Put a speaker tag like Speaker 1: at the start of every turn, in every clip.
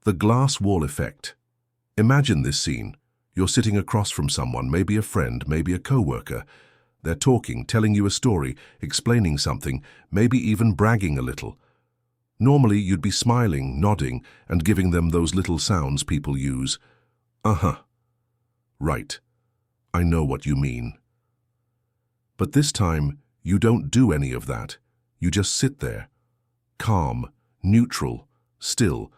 Speaker 1: The glass wall effect. Imagine this scene. You're sitting across from someone, maybe a friend, maybe a coworker. They're talking, telling you a story, explaining something, maybe even bragging a little. Normally, you'd be smiling, nodding, and giving them those little sounds people use. Uh-huh. Right. I know what you mean. But this time, you don't do any of that. You just sit there. Calm, neutral, still.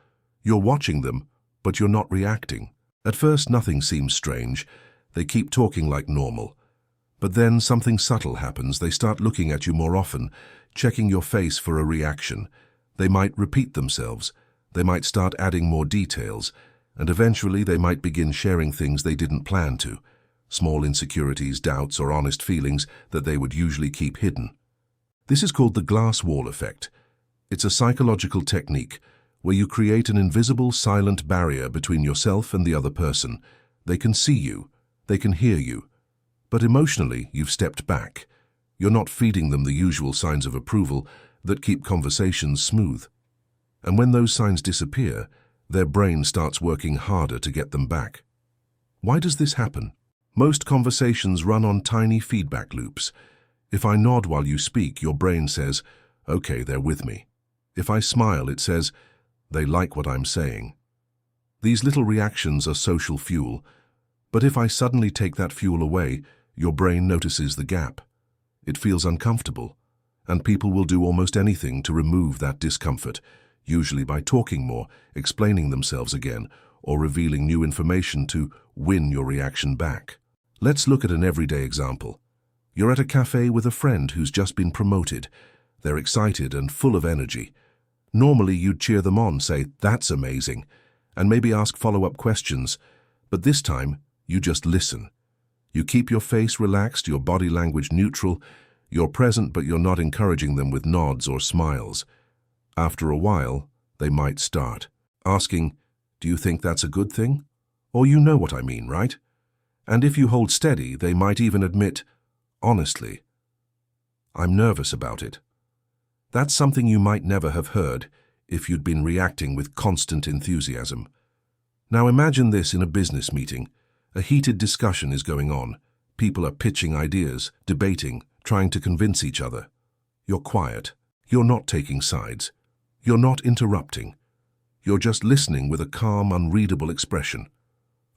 Speaker 1: You're watching them, but you're not reacting. At first, nothing seems strange. They keep talking like normal. But then something subtle happens. They start looking at you more often, checking your face for a reaction. They might repeat themselves. They might start adding more details. And eventually, they might begin sharing things they didn't plan to. Small insecurities, doubts, or honest feelings that they would usually keep hidden. This is called the glass wall effect. It's a psychological technique where you create an invisible, silent barrier between yourself and the other person. They can see you, they can hear you, but emotionally you've stepped back. You're not feeding them the usual signs of approval that keep conversations smooth. And when those signs disappear, their brain starts working harder to get them back. Why does this happen? Most conversations run on tiny feedback loops. If I nod while you speak, your brain says, "Okay, they're with me." If I smile, it says, "They like what I'm saying." These little reactions are social fuel, but if I suddenly take that fuel away, your brain notices the gap. It feels uncomfortable, and people will do almost anything to remove that discomfort, usually by talking more, explaining themselves again, or revealing new information to win your reaction back. Let's look at an everyday example. You're at a cafe with a friend who's just been promoted. They're excited and full of energy. Normally, you'd cheer them on, say, "That's amazing," and maybe ask follow-up questions. But this time, you just listen. You keep your face relaxed, your body language neutral. You're present, but you're not encouraging them with nods or smiles. After a while, they might start asking, "Do you think that's a good thing?" Or "You know what I mean, right?" And if you hold steady, they might even admit, "Honestly, I'm nervous about it." That's something you might never have heard if you'd been reacting with constant enthusiasm. Now imagine this in a business meeting. A heated discussion is going on. People are pitching ideas, debating, trying to convince each other. You're quiet. You're not taking sides. You're not interrupting. You're just listening with a calm, unreadable expression.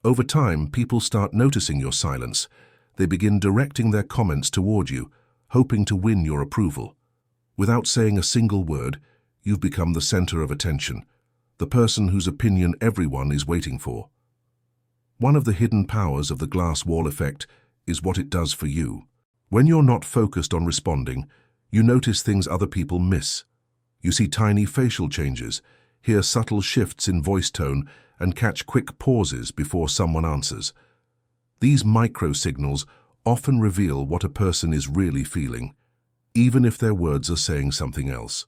Speaker 1: Over time, people start noticing your silence. They begin directing their comments toward you, hoping to win your approval. Without saying a single word, you've become the center of attention, the person whose opinion everyone is waiting for. One of the hidden powers of the glass wall effect is what it does for you. When you're not focused on responding, you notice things other people miss. You see tiny facial changes, hear subtle shifts in voice tone, and catch quick pauses before someone answers. These micro-signals often reveal what a person is really feeling, even if their words are saying something else.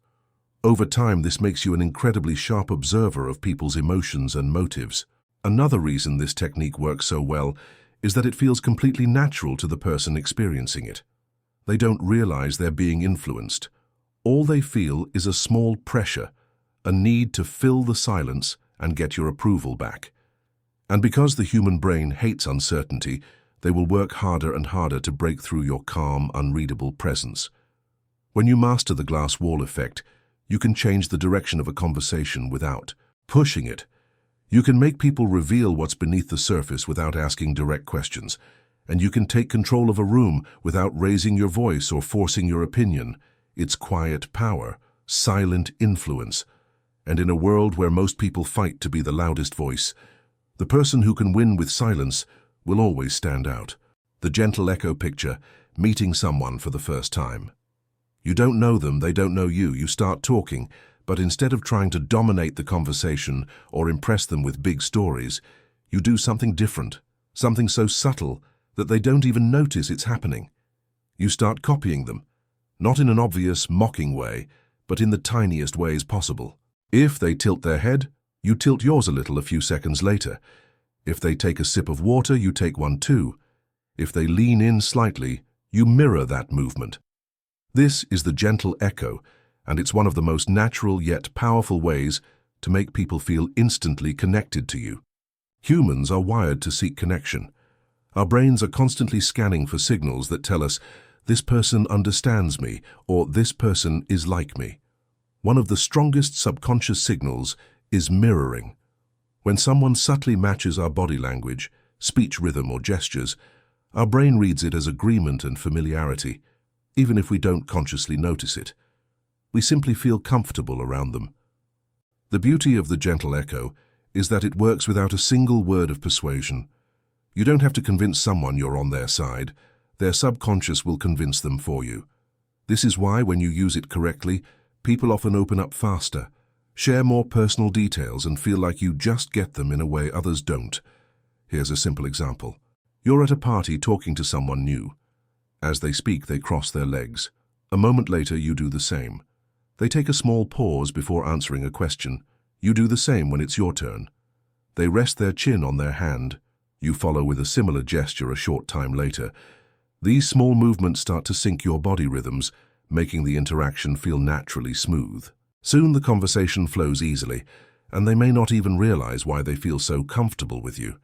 Speaker 1: Over time, this makes you an incredibly sharp observer of people's emotions and motives. Another reason this technique works so well is that it feels completely natural to the person experiencing it. They don't realize they're being influenced. All they feel is a small pressure, a need to fill the silence and get your approval back. And because the human brain hates uncertainty, they will work harder and harder to break through your calm, unreadable presence. When you master the glass wall effect, you can change the direction of a conversation without pushing it. You can make people reveal what's beneath the surface without asking direct questions, and you can take control of a room without raising your voice or forcing your opinion. It's quiet power, silent influence. And in a world where most people fight to be the loudest voice, the person who can win with silence will always stand out. The gentle echo picture, meeting someone for the first time. You don't know them, they don't know you. You start talking, but instead of trying to dominate the conversation or impress them with big stories, you do something different, something so subtle that they don't even notice it's happening. You start copying them, not in an obvious, mocking way, but in the tiniest ways possible. If they tilt their head, you tilt yours a little a few seconds later. If they take a sip of water, you take one too. If they lean in slightly, you mirror that movement. This is the gentle echo, and it's one of the most natural yet powerful ways to make people feel instantly connected to you. Humans are wired to seek connection. Our brains are constantly scanning for signals that tell us, this person understands me, or this person is like me. One of the strongest subconscious signals is mirroring. When someone subtly matches our body language, speech rhythm or gestures, our brain reads it as agreement and familiarity, even if we don't consciously notice it. We simply feel comfortable around them. The beauty of the gentle echo is that it works without a single word of persuasion. You don't have to convince someone you're on their side. Their subconscious will convince them for you. This is why, when you use it correctly, people often open up faster, share more personal details, and feel like you just get them in a way others don't. Here's a simple example. You're at a party talking to someone new. As they speak, they cross their legs. A moment later, you do the same. They take a small pause before answering a question. You do the same when it's your turn. They rest their chin on their hand. You follow with a similar gesture a short time later. These small movements start to sync your body rhythms, making the interaction feel naturally smooth. Soon the conversation flows easily, and they may not even realize why they feel so comfortable with you.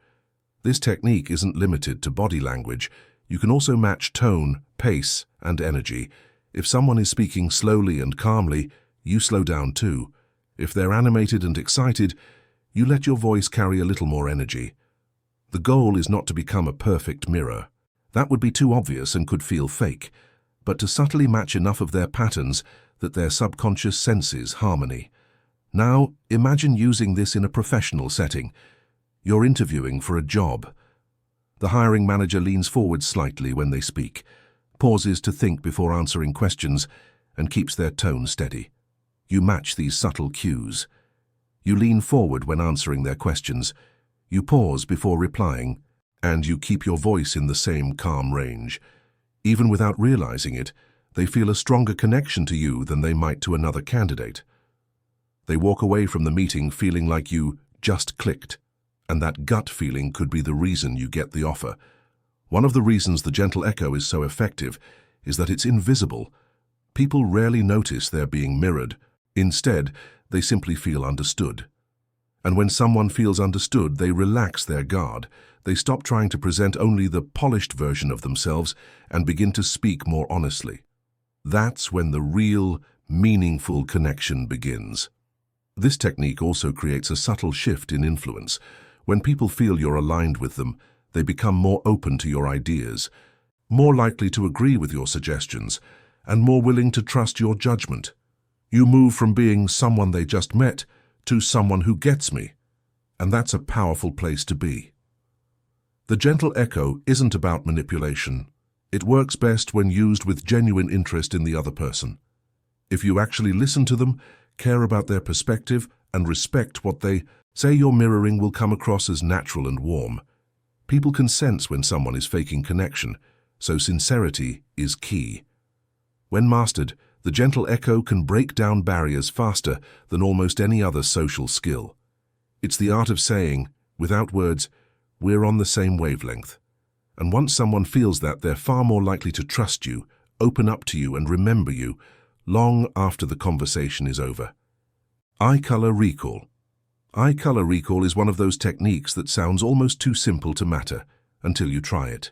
Speaker 1: This technique isn't limited to body language. You can also match tone, pace, and energy. If someone is speaking slowly and calmly, you slow down too. If they're animated and excited, you let your voice carry a little more energy. The goal is not to become a perfect mirror. That would be too obvious and could feel fake, but to subtly match enough of their patterns that their subconscious senses harmony. Now, imagine using this in a professional setting. You're interviewing for a job. The hiring manager leans forward slightly when they speak, pauses to think before answering questions, and keeps their tone steady. You match these subtle cues. You lean forward when answering their questions. You pause before replying, and you keep your voice in the same calm range. Even without realizing it, they feel a stronger connection to you than they might to another candidate. They walk away from the meeting feeling like you just clicked, and that gut feeling could be the reason you get the offer. One of the reasons the gentle echo is so effective is that it's invisible. People rarely notice they're being mirrored. Instead, they simply feel understood. And when someone feels understood, they relax their guard. They stop trying to present only the polished version of themselves and begin to speak more honestly. That's when the real, meaningful connection begins. This technique also creates a subtle shift in influence. When people feel you're aligned with them, they become more open to your ideas, more likely to agree with your suggestions, and more willing to trust your judgment. You move from being someone they just met to someone who gets me, and that's a powerful place to be. The gentle echo isn't about manipulation. It works best when used with genuine interest in the other person. If you actually listen to them, care about their perspective, and respect what they say, your mirroring will come across as natural and warm. People can sense when someone is faking connection, so sincerity is key. When mastered, the gentle echo can break down barriers faster than almost any other social skill. It's the art of saying, without words, we're on the same wavelength. And once someone feels that, they're far more likely to trust you, open up to you, and remember you long after the conversation is over. Eye color recall. Eye color recall is one of those techniques that sounds almost too simple to matter until you try it.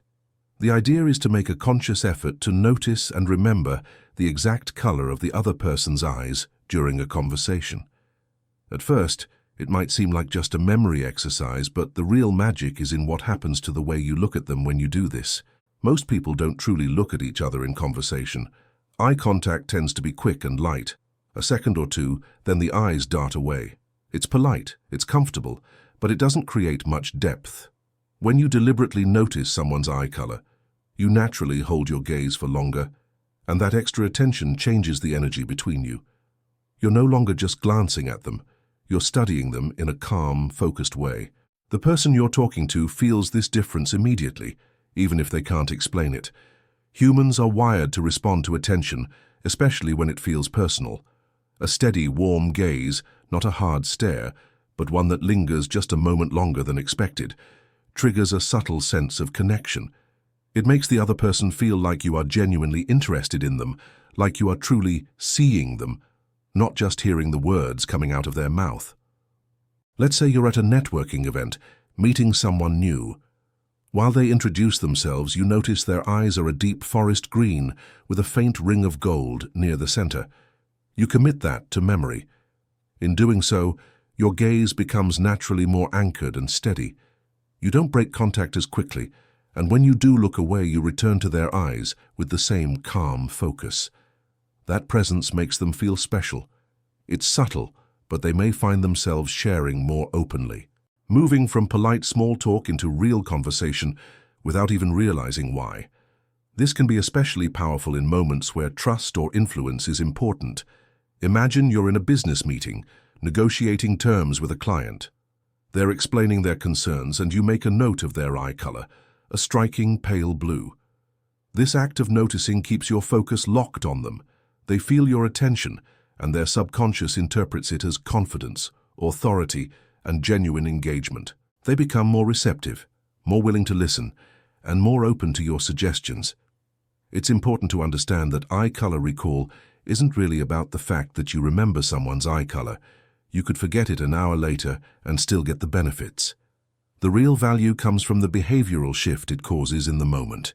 Speaker 1: The idea is to make a conscious effort to notice and remember the exact color of the other person's eyes during a conversation. At first, it might seem like just a memory exercise, but the real magic is in what happens to the way you look at them when you do this. Most people don't truly look at each other in conversation. Eye contact tends to be quick and light. A second or two, then the eyes dart away. It's polite, it's comfortable, but it doesn't create much depth. When you deliberately notice someone's eye color, you naturally hold your gaze for longer, and that extra attention changes the energy between you. You're no longer just glancing at them, you're studying them in a calm, focused way. The person you're talking to feels this difference immediately, even if they can't explain it. Humans are wired to respond to attention, especially when it feels personal. A steady, warm gaze, not a hard stare, but one that lingers just a moment longer than expected, triggers a subtle sense of connection. It makes the other person feel like you are genuinely interested in them, like you are truly seeing them, not just hearing the words coming out of their mouth. Let's say you're at a networking event, meeting someone new. While they introduce themselves, you notice their eyes are a deep forest green with a faint ring of gold near the center. You commit that to memory. In doing so, your gaze becomes naturally more anchored and steady. You don't break contact as quickly, and when you do look away, you return to their eyes with the same calm focus. That presence makes them feel special. It's subtle, but they may find themselves sharing more openly, moving from polite small talk into real conversation without even realizing why. This can be especially powerful in moments where trust or influence is important. Imagine you're in a business meeting, negotiating terms with a client. They're explaining their concerns and you make a note of their eye color, a striking pale blue. This act of noticing keeps your focus locked on them. They feel your attention, and their subconscious interprets it as confidence, authority, and genuine engagement. They become more receptive, more willing to listen, and more open to your suggestions. It's important to understand that eye color recall isn't really about the fact that you remember someone's eye color. You could forget it an hour later and still get the benefits. The real value comes from the behavioral shift it causes in the moment.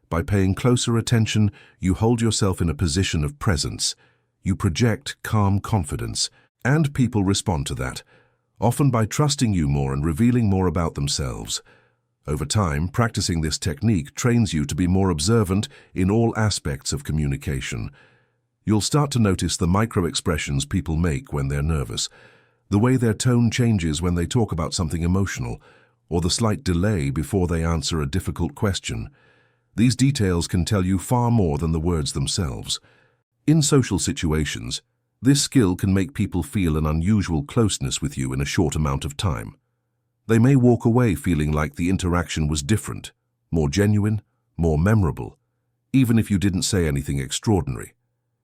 Speaker 1: By paying closer attention, you hold yourself in a position of presence. You project calm confidence, and people respond to that, often by trusting you more and revealing more about themselves. Over time, practicing this technique trains you to be more observant in all aspects of communication. You'll start to notice the micro-expressions people make when they're nervous, the way their tone changes when they talk about something emotional, or the slight delay before they answer a difficult question. These details can tell you far more than the words themselves. In social situations, this skill can make people feel an unusual closeness with you in a short amount of time. They may walk away feeling like the interaction was different, more genuine, more memorable, even if you didn't say anything extraordinary.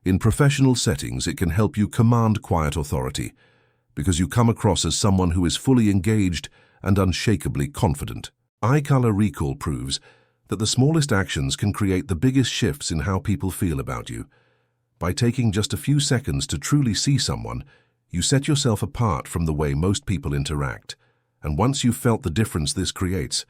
Speaker 1: In professional settings, it can help you command quiet authority, because you come across as someone who is fully engaged and unshakably confident. Eye color recall proves that the smallest actions can create the biggest shifts in how people feel about you. By taking just a few seconds to truly see someone, you set yourself apart from the way most people interact. And once you've felt the difference this creates,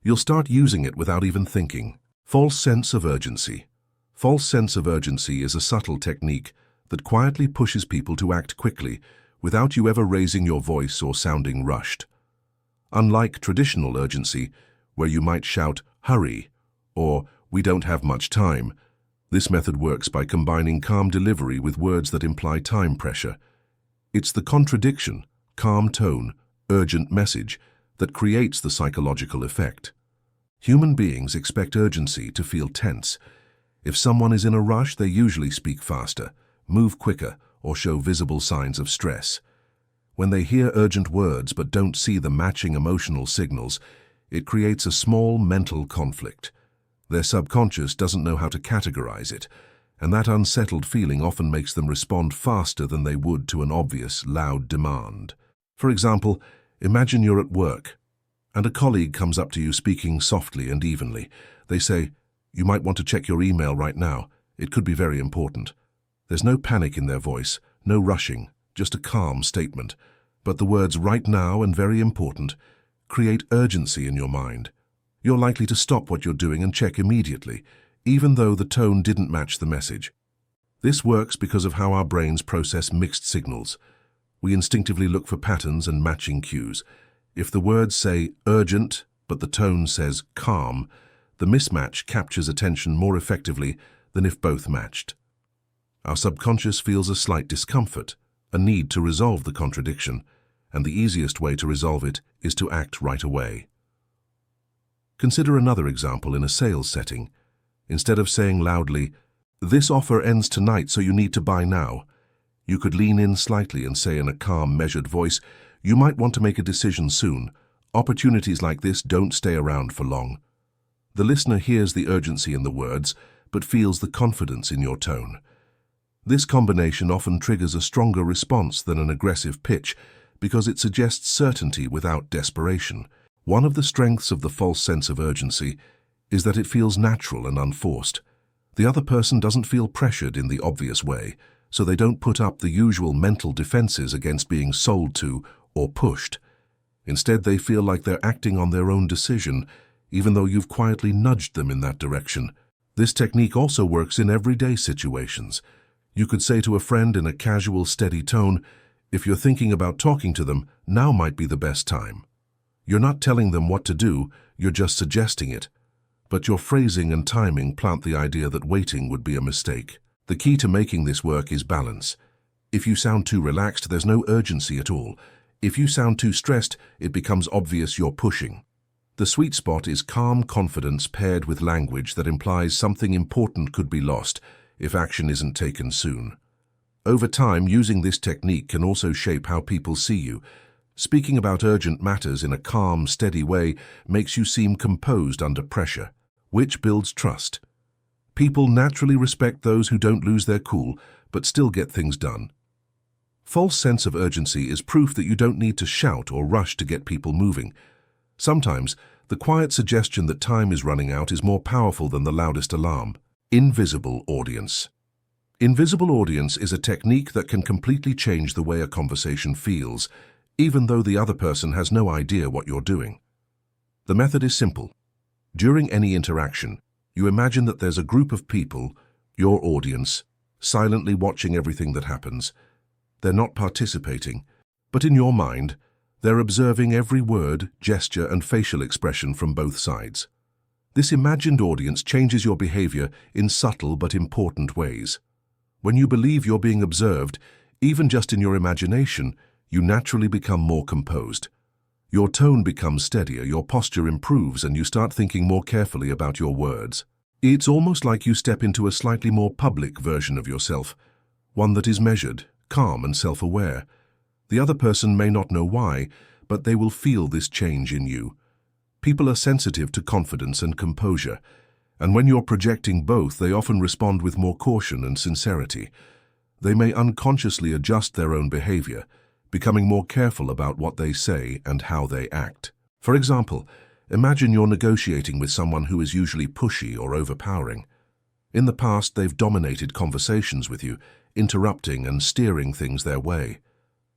Speaker 1: you'll start using it without even thinking. False sense of urgency. False sense of urgency is a subtle technique that quietly pushes people to act quickly without you ever raising your voice or sounding rushed. Unlike traditional urgency, where you might shout, "Hurry," or "We don't have much time," this method works by combining calm delivery with words that imply time pressure. It's the contradiction, calm tone, urgent message that creates the psychological effect. Human beings expect urgency to feel tense. If someone is in a rush, they usually speak faster, move quicker, or show visible signs of stress. When they hear urgent words but don't see the matching emotional signals, it creates a small mental conflict. Their subconscious doesn't know how to categorize it, and that unsettled feeling often makes them respond faster than they would to an obvious, loud demand. For example, imagine you're at work, and a colleague comes up to you speaking softly and evenly. They say, "You might want to check your email right now. It could be very important." There's no panic in their voice, no rushing, just a calm statement. But the words "right now" and "very important" create urgency in your mind. You're likely to stop what you're doing and check immediately, even though the tone didn't match the message. This works because of how our brains process mixed signals. We instinctively look for patterns and matching cues. If the words say urgent, but the tone says calm, the mismatch captures attention more effectively than if both matched. Our subconscious feels a slight discomfort, a need to resolve the contradiction, and the easiest way to resolve it is to act right away. Consider another example in a sales setting. Instead of saying loudly, "This offer ends tonight, so you need to buy now," you could lean in slightly and say in a calm, measured voice, "You might want to make a decision soon. Opportunities like this don't stay around for long." The listener hears the urgency in the words, but feels the confidence in your tone. This combination often triggers a stronger response than an aggressive pitch because it suggests certainty without desperation. One of the strengths of the false sense of urgency is that it feels natural and unforced. The other person doesn't feel pressured in the obvious way, so they don't put up the usual mental defenses against being sold to or pushed. Instead, they feel like they're acting on their own decision, even though you've quietly nudged them in that direction. This technique also works in everyday situations. You could say to a friend in a casual, steady tone, "If you're thinking about talking to them, now might be the best time." You're not telling them what to do, you're just suggesting it. But your phrasing and timing plant the idea that waiting would be a mistake. The key to making this work is balance. If you sound too relaxed, there's no urgency at all. If you sound too stressed, it becomes obvious you're pushing. The sweet spot is calm confidence paired with language that implies something important could be lost if action isn't taken soon. Over time, using this technique can also shape how people see you. Speaking about urgent matters in a calm, steady way makes you seem composed under pressure, which builds trust. People naturally respect those who don't lose their cool, but still get things done. False sense of urgency is proof that you don't need to shout or rush to get people moving. Sometimes, the quiet suggestion that time is running out is more powerful than the loudest alarm. Invisible audience. Invisible audience is a technique that can completely change the way a conversation feels, even though the other person has no idea what you're doing. The method is simple. During any interaction, you imagine that there's a group of people, your audience, silently watching everything that happens. They're not participating, but in your mind, they're observing every word, gesture, and facial expression from both sides. This imagined audience changes your behavior in subtle but important ways. When you believe you're being observed, even just in your imagination, you naturally become more composed. Your tone becomes steadier, your posture improves, and you start thinking more carefully about your words. It's almost like you step into a slightly more public version of yourself, one that is measured, calm, and self-aware. The other person may not know why, but they will feel this change in you. People are sensitive to confidence and composure, and when you're projecting both, they often respond with more caution and sincerity. They may unconsciously adjust their own behavior, becoming more careful about what they say and how they act. For example, imagine you're negotiating with someone who is usually pushy or overpowering. In the past, they've dominated conversations with you, interrupting and steering things their way.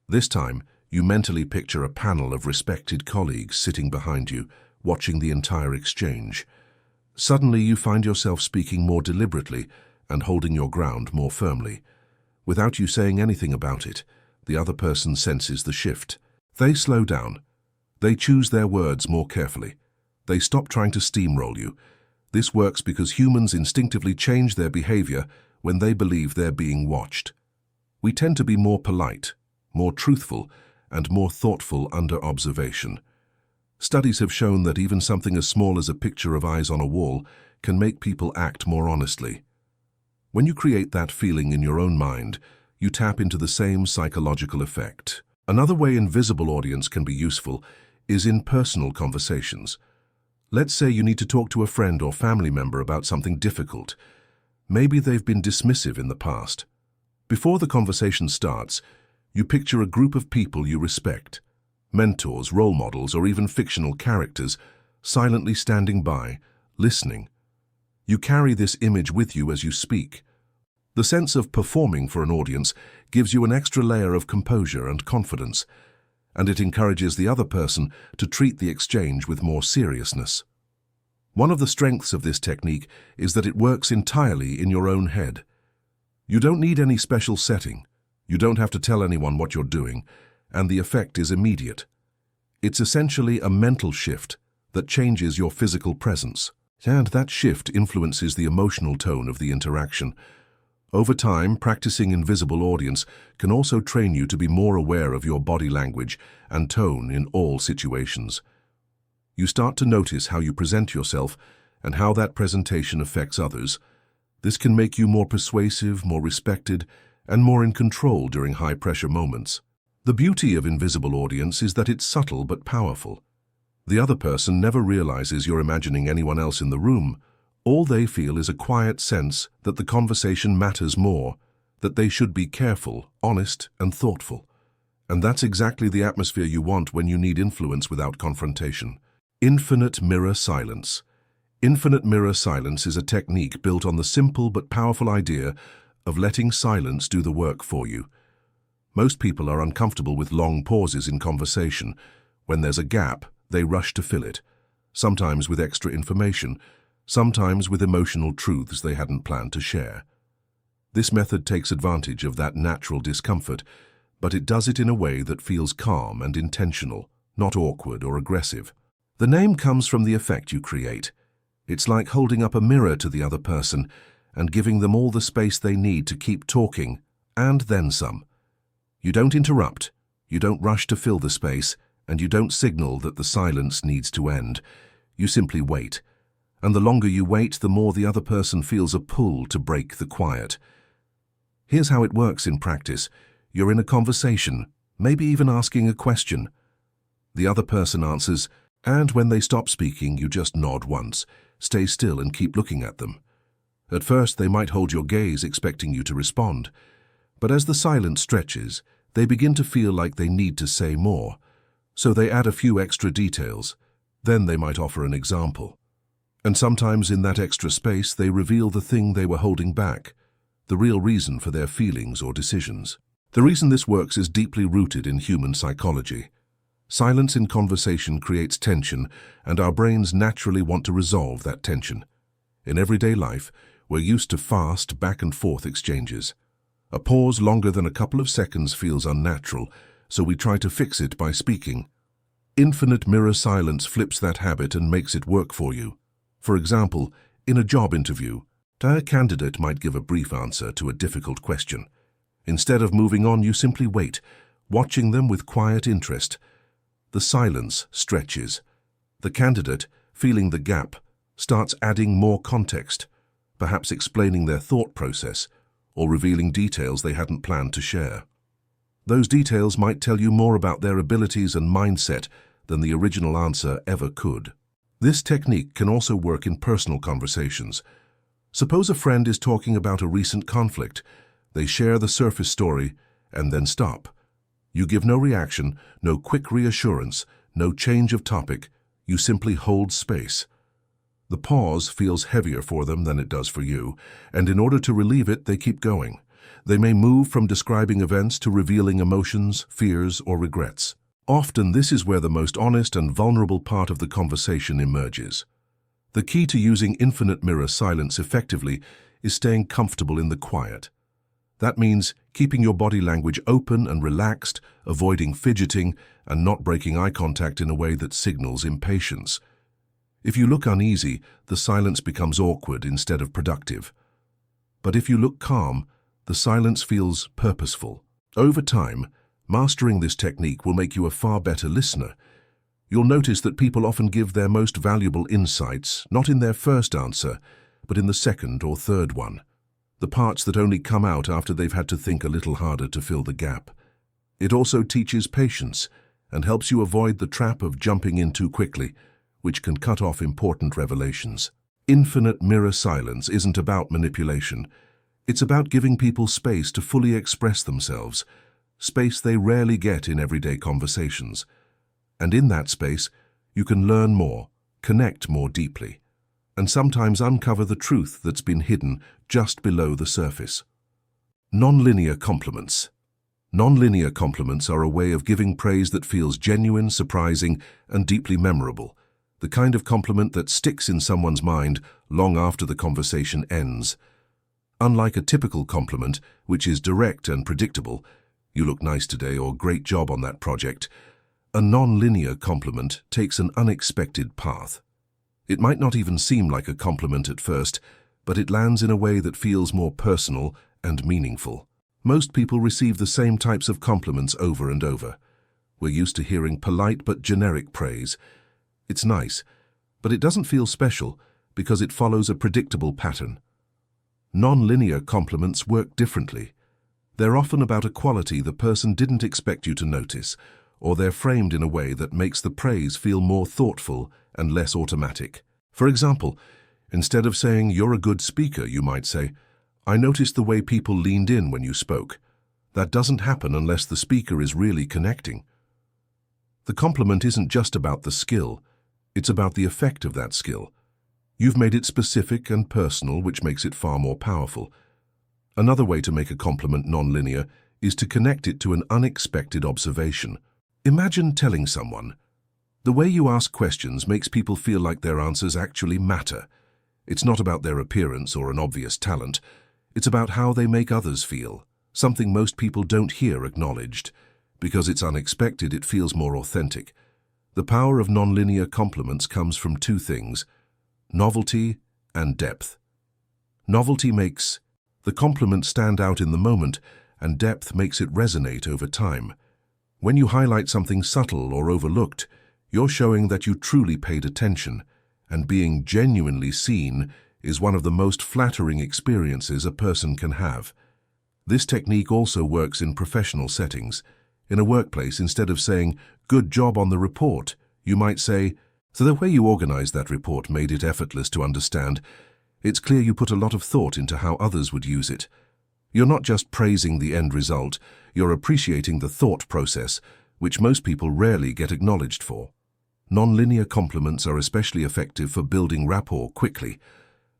Speaker 1: This time, you mentally picture a panel of respected colleagues sitting behind you, watching the entire exchange. Suddenly, you find yourself speaking more deliberately and holding your ground more firmly. Without you saying anything about it, the other person senses the shift. They slow down. They choose their words more carefully. They stop trying to steamroll you. This works because humans instinctively change their behavior when they believe they're being watched. We tend to be more polite, more truthful, and more thoughtful under observation. Studies have shown that even something as small as a picture of eyes on a wall can make people act more honestly. When you create that feeling in your own mind, you tap into the same psychological effect. Another way invisible audience can be useful is in personal conversations. Let's say you need to talk to a friend or family member about something difficult. Maybe they've been dismissive in the past. Before the conversation starts, you picture a group of people you respect, mentors, role models, or even fictional characters, silently standing by, listening. You carry this image with you as you speak. The sense of performing for an audience gives you an extra layer of composure and confidence, and it encourages the other person to treat the exchange with more seriousness. One of the strengths of this technique is that it works entirely in your own head. You don't need any special setting. You don't have to tell anyone what you're doing, and the effect is immediate. It's essentially a mental shift that changes your physical presence, and that shift influences the emotional tone of the interaction. Over time, practicing invisible audience can also train you to be more aware of your body language and tone in all situations. You start to notice how you present yourself and how that presentation affects others. This can make you more persuasive, more respected, and more in control during high-pressure moments. The beauty of invisible audience is that it's subtle but powerful. The other person never realizes you're imagining anyone else in the room. All they feel is a quiet sense that the conversation matters more, that they should be careful, honest, and thoughtful. And that's exactly the atmosphere you want when you need influence without confrontation. Infinite mirror silence. Infinite mirror silence is a technique built on the simple but powerful idea of letting silence do the work for you. Most people are uncomfortable with long pauses in conversation, When there's a gap, they rush to fill it, sometimes with extra information, sometimes with emotional truths they hadn't planned to share. This method takes advantage of that natural discomfort, but it does it in a way that feels calm and intentional, not awkward or aggressive. The name comes from the effect you create. It's like holding up a mirror to the other person and giving them all the space they need to keep talking, and then some. You don't interrupt, you don't rush to fill the space, and you don't signal that the silence needs to end. You simply wait. And the longer you wait, the more the other person feels a pull to break the quiet. Here's how it works in practice. You're in a conversation, maybe even asking a question. The other person answers, and when they stop speaking, you just nod once, stay still and keep looking at them. At first, they might hold your gaze, expecting you to respond. But as the silence stretches, they begin to feel like they need to say more. So they add a few extra details. Then they might offer an example. And sometimes in that extra space, they reveal the thing they were holding back, the real reason for their feelings or decisions. The reason this works is deeply rooted in human psychology. Silence in conversation creates tension, and our brains naturally want to resolve that tension. In everyday life, we're used to fast, back-and-forth exchanges. A pause longer than a couple of seconds feels unnatural, so we try to fix it by speaking. Infinite mirror silence flips that habit and makes it work for you. For example, in a job interview, a candidate might give a brief answer to a difficult question. Instead of moving on, you simply wait, watching them with quiet interest. The silence stretches. The candidate, feeling the gap, starts adding more context, perhaps explaining their thought process or revealing details they hadn't planned to share. Those details might tell you more about their abilities and mindset than the original answer ever could. This technique can also work in personal conversations. Suppose a friend is talking about a recent conflict. They share the surface story and then stop. You give no reaction, no quick reassurance, no change of topic. You simply hold space. The pause feels heavier for them than it does for you, and in order to relieve it, they keep going. They may move from describing events to revealing emotions, fears, or regrets. Often, this is where the most honest and vulnerable part of the conversation emerges. The key to using infinite mirror silence effectively is staying comfortable in the quiet. That means keeping your body language open and relaxed, avoiding fidgeting, and not breaking eye contact in a way that signals impatience. If you look uneasy, the silence becomes awkward instead of productive. But if you look calm, the silence feels purposeful. Over time, mastering this technique will make you a far better listener. You'll notice that people often give their most valuable insights, not in their first answer, but in the second or third one. The parts that only come out after they've had to think a little harder to fill the gap. It also teaches patience and helps you avoid the trap of jumping in too quickly, which can cut off important revelations. Infinite mirror silence isn't about manipulation. It's about giving people space to fully express themselves, space they rarely get in everyday conversations. And in that space, you can learn more, connect more deeply, and sometimes uncover the truth that's been hidden just below the surface. Nonlinear compliments. Nonlinear compliments are a way of giving praise that feels genuine, surprising, and deeply memorable, the kind of compliment that sticks in someone's mind long after the conversation ends. Unlike a typical compliment, which is direct and predictable, "You look nice today," or "Great job on that project," a non-linear compliment takes an unexpected path. It might not even seem like a compliment at first, but it lands in a way that feels more personal and meaningful. Most people receive the same types of compliments over and over. We're used to hearing polite but generic praise. It's nice, but it doesn't feel special because it follows a predictable pattern. Non-linear compliments work differently. They're often about a quality the person didn't expect you to notice, or they're framed in a way that makes the praise feel more thoughtful and less automatic. For example, instead of saying, "You're a good speaker," you might say, "I noticed the way people leaned in when you spoke." That doesn't happen unless the speaker is really connecting. The compliment isn't just about the skill, it's about the effect of that skill. You've made it specific and personal, which makes it far more powerful. Another way to make a compliment non-linear is to connect it to an unexpected observation. Imagine telling someone, The way you ask questions makes people feel like their answers actually matter. It's not about their appearance or an obvious talent. It's about how they make others feel, something most people don't hear acknowledged. Because it's unexpected, it feels more authentic. The power of nonlinear compliments comes from two things: novelty and depth. Novelty makes the compliment stand out in the moment, and depth makes it resonate over time. When you highlight something subtle or overlooked, you're showing that you truly paid attention, and being genuinely seen is one of the most flattering experiences a person can have. This technique also works in professional settings. In a workplace, instead of saying, "Good job on the report," you might say, "So the way you organized that report made it effortless to understand. It's clear you put a lot of thought into how others would use it." You're not just praising the end result, you're appreciating the thought process, which most people rarely get acknowledged for. Nonlinear compliments are especially effective for building rapport quickly,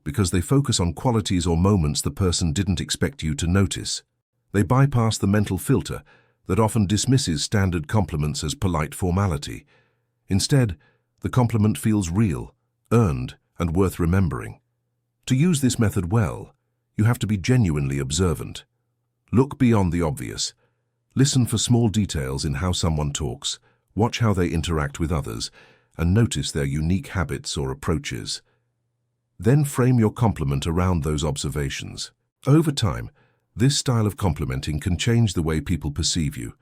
Speaker 1: because they focus on qualities or moments the person didn't expect you to notice. They bypass the mental filter that often dismisses standard compliments as polite formality. Instead, the compliment feels real, earned, and worth remembering. To use this method well, you have to be genuinely observant. Look beyond the obvious. Listen for small details in how someone talks, watch how they interact with others, and notice their unique habits or approaches. Then frame your compliment around those observations. Over time, this style of complimenting can change the way people perceive you.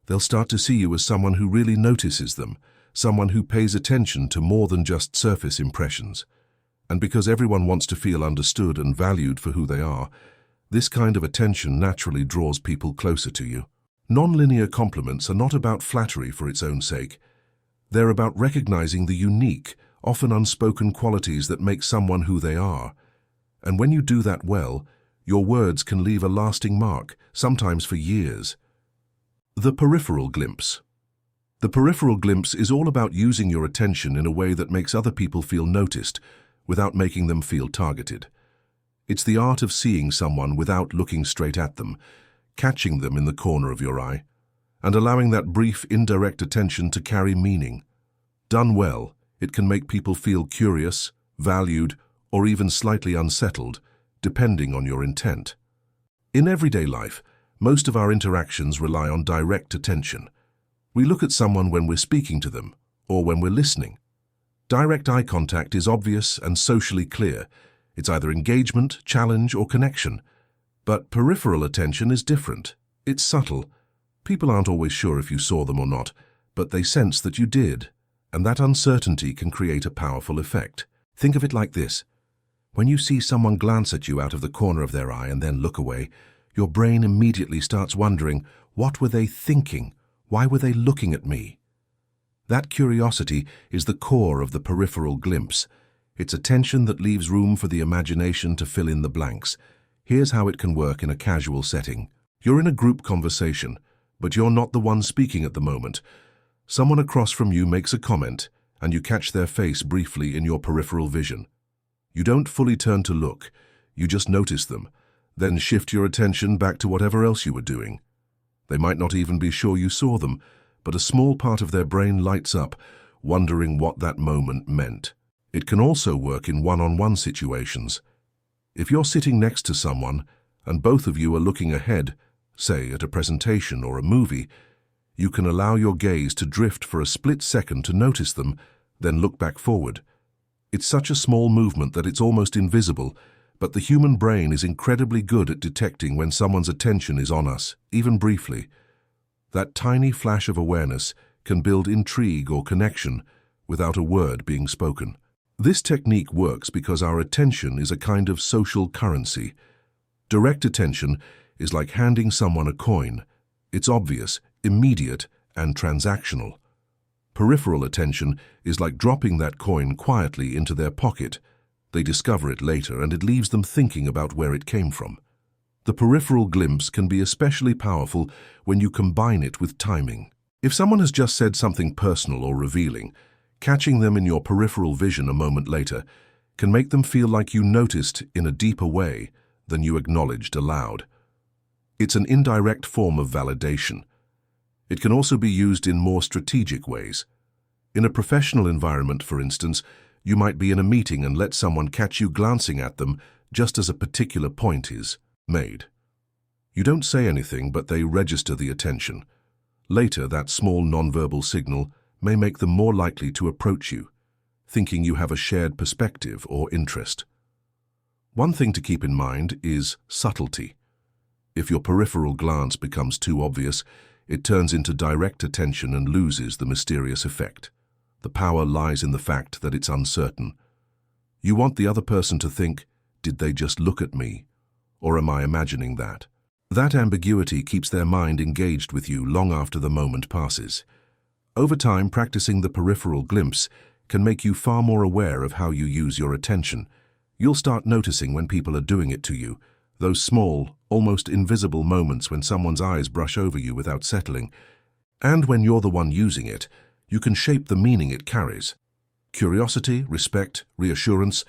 Speaker 1: They'll start to see you as someone who really notices them, someone who pays attention to more than just surface impressions. And because everyone wants to feel understood and valued for who they are, this kind of attention naturally draws people closer to you. Nonlinear compliments are not about flattery for its own sake. They're about recognizing the unique, often unspoken qualities that make someone who they are. And when you do that well, your words can leave a lasting mark, sometimes for years. The Peripheral Glimpse. The Peripheral Glimpse is all about using your attention in a way that makes other people feel noticed, without making them feel targeted. It's the art of seeing someone without looking straight at them, catching them in the corner of your eye, and allowing that brief, indirect attention to carry meaning. Done well, it can make people feel curious, valued, or even slightly unsettled, depending on your intent. In everyday life, most of our interactions rely on direct attention. We look at someone when we're speaking to them, or when we're listening. Direct eye contact is obvious and socially clear. It's either engagement, challenge, or connection. But peripheral attention is different. It's subtle. People aren't always sure if you saw them or not, but they sense that you did. And that uncertainty can create a powerful effect. Think of it like this. When you see someone glance at you out of the corner of their eye and then look away, your brain immediately starts wondering, what were they thinking? Why were they looking at me? That curiosity is the core of the peripheral glimpse. It's attention that leaves room for the imagination to fill in the blanks. Here's how it can work in a casual setting. You're in a group conversation, but you're not the one speaking at the moment. Someone across from you makes a comment, and you catch their face briefly in your peripheral vision. You don't fully turn to look, you just notice them, then shift your attention back to whatever else you were doing. They might not even be sure you saw them, but a small part of their brain lights up, wondering what that moment meant. It can also work in one-on-one situations. If you're sitting next to someone, and both of you are looking ahead, say at a presentation or a movie, you can allow your gaze to drift for a split second to notice them, then look back forward. It's such a small movement that it's almost invisible, but the human brain is incredibly good at detecting when someone's attention is on us, even briefly. That tiny flash of awareness can build intrigue or connection without a word being spoken. This technique works because our attention is a kind of social currency. Direct attention is like handing someone a coin. It's obvious, immediate, and transactional. Peripheral attention is like dropping that coin quietly into their pocket. They discover it later, and it leaves them thinking about where it came from. The peripheral glimpse can be especially powerful when you combine it with timing. If someone has just said something personal or revealing, catching them in your peripheral vision a moment later can make them feel like you noticed in a deeper way than you acknowledged aloud. It's an indirect form of validation. It can also be used in more strategic ways. In a professional environment, for instance, you might be in a meeting and let someone catch you glancing at them just as a particular point is made. You don't say anything, but they register the attention. Later, that small nonverbal signal may make them more likely to approach you, thinking you have a shared perspective or interest. One thing to keep in mind is subtlety. If your peripheral glance becomes too obvious, it turns into direct attention and loses the mysterious effect. The power lies in the fact that it's uncertain. You want the other person to think, did they just look at me? Or am I imagining that? That ambiguity keeps their mind engaged with you long after the moment passes. Over time, practicing the peripheral glimpse can make you far more aware of how you use your attention. You'll start noticing when people are doing it to you, those small, almost invisible moments when someone's eyes brush over you without settling. And when you're the one using it, you can shape the meaning it carries. Curiosity, respect, reassurance,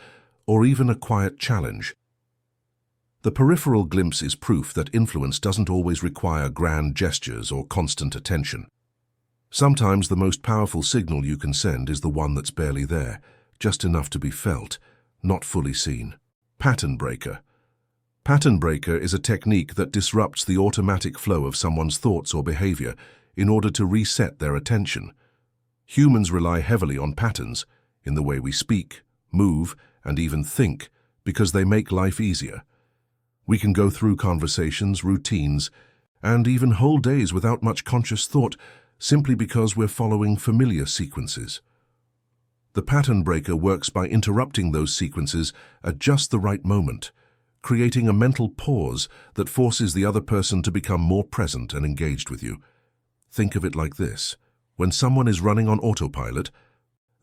Speaker 1: or even a quiet challenge. The peripheral glimpse is proof that influence doesn't always require grand gestures or constant attention. Sometimes the most powerful signal you can send is the one that's barely there, just enough to be felt, not fully seen. Pattern breaker. Pattern breaker is a technique that disrupts the automatic flow of someone's thoughts or behavior in order to reset their attention. Humans rely heavily on patterns in the way we speak, move, and even think because they make life easier. We can go through conversations, routines, and even whole days without much conscious thought simply because we're following familiar sequences. The pattern breaker works by interrupting those sequences at just the right moment, creating a mental pause that forces the other person to become more present and engaged with you. Think of it like this. When someone is running on autopilot,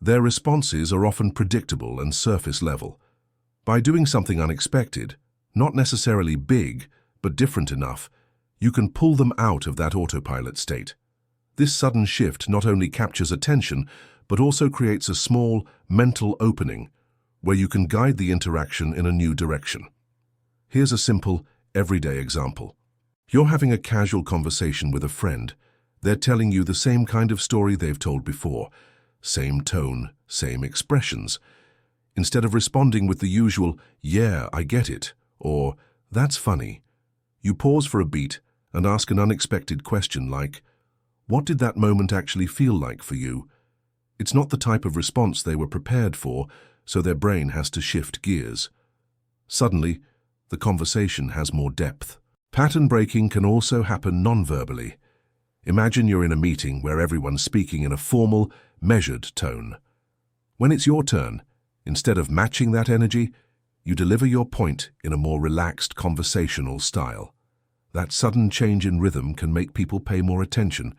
Speaker 1: their responses are often predictable and surface level. By doing something unexpected, not necessarily big, but different enough, you can pull them out of that autopilot state. This sudden shift not only captures attention, but also creates a small mental opening where you can guide the interaction in a new direction. Here's a simple, everyday example. You're having a casual conversation with a friend. They're telling you the same kind of story they've told before, same tone, same expressions. Instead of responding with the usual, "Yeah, I get it," or "That's funny," you pause for a beat and ask an unexpected question like, "What did that moment actually feel like for you?" It's not the type of response they were prepared for, so their brain has to shift gears. Suddenly, the conversation has more depth. Pattern breaking can also happen non-verbally. Imagine you're in a meeting where everyone's speaking in a formal, measured tone. When it's your turn, instead of matching that energy, you deliver your point in a more relaxed conversational style. That sudden change in rhythm can make people pay more attention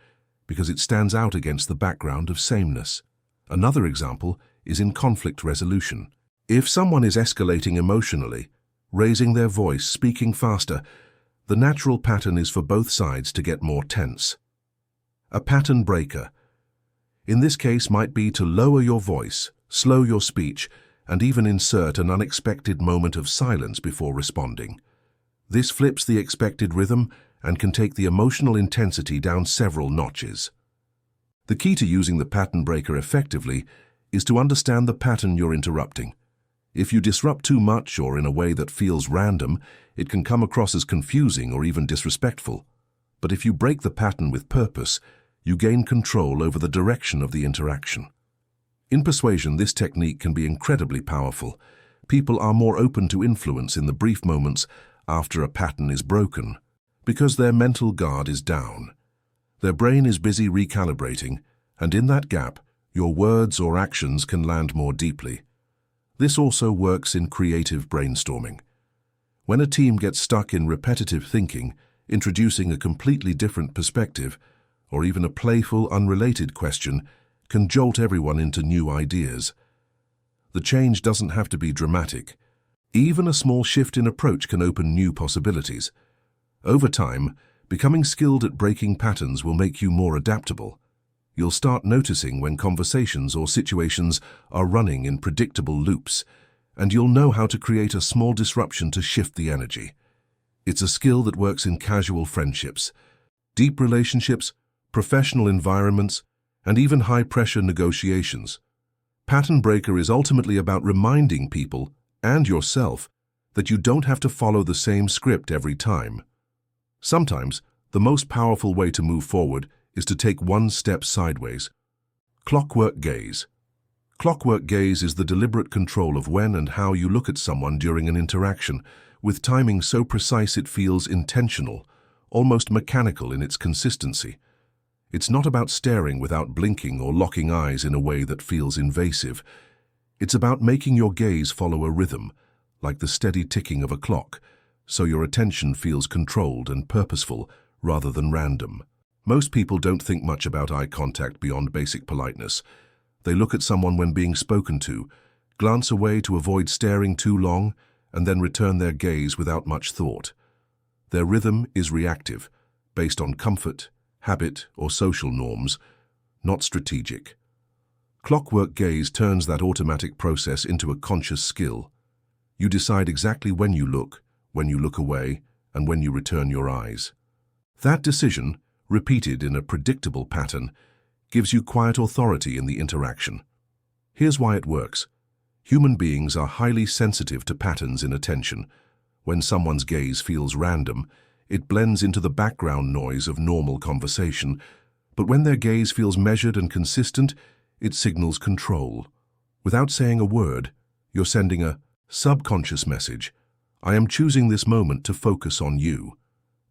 Speaker 1: because it stands out against the background of sameness. Another example is in conflict resolution. If someone is escalating emotionally, raising their voice, speaking faster, the natural pattern is for both sides to get more tense. A pattern breaker, in this case, might be to lower your voice, slow your speech, and even insert an unexpected moment of silence before responding. This flips the expected rhythm and can take the emotional intensity down several notches. The key to using the pattern breaker effectively is to understand the pattern you're interrupting. If you disrupt too much or in a way that feels random, it can come across as confusing or even disrespectful. But if you break the pattern with purpose, you gain control over the direction of the interaction. In persuasion, this technique can be incredibly powerful. People are more open to influence in the brief moments after a pattern is broken, because their mental guard is down. Their brain is busy recalibrating, and in that gap, your words or actions can land more deeply. This also works in creative brainstorming. When a team gets stuck in repetitive thinking, introducing a completely different perspective, or even a playful, unrelated question, can jolt everyone into new ideas. The change doesn't have to be dramatic. Even a small shift in approach can open new possibilities. Over time, becoming skilled at breaking patterns will make you more adaptable. You'll start noticing when conversations or situations are running in predictable loops, and you'll know how to create a small disruption to shift the energy. It's a skill that works in casual friendships, deep relationships, professional environments, and even high-pressure negotiations. Pattern breaker is ultimately about reminding people, and yourself, that you don't have to follow the same script every time. Sometimes, the most powerful way to move forward is to take one step sideways. Clockwork gaze. Clockwork gaze is the deliberate control of when and how you look at someone during an interaction, with timing so precise it feels intentional, almost mechanical in its consistency. It's not about staring without blinking or locking eyes in a way that feels invasive. It's about making your gaze follow a rhythm, like the steady ticking of a clock, so your attention feels controlled and purposeful rather than random. Most people don't think much about eye contact beyond basic politeness. They look at someone when being spoken to, glance away to avoid staring too long, and then return their gaze without much thought. Their rhythm is reactive, based on comfort, habit, or social norms, not strategic. Clockwork gaze turns that automatic process into a conscious skill. You decide exactly when you look away, and when you return your eyes. That decision, repeated in a predictable pattern, gives you quiet authority in the interaction. Here's why it works. Human beings are highly sensitive to patterns in attention. When someone's gaze feels random, it blends into the background noise of normal conversation, but when their gaze feels measured and consistent, it signals control. Without saying a word, you're sending a subconscious message. I am choosing this moment to focus on you.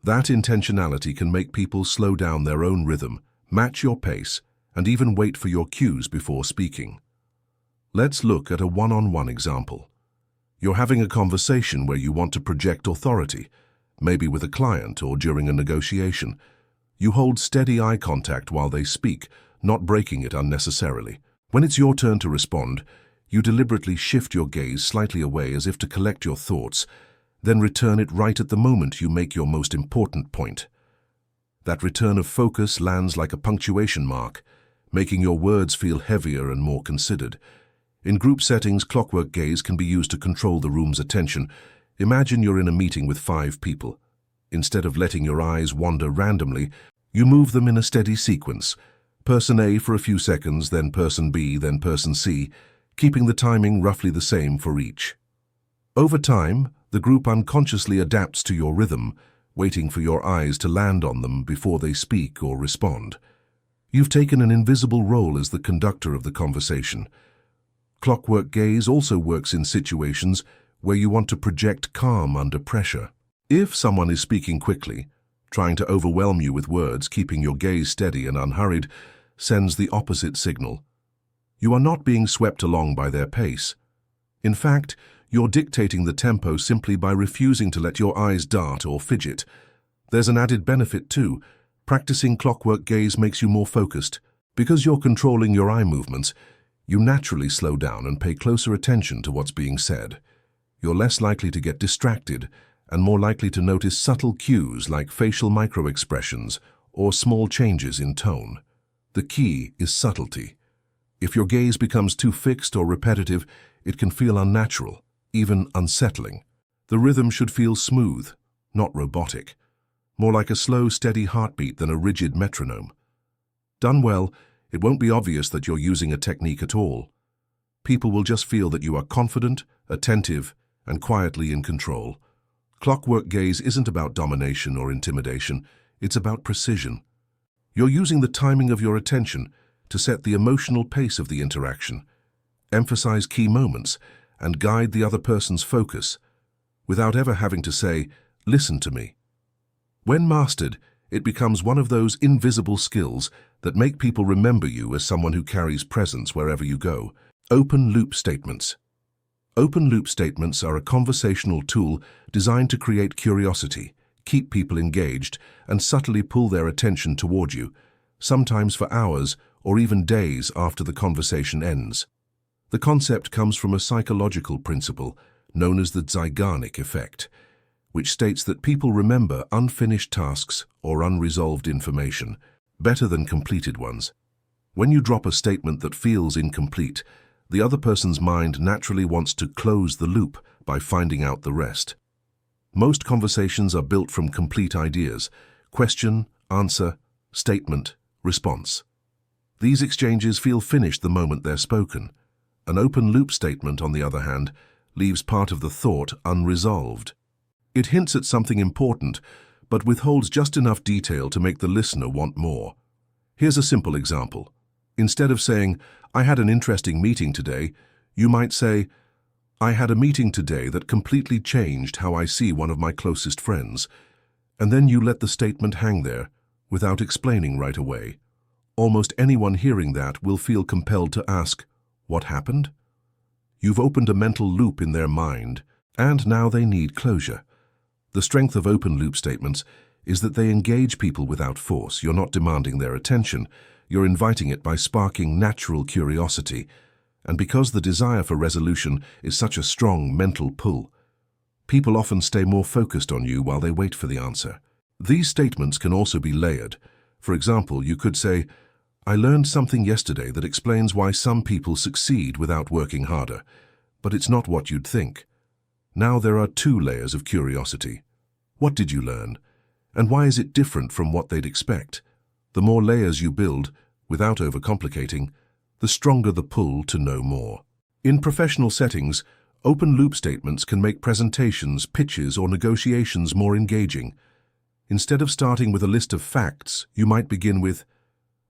Speaker 1: That intentionality can make people slow down their own rhythm, match your pace, and even wait for your cues before speaking. Let's look at a one-on-one example. You're having a conversation where you want to project authority, maybe with a client or during a negotiation. You hold steady eye contact while they speak, not breaking it unnecessarily. When it's your turn to respond, you deliberately shift your gaze slightly away as if to collect your thoughts, then return it right at the moment you make your most important point. That return of focus lands like a punctuation mark, making your words feel heavier and more considered. In group settings, clockwork gaze can be used to control the room's attention. Imagine you're in a meeting with 5 people. Instead of letting your eyes wander randomly, you move them in a steady sequence. Person A for a few seconds, then person B, then person C, keeping the timing roughly the same for each. Over time, the group unconsciously adapts to your rhythm, waiting for your eyes to land on them before they speak or respond. You've taken an invisible role as the conductor of the conversation. Clockwork gaze also works in situations where you want to project calm under pressure. If someone is speaking quickly, trying to overwhelm you with words, keeping your gaze steady and unhurried sends the opposite signal. You are not being swept along by their pace. In fact, you're dictating the tempo simply by refusing to let your eyes dart or fidget. There's an added benefit too. Practicing clockwork gaze makes you more focused. Because you're controlling your eye movements, you naturally slow down and pay closer attention to what's being said. You're less likely to get distracted and more likely to notice subtle cues like facial microexpressions or small changes in tone. The key is subtlety. If your gaze becomes too fixed or repetitive, it can feel unnatural, even unsettling. The rhythm should feel smooth, not robotic, more like a slow, steady heartbeat than a rigid metronome. Done well, it won't be obvious that you're using a technique at all. People will just feel that you are confident, attentive, and quietly in control. Clockwork gaze isn't about domination or intimidation, it's about precision. You're using the timing of your attention to set the emotional pace of the interaction, emphasize key moments, and guide the other person's focus, without ever having to say, "Listen to me." When mastered, it becomes one of those invisible skills that make people remember you as someone who carries presence wherever you go. Open-loop statements. Open-loop statements are a conversational tool designed to create curiosity, keep people engaged, and subtly pull their attention toward you, sometimes for hours or even days after the conversation ends. The concept comes from a psychological principle known as the Zeigarnik effect, which states that people remember unfinished tasks or unresolved information better than completed ones. When you drop a statement that feels incomplete, the other person's mind naturally wants to close the loop by finding out the rest. Most conversations are built from complete ideas: question, answer, statement, response. These exchanges feel finished the moment they're spoken. An open-loop statement, on the other hand, leaves part of the thought unresolved. It hints at something important, but withholds just enough detail to make the listener want more. Here's a simple example. Instead of saying, "I had an interesting meeting today," you might say, "I had a meeting today that completely changed how I see one of my closest friends." And then you let the statement hang there, without explaining right away. Almost anyone hearing that will feel compelled to ask, "What happened?" You've opened a mental loop in their mind, and now they need closure. The strength of open-loop statements is that they engage people without force. You're not demanding their attention, you're inviting it by sparking natural curiosity. And because the desire for resolution is such a strong mental pull, people often stay more focused on you while they wait for the answer. These statements can also be layered. For example, you could say, "I learned something yesterday that explains why some people succeed without working harder, but it's not what you'd think." Now there are two layers of curiosity. What did you learn? And why is it different from what they'd expect? The more layers you build, without overcomplicating, the stronger the pull to know more. In professional settings, open-loop statements can make presentations, pitches, or negotiations more engaging. Instead of starting with a list of facts, you might begin with,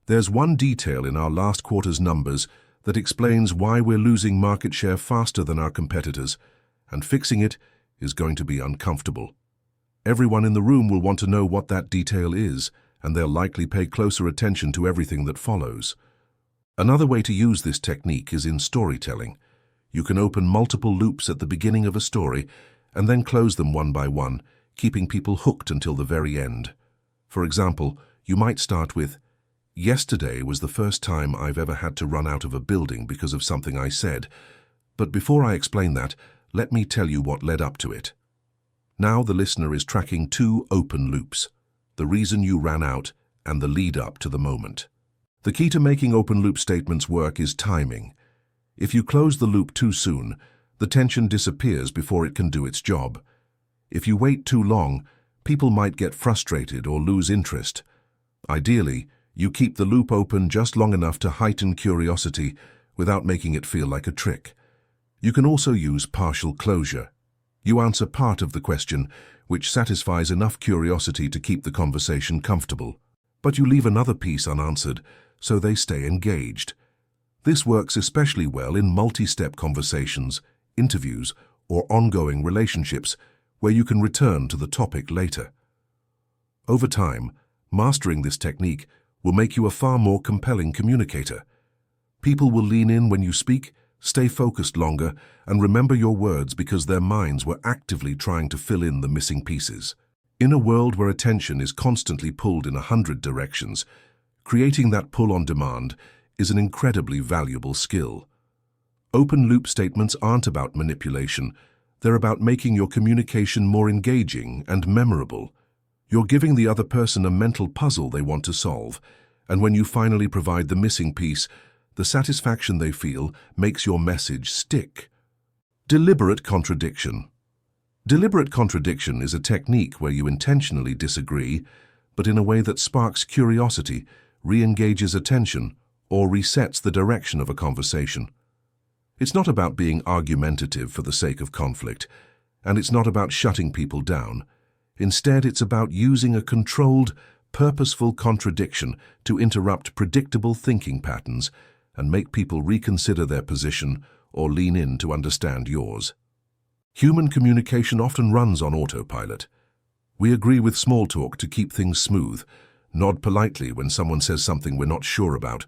Speaker 1: "There's one detail in our last quarter's numbers that explains why we're losing market share faster than our competitors, and fixing it is going to be uncomfortable." Everyone in the room will want to know what that detail is, and they'll likely pay closer attention to everything that follows. Another way to use this technique is in storytelling. You can open multiple loops at the beginning of a story and then close them one by one, keeping people hooked until the very end. For example, you might start with, "Yesterday was the first time I've ever had to run out of a building because of something I said. But before I explain that, let me tell you what led up to it." Now the listener is tracking two open loops, the reason you ran out and the lead up to the moment. The key to making open loop statements work is timing. If you close the loop too soon, the tension disappears before it can do its job. If you wait too long, people might get frustrated or lose interest. Ideally, you keep the loop open just long enough to heighten curiosity without making it feel like a trick. You can also use partial closure. You answer part of the question, which satisfies enough curiosity to keep the conversation comfortable. But you leave another piece unanswered, so they stay engaged. This works especially well in multi-step conversations, interviews, or ongoing relationships, where you can return to the topic later. Over time, mastering this technique will make you a far more compelling communicator. People will lean in when you speak, stay focused longer, and remember your words because their minds were actively trying to fill in the missing pieces. In a world where attention is constantly pulled in 100 directions, creating that pull on demand is an incredibly valuable skill. Open-loop statements aren't about manipulation. They're about making your communication more engaging and memorable. You're giving the other person a mental puzzle they want to solve, and when you finally provide the missing piece, the satisfaction they feel makes your message stick. Deliberate contradiction. Deliberate contradiction is a technique where you intentionally disagree, but in a way that sparks curiosity, re-engages attention, or resets the direction of a conversation. It's not about being argumentative for the sake of conflict, and it's not about shutting people down. Instead, it's about using a controlled, purposeful contradiction to interrupt predictable thinking patterns and make people reconsider their position or lean in to understand yours. Human communication often runs on autopilot. We agree with small talk to keep things smooth, nod politely when someone says something we're not sure about,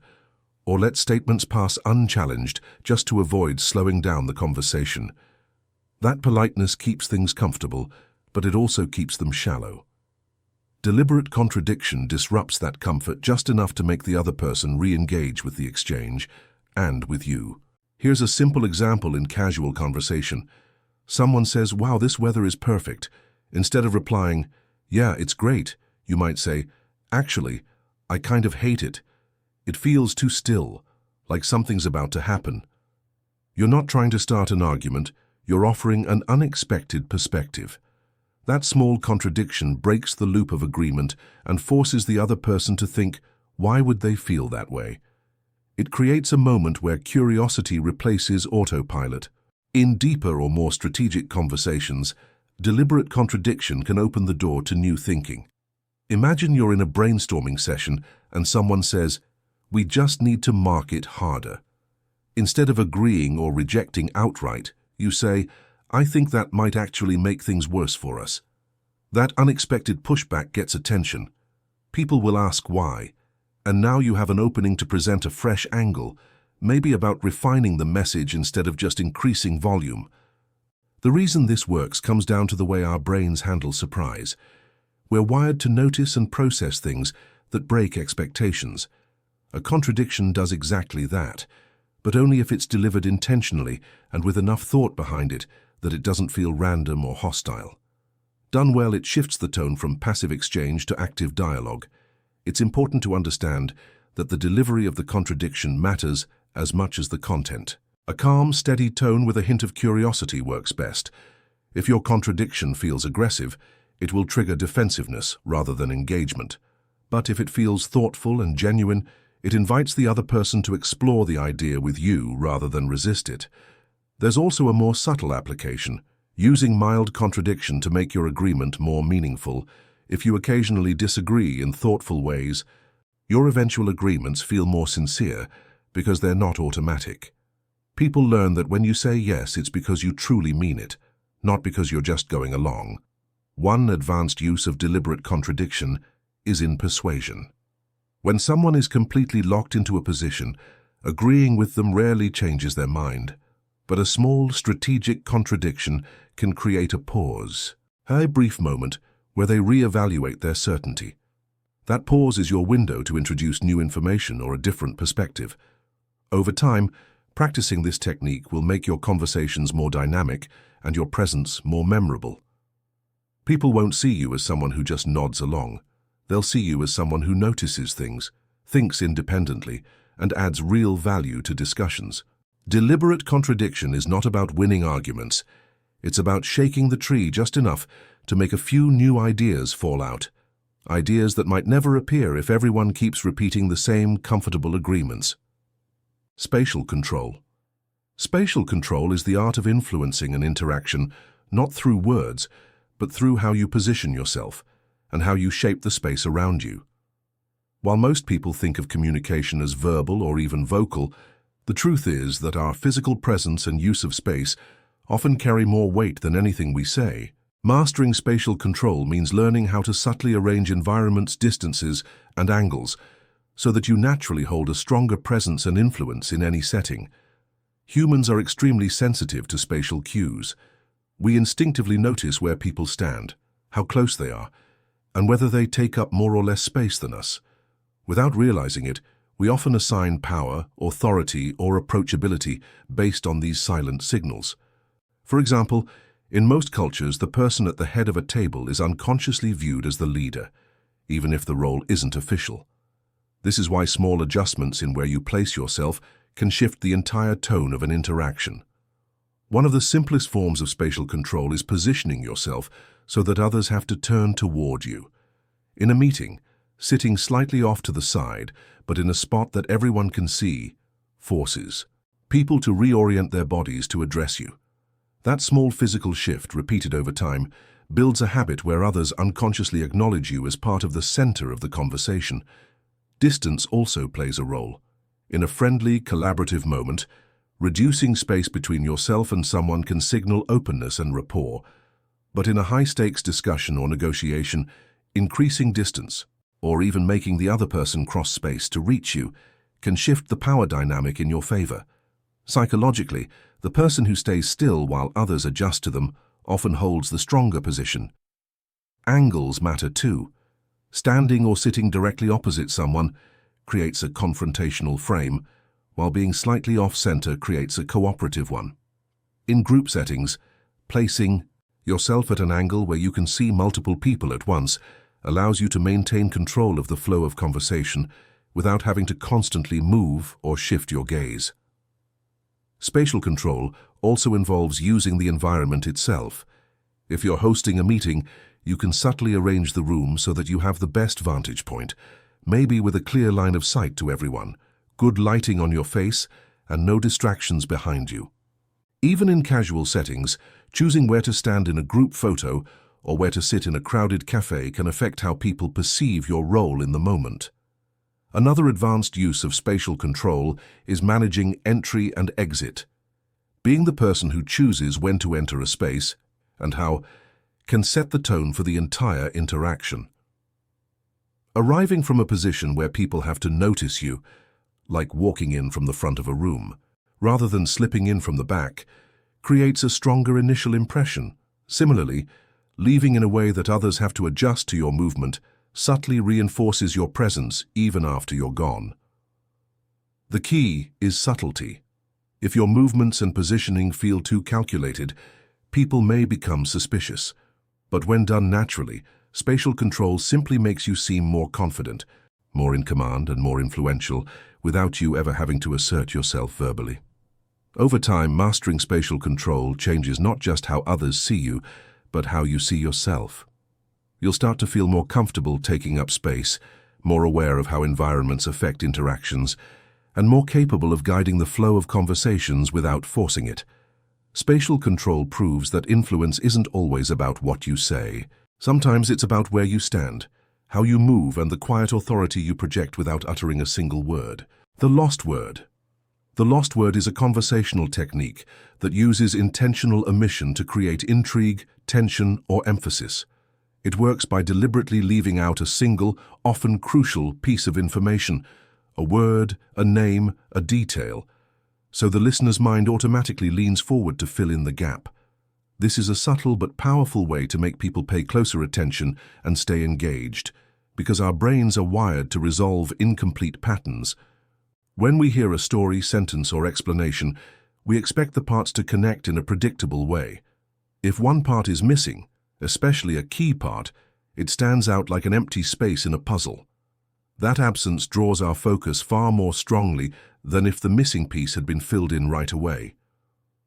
Speaker 1: or let statements pass unchallenged just to avoid slowing down the conversation. That politeness keeps things comfortable, but it also keeps them shallow. Deliberate contradiction disrupts that comfort just enough to make the other person re-engage with the exchange and with you. Here's a simple example in casual conversation. Someone says, "Wow, this weather is perfect." Instead of replying, "Yeah, it's great," you might say, "Actually, I kind of hate it. It feels too still, like something's about to happen." You're not trying to start an argument, you're offering an unexpected perspective. That small contradiction breaks the loop of agreement and forces the other person to think, why would they feel that way? It creates a moment where curiosity replaces autopilot. In deeper or more strategic conversations, deliberate contradiction can open the door to new thinking. Imagine you're in a brainstorming session and someone says, "We just need to market harder." Instead of agreeing or rejecting outright, you say, "I think that might actually make things worse for us." That unexpected pushback gets attention. People will ask why, and now you have an opening to present a fresh angle, maybe about refining the message instead of just increasing volume. The reason this works comes down to the way our brains handle surprise. We're wired to notice and process things that break expectations. A contradiction does exactly that, but only if it's delivered intentionally and with enough thought behind it that it doesn't feel random or hostile. Done well, it shifts the tone from passive exchange to active dialogue. It's important to understand that the delivery of the contradiction matters as much as the content. A calm, steady tone with a hint of curiosity works best. If your contradiction feels aggressive, it will trigger defensiveness rather than engagement. But if it feels thoughtful and genuine, it invites the other person to explore the idea with you rather than resist it. There's also a more subtle application, using mild contradiction to make your agreement more meaningful. If you occasionally disagree in thoughtful ways, your eventual agreements feel more sincere because they're not automatic. People learn that when you say yes, it's because you truly mean it, not because you're just going along. One advanced use of deliberate contradiction is in persuasion. When someone is completely locked into a position, agreeing with them rarely changes their mind. But a small, strategic contradiction can create a pause, a brief moment where they reevaluate their certainty. That pause is your window to introduce new information or a different perspective. Over time, practicing this technique will make your conversations more dynamic and your presence more memorable. People won't see you as someone who just nods along. They'll see you as someone who notices things, thinks independently, and adds real value to discussions. Deliberate contradiction is not about winning arguments. It's about shaking the tree just enough to make a few new ideas fall out. Ideas that might never appear if everyone keeps repeating the same comfortable agreements. Spatial control. Spatial control is the art of influencing an interaction, not through words, but through how you position yourself and how you shape the space around you. While most people think of communication as verbal or even vocal, the truth is that our physical presence and use of space often carry more weight than anything we say. Mastering spatial control means learning how to subtly arrange environments, distances, and angles so that you naturally hold a stronger presence and influence in any setting. Humans are extremely sensitive to spatial cues. We instinctively notice where people stand, how close they are, and whether they take up more or less space than us. Without realizing it, we often assign power, authority, or approachability based on these silent signals. For example, in most cultures, the person at the head of a table is unconsciously viewed as the leader, even if the role isn't official. This is why small adjustments in where you place yourself can shift the entire tone of an interaction. One of the simplest forms of spatial control is positioning yourself so that others have to turn toward you. In a meeting, sitting slightly off to the side, but in a spot that everyone can see, forces people to reorient their bodies to address you. That small physical shift, repeated over time, builds a habit where others unconsciously acknowledge you as part of the center of the conversation. Distance also plays a role. In a friendly, collaborative moment, reducing space between yourself and someone can signal openness and rapport. But in a high-stakes discussion or negotiation, increasing distance, or even making the other person cross space to reach you, can shift the power dynamic in your favor. Psychologically, the person who stays still while others adjust to them often holds the stronger position. Angles matter too. Standing or sitting directly opposite someone creates a confrontational frame, while being slightly off-center creates a cooperative one. In group settings, placing yourself at an angle where you can see multiple people at once allows you to maintain control of the flow of conversation without having to constantly move or shift your gaze. Spatial control also involves using the environment itself. If you're hosting a meeting, you can subtly arrange the room so that you have the best vantage point, maybe with a clear line of sight to everyone, good lighting on your face, and no distractions behind you. Even in casual settings, choosing where to stand in a group photo or where to sit in a crowded cafe can affect how people perceive your role in the moment. Another advanced use of spatial control is managing entry and exit. Being the person who chooses when to enter a space and how can set the tone for the entire interaction. Arriving from a position where people have to notice you, like walking in from the front of a room, rather than slipping in from the back, creates a stronger initial impression. Similarly, leaving in a way that others have to adjust to your movement subtly reinforces your presence even after you're gone. The key is subtlety. If your movements and positioning feel too calculated, people may become suspicious. But when done naturally, spatial control simply makes you seem more confident, more in command and more influential, without you ever having to assert yourself verbally. Over time, mastering spatial control changes not just how others see you, but how you see yourself. You'll start to feel more comfortable taking up space, more aware of how environments affect interactions, and more capable of guiding the flow of conversations without forcing it. Spatial control proves that influence isn't always about what you say. Sometimes it's about where you stand, how you move, and the quiet authority you project without uttering a single word. The lost word. The lost word is a conversational technique that uses intentional omission to create intrigue, tension, or emphasis. It works by deliberately leaving out a single, often crucial piece of information, a word, a name, a detail, so the listener's mind automatically leans forward to fill in the gap. This is a subtle but powerful way to make people pay closer attention and stay engaged, because our brains are wired to resolve incomplete patterns. When we hear a story, sentence, or explanation, we expect the parts to connect in a predictable way. If one part is missing, especially a key part, it stands out like an empty space in a puzzle. That absence draws our focus far more strongly than if the missing piece had been filled in right away.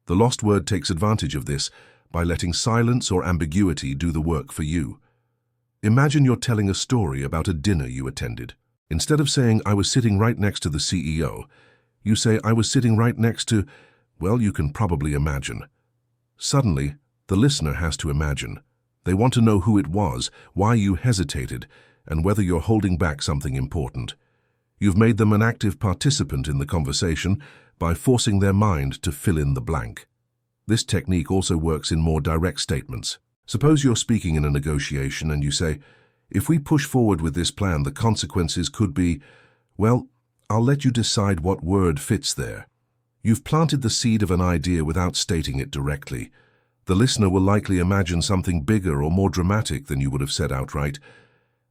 Speaker 1: The lost word takes advantage of this by letting silence or ambiguity do the work for you. Imagine you're telling a story about a dinner you attended. Instead of saying, "I was sitting right next to the CEO," you say, "I was sitting right next to," well, you can probably imagine. Suddenly, the listener has to imagine. They want to know who it was, why you hesitated, and whether you're holding back something important. You've made them an active participant in the conversation by forcing their mind to fill in the blank. This technique also works in more direct statements. Suppose you're speaking in a negotiation and you say, "If we push forward with this plan, the consequences could be," well, I'll let you decide what word fits there. You've planted the seed of an idea without stating it directly. The listener will likely imagine something bigger or more dramatic than you would have said outright,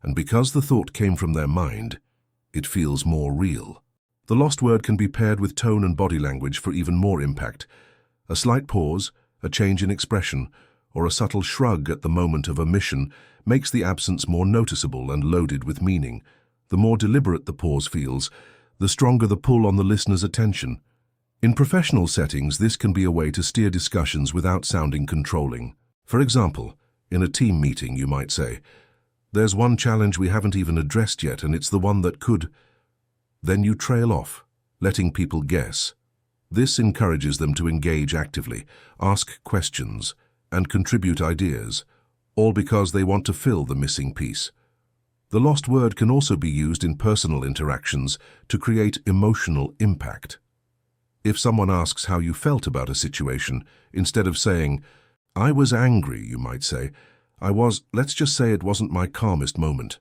Speaker 1: and because the thought came from their mind, it feels more real. The lost word can be paired with tone and body language for even more impact. A slight pause, a change in expression, or a subtle shrug at the moment of omission makes the absence more noticeable and loaded with meaning. The more deliberate the pause feels, the stronger the pull on the listener's attention. In professional settings, this can be a way to steer discussions without sounding controlling. For example, in a team meeting, you might say, "There's one challenge we haven't even addressed yet, and it's the one that could..." Then you trail off, letting people guess. This encourages them to engage actively, ask questions, and contribute ideas, all because they want to fill the missing piece. The lost word can also be used in personal interactions to create emotional impact. If someone asks how you felt about a situation, instead of saying, "I was angry," you might say, let's just say it wasn't my calmest moment."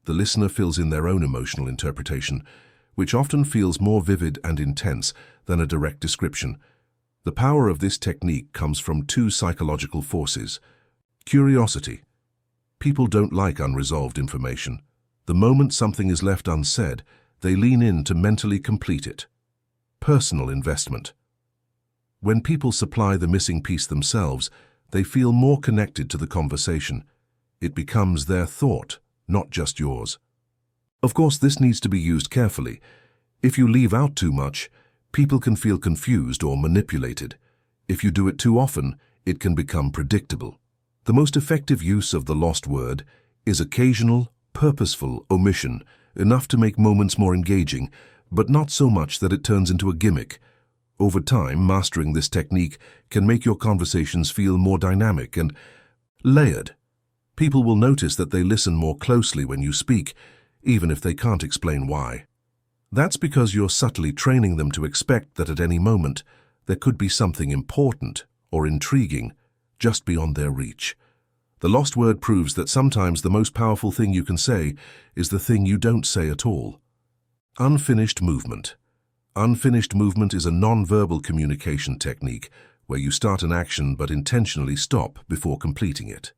Speaker 1: The listener fills in their own emotional interpretation, which often feels more vivid and intense than a direct description. The power of this technique comes from two psychological forces. Curiosity. People don't like unresolved information. The moment something is left unsaid, they lean in to mentally complete it. Personal investment. When people supply the missing piece themselves, they feel more connected to the conversation. It becomes their thought, not just yours. Of course, this needs to be used carefully. If you leave out too much, people can feel confused or manipulated. If you do it too often, it can become predictable. The most effective use of the lost word is occasional, purposeful omission, enough to make moments more engaging, but not so much that it turns into a gimmick. Over time, mastering this technique can make your conversations feel more dynamic and layered. People will notice that they listen more closely when you speak, even if they can't explain why. That's because you're subtly training them to expect that at any moment there could be something important or intriguing just beyond their reach. The lost word proves that sometimes the most powerful thing you can say is the thing you don't say at all. Unfinished movement. Unfinished movement is a non-verbal communication technique where you start an action but intentionally stop before completing it.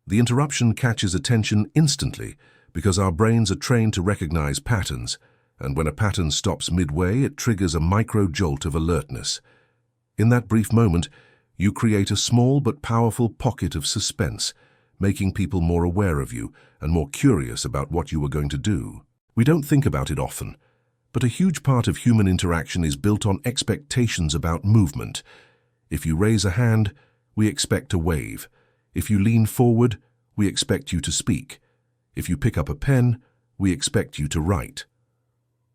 Speaker 1: The interruption catches attention instantly because our brains are trained to recognize patterns, and when a pattern stops midway, it triggers a micro-jolt of alertness. In that brief moment, you create a small but powerful pocket of suspense, making people more aware of you and more curious about what you are going to do. We don't think about it often, but a huge part of human interaction is built on expectations about movement. If you raise a hand, we expect a wave. If you lean forward, we expect you to speak. If you pick up a pen, we expect you to write.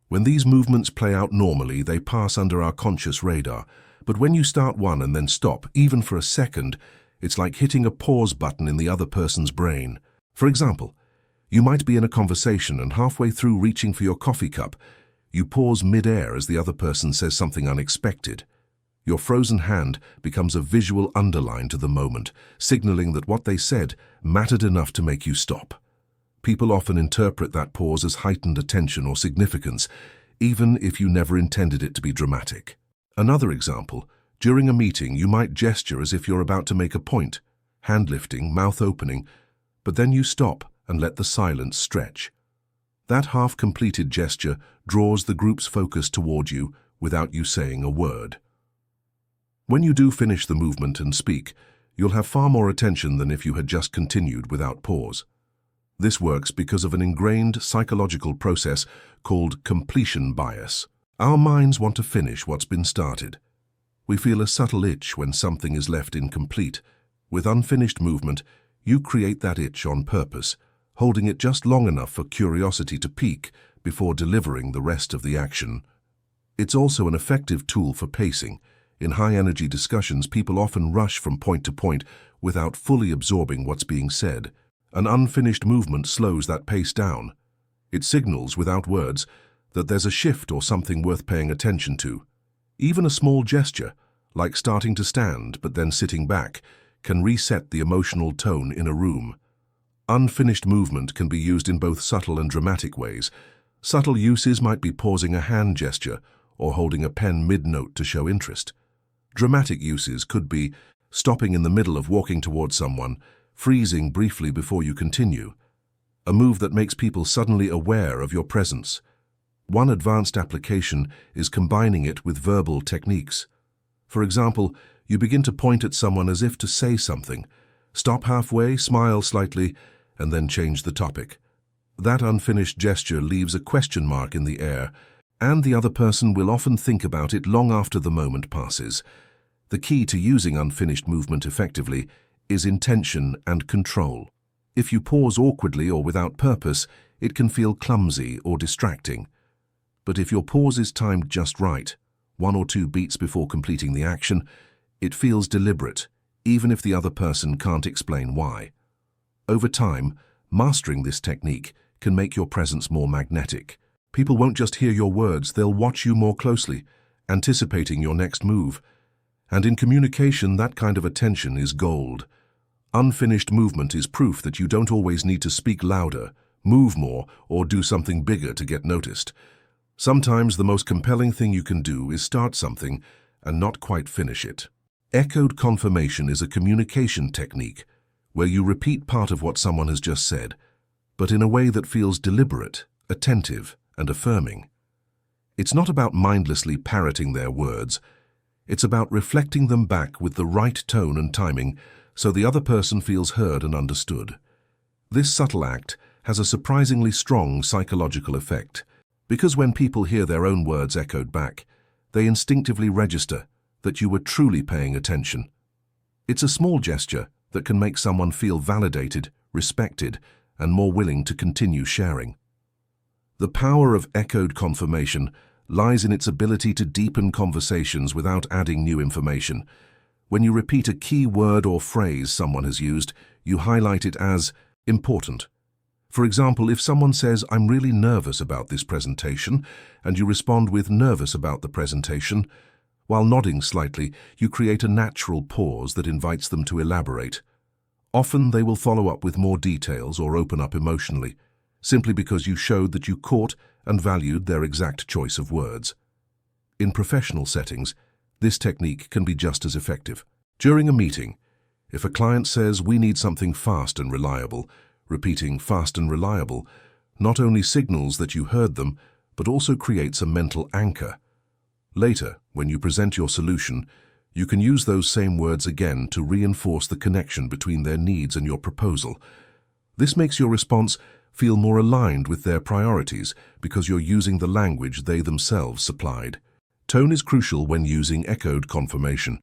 Speaker 1: When these movements play out normally, they pass under our conscious radar. But when you start one and then stop, even for a second, it's like hitting a pause button in the other person's brain. For example, you might be in a conversation and halfway through reaching for your coffee cup, you pause mid-air as the other person says something unexpected. Your frozen hand becomes a visual underline to the moment, signaling that what they said mattered enough to make you stop. People often interpret that pause as heightened attention or significance, even if you never intended it to be dramatic. Another example, during a meeting you might gesture as if you're about to make a point, hand lifting, mouth opening, but then you stop and let the silence stretch. That half-completed gesture draws the group's focus toward you without you saying a word. When you do finish the movement and speak, you'll have far more attention than if you had just continued without pause. This works because of an ingrained psychological process called completion bias. Our minds want to finish what's been started. We feel a subtle itch when something is left incomplete. With unfinished movement, you create that itch on purpose, holding it just long enough for curiosity to peak before delivering the rest of the action. It's also an effective tool for pacing. In high-energy discussions, people often rush from point to point without fully absorbing what's being said. An unfinished movement slows that pace down. It signals, without words, that there's a shift or something worth paying attention to. Even a small gesture, like starting to stand but then sitting back, can reset the emotional tone in a room. Unfinished movement can be used in both subtle and dramatic ways. Subtle uses might be pausing a hand gesture or holding a pen mid-note to show interest. Dramatic uses could be stopping in the middle of walking towards someone, freezing briefly before you continue, a move that makes people suddenly aware of your presence. One advanced application is combining it with verbal techniques. For example, you begin to point at someone as if to say something, stop halfway, smile slightly, and then change the topic. That unfinished gesture leaves a question mark in the air, and the other person will often think about it long after the moment passes. The key to using unfinished movement effectively is intention and control. If you pause awkwardly or without purpose, it can feel clumsy or distracting. But if your pause is timed just right, 1 or 2 beats before completing the action, it feels deliberate, even if the other person can't explain why. Over time, mastering this technique can make your presence more magnetic. People won't just hear your words, they'll watch you more closely, anticipating your next move. And in communication, that kind of attention is gold. Unfinished movement is proof that you don't always need to speak louder, move more, or do something bigger to get noticed. Sometimes the most compelling thing you can do is start something and not quite finish it. Echoed confirmation is a communication technique where you repeat part of what someone has just said, but in a way that feels deliberate, attentive, and affirming. It's not about mindlessly parroting their words. It's about reflecting them back with the right tone and timing so the other person feels heard and understood. This subtle act has a surprisingly strong psychological effect, because when people hear their own words echoed back, they instinctively register that you were truly paying attention. It's a small gesture that can make someone feel validated, respected, and more willing to continue sharing. The power of echoed confirmation lies in its ability to deepen conversations without adding new information. When you repeat a key word or phrase someone has used, you highlight it as important. For example, if someone says, "I'm really nervous about this presentation," and you respond with "nervous about the presentation," while nodding slightly, you create a natural pause that invites them to elaborate. Often they will follow up with more details or open up emotionally, simply because you showed that you caught and valued their exact choice of words. In professional settings, this technique can be just as effective. During a meeting, if a client says, "We need something fast and reliable," repeating "fast and reliable" not only signals that you heard them, but also creates a mental anchor. Later, when you present your solution, you can use those same words again to reinforce the connection between their needs and your proposal. This makes your response feel more aligned with their priorities because you're using the language they themselves supplied. Tone is crucial when using echoed confirmation.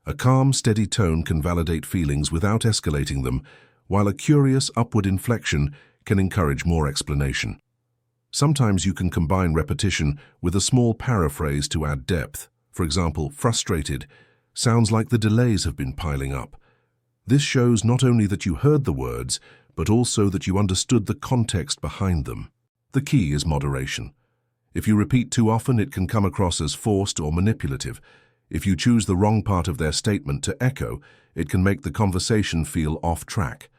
Speaker 1: A calm, steady tone can validate feelings without escalating them, while a curious upward inflection can encourage more explanation. Sometimes you can combine repetition with a small paraphrase to add depth. For example, "frustrated" sounds like the delays have been piling up. This shows not only that you heard the words, but also that you understood the context behind them. The key is moderation. If you repeat too often, it can come across as forced or manipulative. If you choose the wrong part of their statement to echo, it can make the conversation feel off track.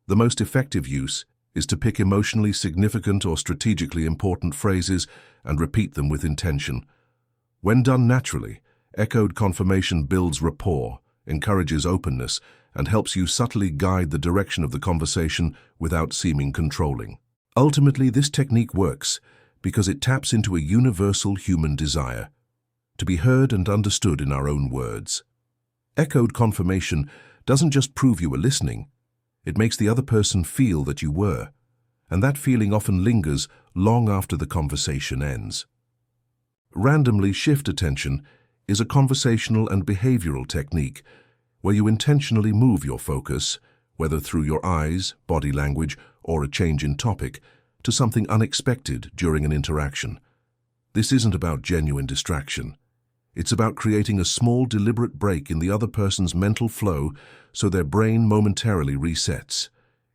Speaker 1: The most effective use is to pick emotionally significant or strategically important phrases and repeat them with intention. When done naturally, echoed confirmation builds rapport, encourages openness, and helps you subtly guide the direction of the conversation without seeming controlling. Ultimately, this technique works because it taps into a universal human desire to be heard and understood in our own words. Echoed confirmation doesn't just prove you were listening, it makes the other person feel that you were, and that feeling often lingers long after the conversation ends. Randomly shift attention is a conversational and behavioral technique where you intentionally move your focus, whether through your eyes, body language, or a change in topic, to something unexpected during an interaction. This isn't about genuine distraction. It's about creating a small, deliberate break in the other person's mental flow so their brain momentarily resets.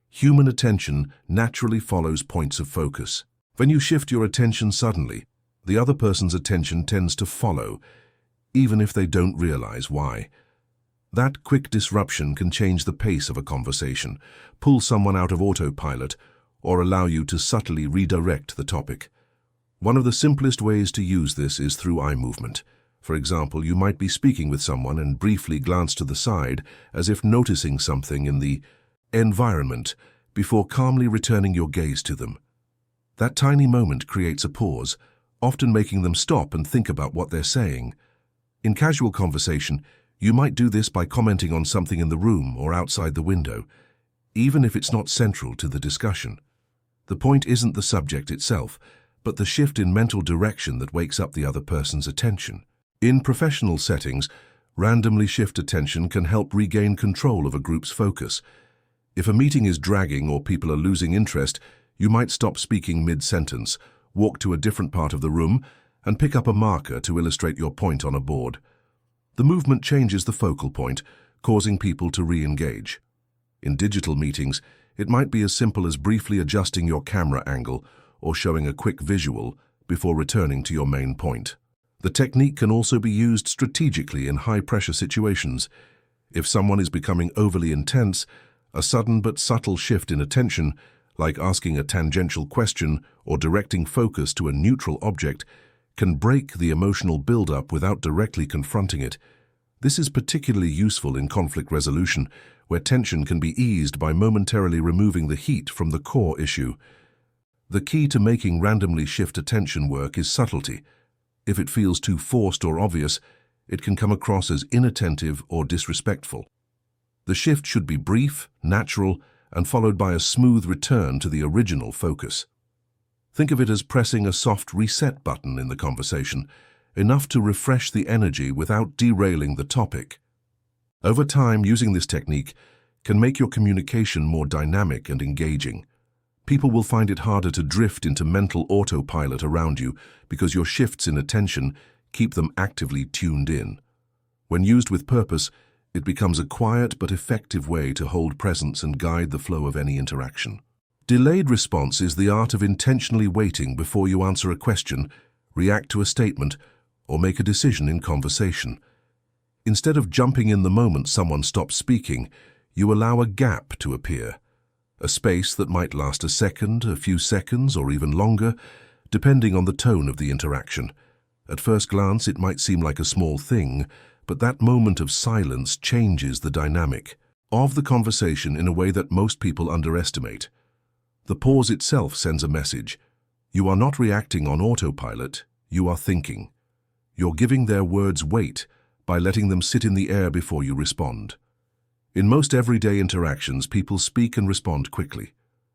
Speaker 1: Human attention naturally follows points of focus. When you shift your attention suddenly, the other person's attention tends to follow, even if they don't realize why. That quick disruption can change the pace of a conversation, pull someone out of autopilot, or allow you to subtly redirect the topic. One of the simplest ways to use this is through eye movement. For example, you might be speaking with someone and briefly glance to the side as if noticing something in the environment before calmly returning your gaze to them. That tiny moment creates a pause, often making them stop and think about what they're saying. In casual conversation, you might do this by commenting on something in the room or outside the window, even if it's not central to the discussion. The point isn't the subject itself, but the shift in mental direction that wakes up the other person's attention. In professional settings, randomly shift attention can help regain control of a group's focus. If a meeting is dragging or people are losing interest, you might stop speaking mid-sentence, walk to a different part of the room, and pick up a marker to illustrate your point on a board. The movement changes the focal point, causing people to re-engage. In digital meetings, it might be as simple as briefly adjusting your camera angle or showing a quick visual before returning to your main point. The technique can also be used strategically in high-pressure situations. If someone is becoming overly intense, a sudden but subtle shift in attention, like asking a tangential question or directing focus to a neutral object, can break the emotional build-up without directly confronting it. This is particularly useful in conflict resolution, where tension can be eased by momentarily removing the heat from the core issue. The key to making randomly shift attention work is subtlety. If it feels too forced or obvious, it can come across as inattentive or disrespectful. The shift should be brief, natural, and followed by a smooth return to the original focus. Think of it as pressing a soft reset button in the conversation, enough to refresh the energy without derailing the topic. Over time, using this technique can make your communication more dynamic and engaging. People will find it harder to drift into mental autopilot around you because your shifts in attention keep them actively tuned in. When used with purpose, it becomes a quiet but effective way to hold presence and guide the flow of any interaction. Delayed response is the art of intentionally waiting before you answer a question, react to a statement, or make a decision in conversation. Instead of jumping in the moment someone stops speaking, you allow a gap to appear. A space that might last a second, a few seconds, or even longer, depending on the tone of the interaction. At first glance, it might seem like a small thing, but that moment of silence changes the dynamic of the conversation in a way that most people underestimate. The pause itself sends a message. You are not reacting on autopilot, you are thinking. You're giving their words weight by letting them sit in the air before you respond. In most everyday interactions, people speak and respond quickly.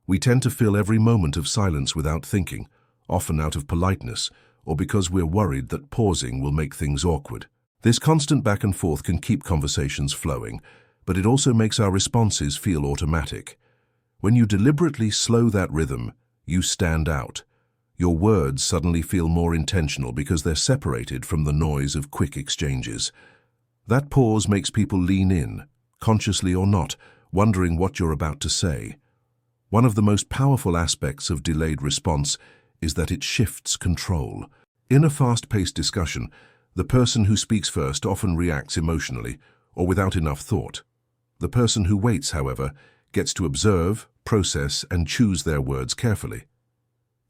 Speaker 1: We tend to fill every moment of silence without thinking, often out of politeness, or because we're worried that pausing will make things awkward. This constant back and forth can keep conversations flowing, but it also makes our responses feel automatic. When you deliberately slow that rhythm, you stand out. Your words suddenly feel more intentional because they're separated from the noise of quick exchanges. That pause makes people lean in, consciously or not, wondering what you're about to say. One of the most powerful aspects of delayed response is that it shifts control. In a fast-paced discussion, the person who speaks first often reacts emotionally or without enough thought. The person who waits, however, gets to observe, process, and choose their words carefully.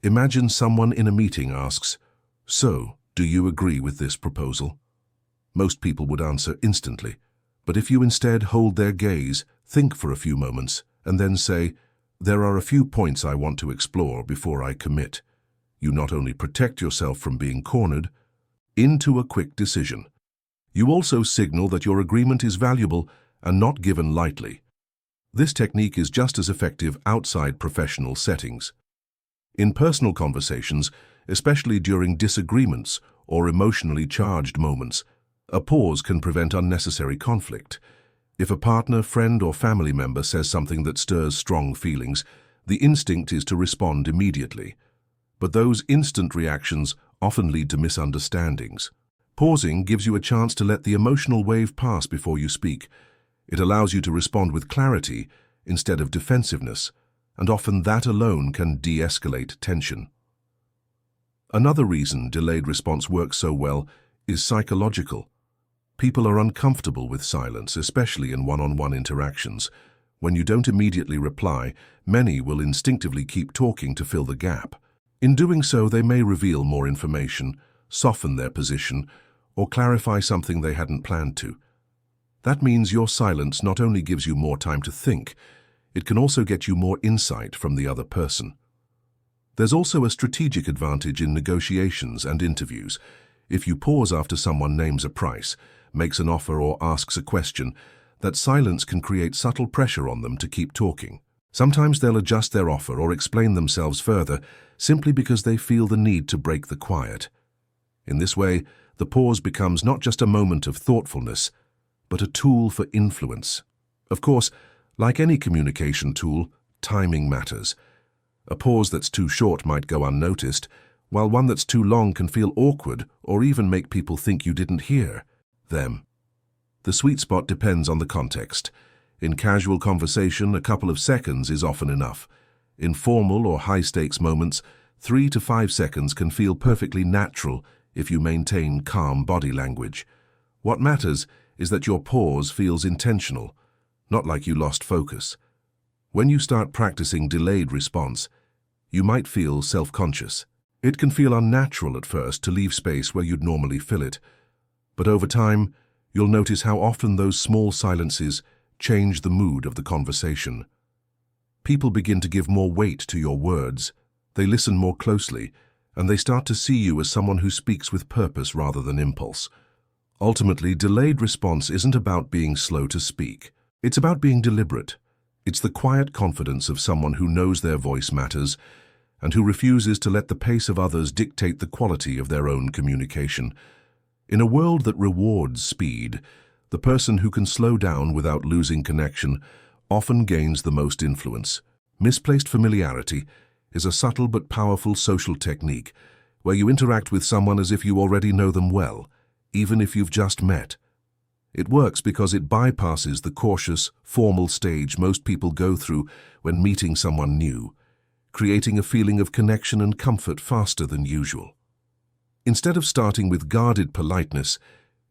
Speaker 1: Imagine someone in a meeting asks, "So, do you agree with this proposal?" Most people would answer instantly, but if you instead hold their gaze, think for a few moments, and then say, "There are a few points I want to explore before I commit," you not only protect yourself from being cornered into a quick decision, you also signal that your agreement is valuable and not given lightly. This technique is just as effective outside professional settings. In personal conversations, especially during disagreements or emotionally charged moments, a pause can prevent unnecessary conflict. If a partner, friend, or family member says something that stirs strong feelings, the instinct is to respond immediately. But those instant reactions often lead to misunderstandings. Pausing gives you a chance to let the emotional wave pass before you speak. It allows you to respond with clarity instead of defensiveness, and often that alone can de-escalate tension. Another reason delayed response works so well is psychological. People are uncomfortable with silence, especially in one-on-one interactions. When you don't immediately reply, many will instinctively keep talking to fill the gap. In doing so, they may reveal more information, soften their position, or clarify something they hadn't planned to. That means your silence not only gives you more time to think, it can also get you more insight from the other person. There's also a strategic advantage in negotiations and interviews. If you pause after someone names a price, makes an offer, or asks a question, that silence can create subtle pressure on them to keep talking. Sometimes they'll adjust their offer or explain themselves further simply because they feel the need to break the quiet. In this way, the pause becomes not just a moment of thoughtfulness, but a tool for influence. Of course, like any communication tool, timing matters. A pause that's too short might go unnoticed, while one that's too long can feel awkward or even make people think you didn't hear them. The sweet spot depends on the context. In casual conversation, a couple of seconds is often enough. In formal or high-stakes moments, 3 to 5 seconds can feel perfectly natural if you maintain calm body language. What matters is that your pause feels intentional, not like you lost focus. When you start practicing delayed response, you might feel self-conscious. It can feel unnatural at first to leave space where you'd normally fill it, but over time, you'll notice how often those small silences change the mood of the conversation. People begin to give more weight to your words, they listen more closely, and they start to see you as someone who speaks with purpose rather than impulse. Ultimately, delayed response isn't about being slow to speak. It's about being deliberate. It's the quiet confidence of someone who knows their voice matters and who refuses to let the pace of others dictate the quality of their own communication. In a world that rewards speed, the person who can slow down without losing connection often gains the most influence. Misplaced familiarity is a subtle but powerful social technique where you interact with someone as if you already know them well, even if you've just met. It works because it bypasses the cautious, formal stage most people go through when meeting someone new, creating a feeling of connection and comfort faster than usual. Instead of starting with guarded politeness,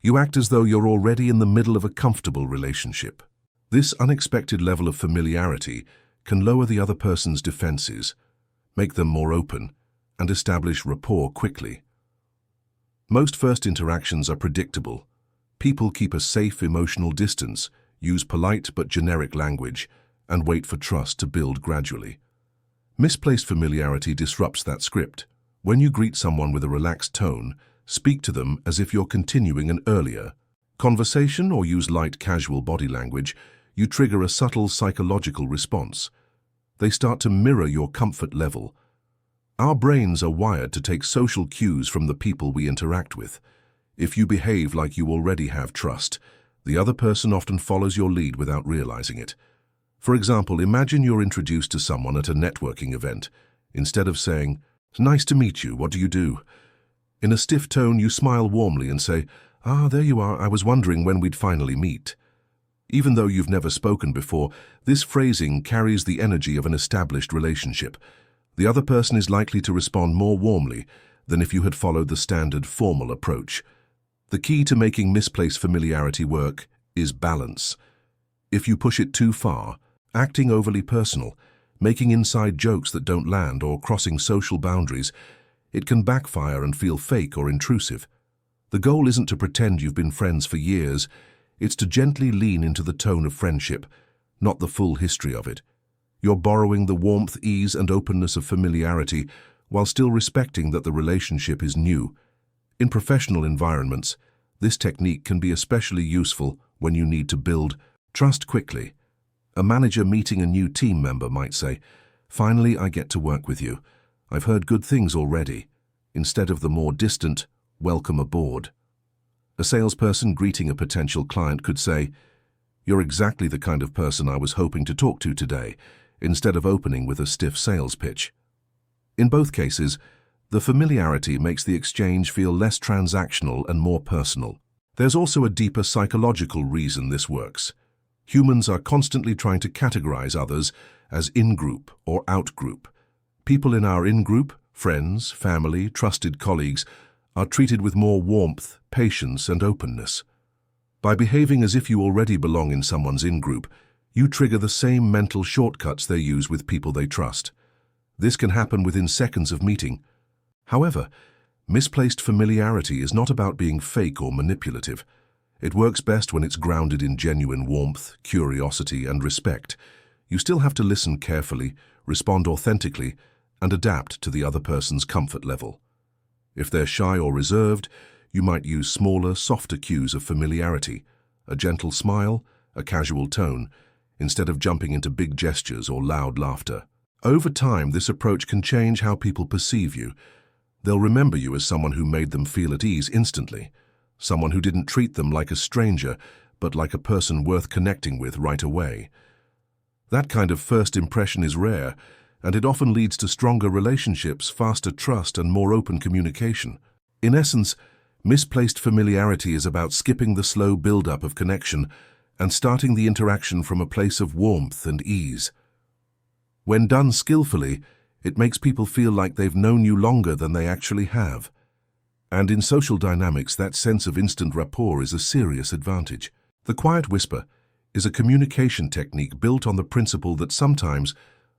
Speaker 1: you act as though you're already in the middle of a comfortable relationship. This unexpected level of familiarity can lower the other person's defenses, make them more open, and establish rapport quickly. Most first interactions are predictable. People keep a safe emotional distance, use polite but generic language, and wait for trust to build gradually. Misplaced familiarity disrupts that script. When you greet someone with a relaxed tone, speak to them as if you're continuing an earlier conversation or use light, casual body language, you trigger a subtle psychological response. They start to mirror your comfort level. Our brains are wired to take social cues from the people we interact with. If you behave like you already have trust, the other person often follows your lead without realizing it. For example, imagine you're introduced to someone at a networking event. Instead of saying, "Nice to meet you, what do you do?" In a stiff tone, you smile warmly and say, "Ah, there you are, I was wondering when we'd finally meet." Even though you've never spoken before, this phrasing carries the energy of an established relationship. The other person is likely to respond more warmly than if you had followed the standard formal approach. The key to making misplaced familiarity work is balance. If you push it too far, acting overly personal, making inside jokes that don't land, or crossing social boundaries, it can backfire and feel fake or intrusive. The goal isn't to pretend you've been friends for years, it's to gently lean into the tone of friendship, not the full history of it. You're borrowing the warmth, ease, and openness of familiarity while still respecting that the relationship is new. In professional environments, this technique can be especially useful when you need to build trust quickly. A manager meeting a new team member might say, "Finally, I get to work with you. I've heard good things already," instead of the more distant, "Welcome aboard." A salesperson greeting a potential client could say, "You're exactly the kind of person I was hoping to talk to today," instead of opening with a stiff sales pitch. In both cases, the familiarity makes the exchange feel less transactional and more personal. There's also a deeper psychological reason this works. Humans are constantly trying to categorize others as in-group or out-group. People in our in-group, friends, family, trusted colleagues, are treated with more warmth, patience, and openness. By behaving as if you already belong in someone's in-group, you trigger the same mental shortcuts they use with people they trust. This can happen within seconds of meeting. However, misplaced familiarity is not about being fake or manipulative. It works best when it's grounded in genuine warmth, curiosity, and respect. You still have to listen carefully, respond authentically, and adapt to the other person's comfort level. If they're shy or reserved, you might use smaller, softer cues of familiarity, a gentle smile, a casual tone, instead of jumping into big gestures or loud laughter. Over time, this approach can change how people perceive you. They'll remember you as someone who made them feel at ease instantly, someone who didn't treat them like a stranger, but like a person worth connecting with right away. That kind of first impression is rare, and it often leads to stronger relationships, faster trust, and more open communication. In essence, misplaced familiarity is about skipping the slow build-up of connection and starting the interaction from a place of warmth and ease. When done skillfully, it makes people feel like they've known you longer than they actually have. And in social dynamics, that sense of instant rapport is a serious advantage. The quiet whisper is a communication technique built on the principle that sometimes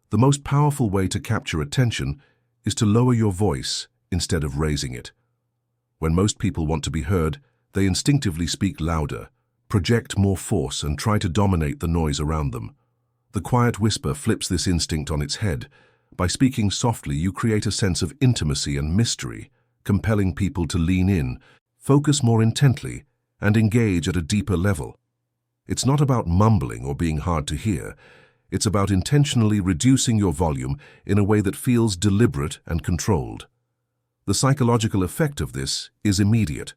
Speaker 1: the most powerful way to capture attention is to lower your voice instead of raising it. When most people want to be heard, they instinctively speak louder, project more force, and try to dominate the noise around them. The quiet whisper flips this instinct on its head. By speaking softly, you create a sense of intimacy and mystery, compelling people to lean in, focus more intently, and engage at a deeper level. It's not about mumbling or being hard to hear. It's about intentionally reducing your volume in a way that feels deliberate and controlled. The psychological effect of this is immediate.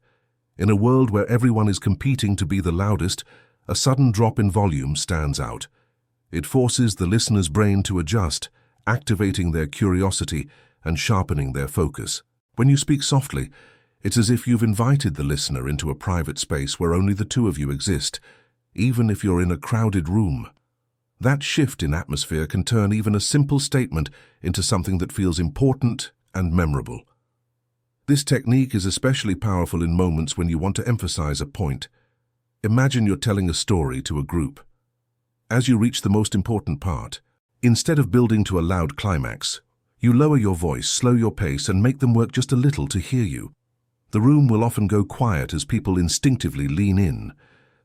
Speaker 1: In a world where everyone is competing to be the loudest, a sudden drop in volume stands out. It forces the listener's brain to adjust, activating their curiosity and sharpening their focus. When you speak softly, it's as if you've invited the listener into a private space where only the two of you exist, even if you're in a crowded room. That shift in atmosphere can turn even a simple statement into something that feels important and memorable. This technique is especially powerful in moments when you want to emphasize a point. Imagine you're telling a story to a group. As you reach the most important part, instead of building to a loud climax, you lower your voice, slow your pace, and make them work just a little to hear you. The room will often go quiet as people instinctively lean in.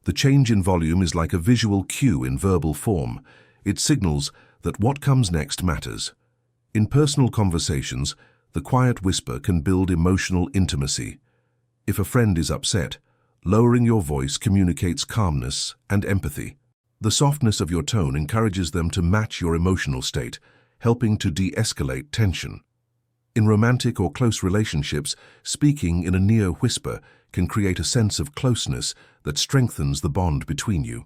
Speaker 1: The change in volume is like a visual cue in verbal form. It signals that what comes next matters. In personal conversations, the quiet whisper can build emotional intimacy. If a friend is upset, lowering your voice communicates calmness and empathy. The softness of your tone encourages them to match your emotional state, helping to de-escalate tension. In romantic or close relationships, speaking in a near whisper can create a sense of closeness that strengthens the bond between you.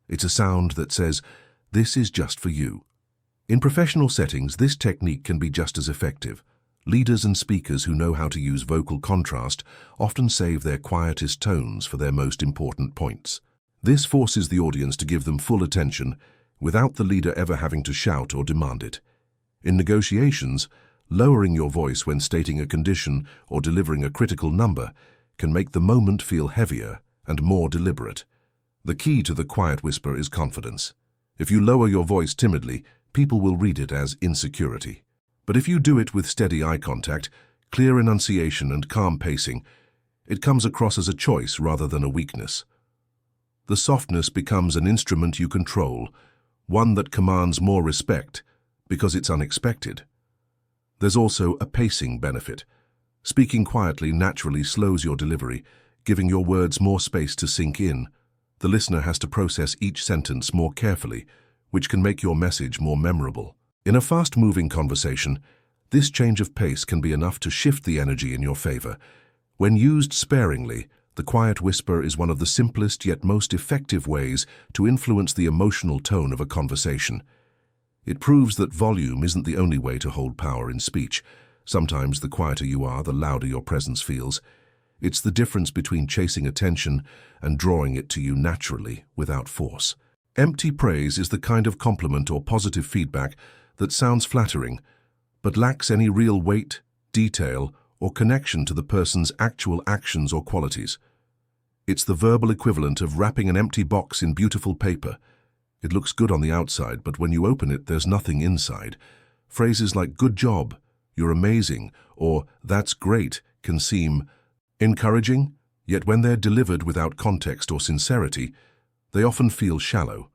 Speaker 1: It's a sound that says, "This is just for you." In professional settings, this technique can be just as effective. Leaders and speakers who know how to use vocal contrast often save their quietest tones for their most important points. This forces the audience to give them full attention without the leader ever having to shout or demand it. In negotiations, lowering your voice when stating a condition or delivering a critical number can make the moment feel heavier and more deliberate. The key to the quiet whisper is confidence. If you lower your voice timidly, people will read it as insecurity. But if you do it with steady eye contact, clear enunciation, and calm pacing, it comes across as a choice rather than a weakness. The softness becomes an instrument you control, one that commands more respect because it's unexpected. There's also a pacing benefit. Speaking quietly naturally slows your delivery, giving your words more space to sink in. The listener has to process each sentence more carefully, which can make your message more memorable. In a fast-moving conversation, this change of pace can be enough to shift the energy in your favor. When used sparingly, the quiet whisper is one of the simplest yet most effective ways to influence the emotional tone of a conversation. It proves that volume isn't the only way to hold power in speech. Sometimes the quieter you are, the louder your presence feels. It's the difference between chasing attention and drawing it to you naturally, without force. Empty praise is the kind of compliment or positive feedback that sounds flattering, but lacks any real weight, detail, or connection to the person's actual actions or qualities. It's the verbal equivalent of wrapping an empty box in beautiful paper. It looks good on the outside, but when you open it, there's nothing inside. Phrases like "good job," "you're amazing," or "that's great" can seem encouraging, yet when they're delivered without context or sincerity, they often feel shallow.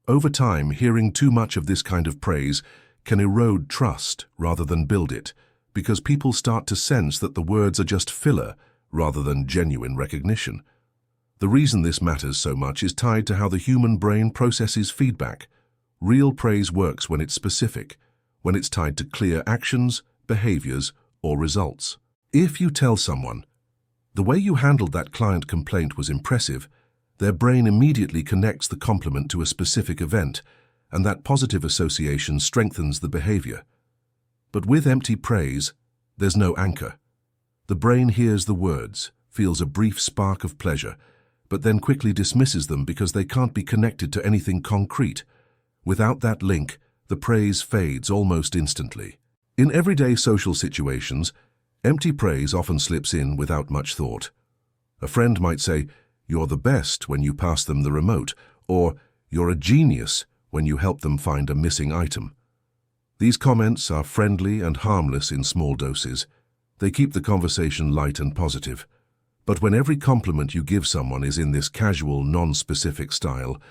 Speaker 1: Over time, hearing too much of this kind of praise can erode trust rather than build it, because people start to sense that the words are just filler rather than genuine recognition. The reason this matters so much is tied to how the human brain processes feedback. Real praise works when it's specific, when it's tied to clear actions, behaviors, or results. If you tell someone, "The way you handled that client complaint was impressive," their brain immediately connects the compliment to a specific event, and that positive association strengthens the behavior. But with empty praise, there's no anchor. The brain hears the words, feels a brief spark of pleasure, but then quickly dismisses them because they can't be connected to anything concrete. Without that link, the praise fades almost instantly. In everyday social situations, empty praise often slips in without much thought. A friend might say, "You're the best," when you pass them the remote, or "You're a genius," when you help them find a missing item. These comments are friendly and harmless in small doses. They keep the conversation light and positive. But when every compliment you give someone is in this casual, non-specific style,